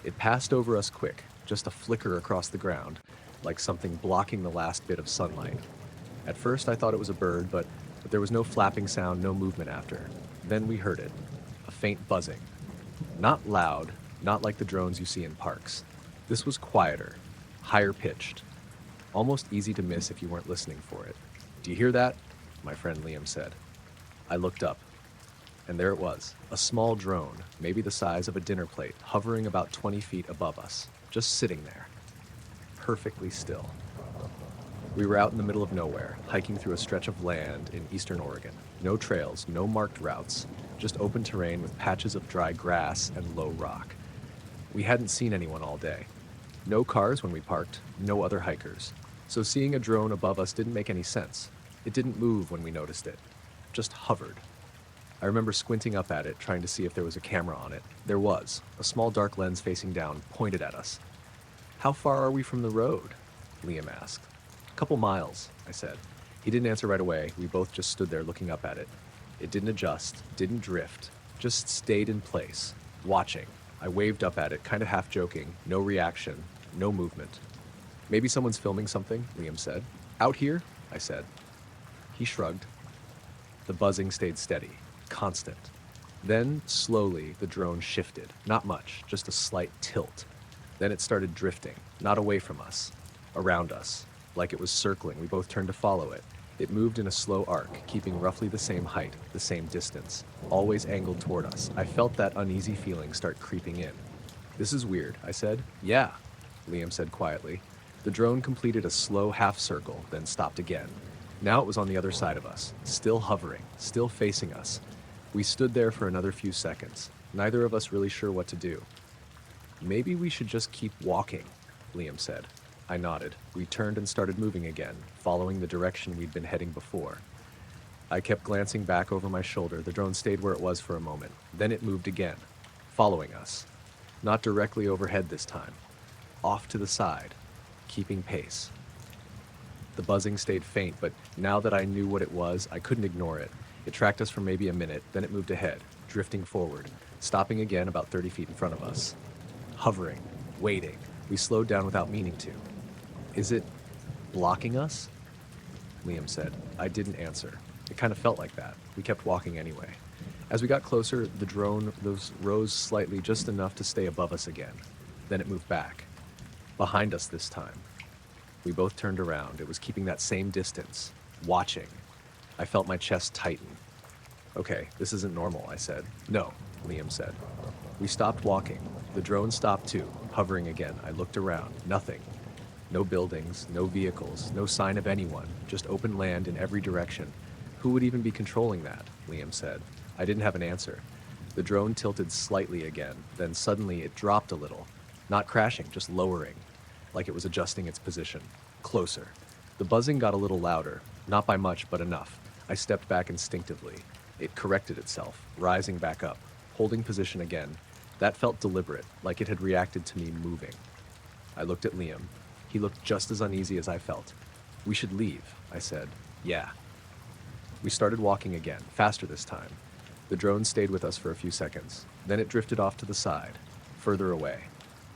It passed over us quick, just a flicker across the ground, like something blocking the last bit of sunlight. At first I thought it was a bird, but there was no flapping sound, no movement after. Then we heard it, a faint buzzing. Not loud, not like the drones you see in parks. This was quieter, higher pitched, almost easy to miss if you weren't listening for it. "Do you hear that?" my friend Liam said. I looked up, and there it was, a small drone, maybe the size of a dinner plate, hovering about 20 feet above us, just sitting there, perfectly still. We were out in the middle of nowhere, hiking through a stretch of land in eastern Oregon. No trails, no marked routes, just open terrain with patches of dry grass and low rock. We hadn't seen anyone all day. No cars when we parked, no other hikers. So seeing a drone above us didn't make any sense. It didn't move when we noticed it, just hovered. I remember squinting up at it, trying to see if there was a camera on it. There was, a small dark lens facing down, pointed at us. "How far are we from the road?" Liam asked. "A couple miles," I said. He didn't answer right away. We both just stood there looking up at it. It didn't adjust, didn't drift, just stayed in place, watching. I waved up at it, kind of half joking. No reaction, no movement. "Maybe someone's filming something," Liam said. "Out here?" I said. He shrugged. The buzzing stayed steady, constant. Then, slowly, the drone shifted. Not much, just a slight tilt. Then it started drifting, not away from us, around us, like it was circling. We both turned to follow it. It moved in a slow arc, keeping roughly the same height, the same distance, always angled toward us. I felt that uneasy feeling start creeping in. "This is weird," I said. "Yeah," Liam said quietly. The drone completed a slow half circle, then stopped again. Now it was on the other side of us, still hovering, still facing us. We stood there for another few seconds, neither of us really sure what to do. "Maybe we should just keep walking," Liam said. I nodded. We turned and started moving again, following the direction we'd been heading before. I kept glancing back over my shoulder. The drone stayed where it was for a moment. Then it moved again, following us. Not directly overhead this time. Off to the side, keeping pace. The buzzing stayed faint, but now that I knew what it was, I couldn't ignore it. It tracked us for maybe a minute, then it moved ahead, drifting forward, stopping again about 30 feet in front of us. Hovering, waiting. We slowed down without meaning to. "Is it blocking us?" Liam said. I didn't answer. It kind of felt like that. We kept walking anyway. As we got closer, the drone rose slightly, just enough to stay above us again. Then it moved back. Behind us this time. We both turned around. It was keeping that same distance, watching. I felt my chest tighten. "Okay, this isn't normal," I said. "No," Liam said. We stopped walking. The drone stopped too, hovering again. I looked around. Nothing. No buildings, no vehicles, no sign of anyone, just open land in every direction. "Who would even be controlling that?" Liam said. I didn't have an answer. The drone tilted slightly again, then suddenly it dropped a little. Not crashing, just lowering, like it was adjusting its position. Closer. The buzzing got a little louder, not by much, but enough. I stepped back instinctively. It corrected itself, rising back up, holding position again. That felt deliberate, like it had reacted to me moving. I looked at Liam. He looked just as uneasy as I felt. "We should leave," I said. "Yeah." We started walking again, faster this time. The drone stayed with us for a few seconds. Then it drifted off to the side, further away.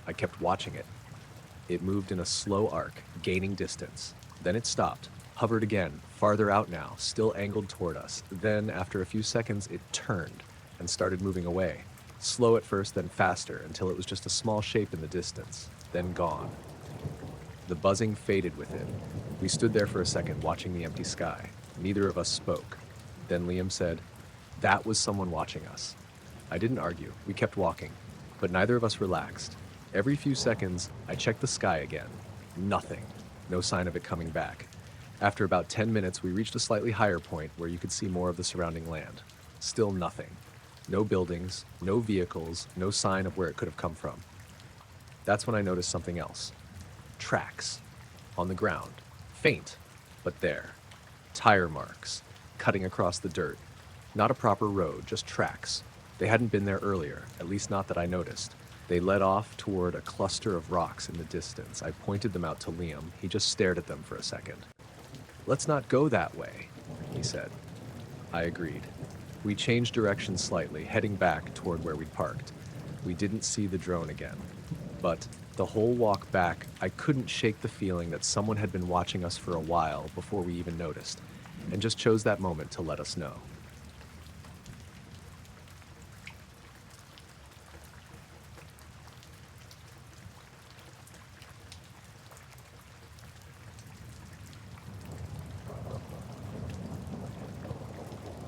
I kept watching it. It moved in a slow arc, gaining distance. Then it stopped, hovered again, farther out now, still angled toward us. Then, after a few seconds, it turned and started moving away. Slow at first, then faster, until it was just a small shape in the distance, then gone. The buzzing faded with it. We stood there for a second, watching the empty sky. Neither of us spoke. Then Liam said, "That was someone watching us." I didn't argue. We kept walking, but neither of us relaxed. Every few seconds, I checked the sky again. Nothing. No sign of it coming back. After about 10 minutes, we reached a slightly higher point where you could see more of the surrounding land. Still nothing. No buildings, no vehicles, no sign of where it could have come from. That's when I noticed something else. Tracks. On the ground. Faint, but there. Tire marks. Cutting across the dirt. Not a proper road, just tracks. They hadn't been there earlier, at least not that I noticed. They led off toward a cluster of rocks in the distance. I pointed them out to Liam. He just stared at them for a second. "Let's not go that way," he said. I agreed. We changed direction slightly, heading back toward where we'd parked. We didn't see the drone again. But the whole walk back, I couldn't shake the feeling that someone had been watching us for a while before we even noticed, and just chose that moment to let us know.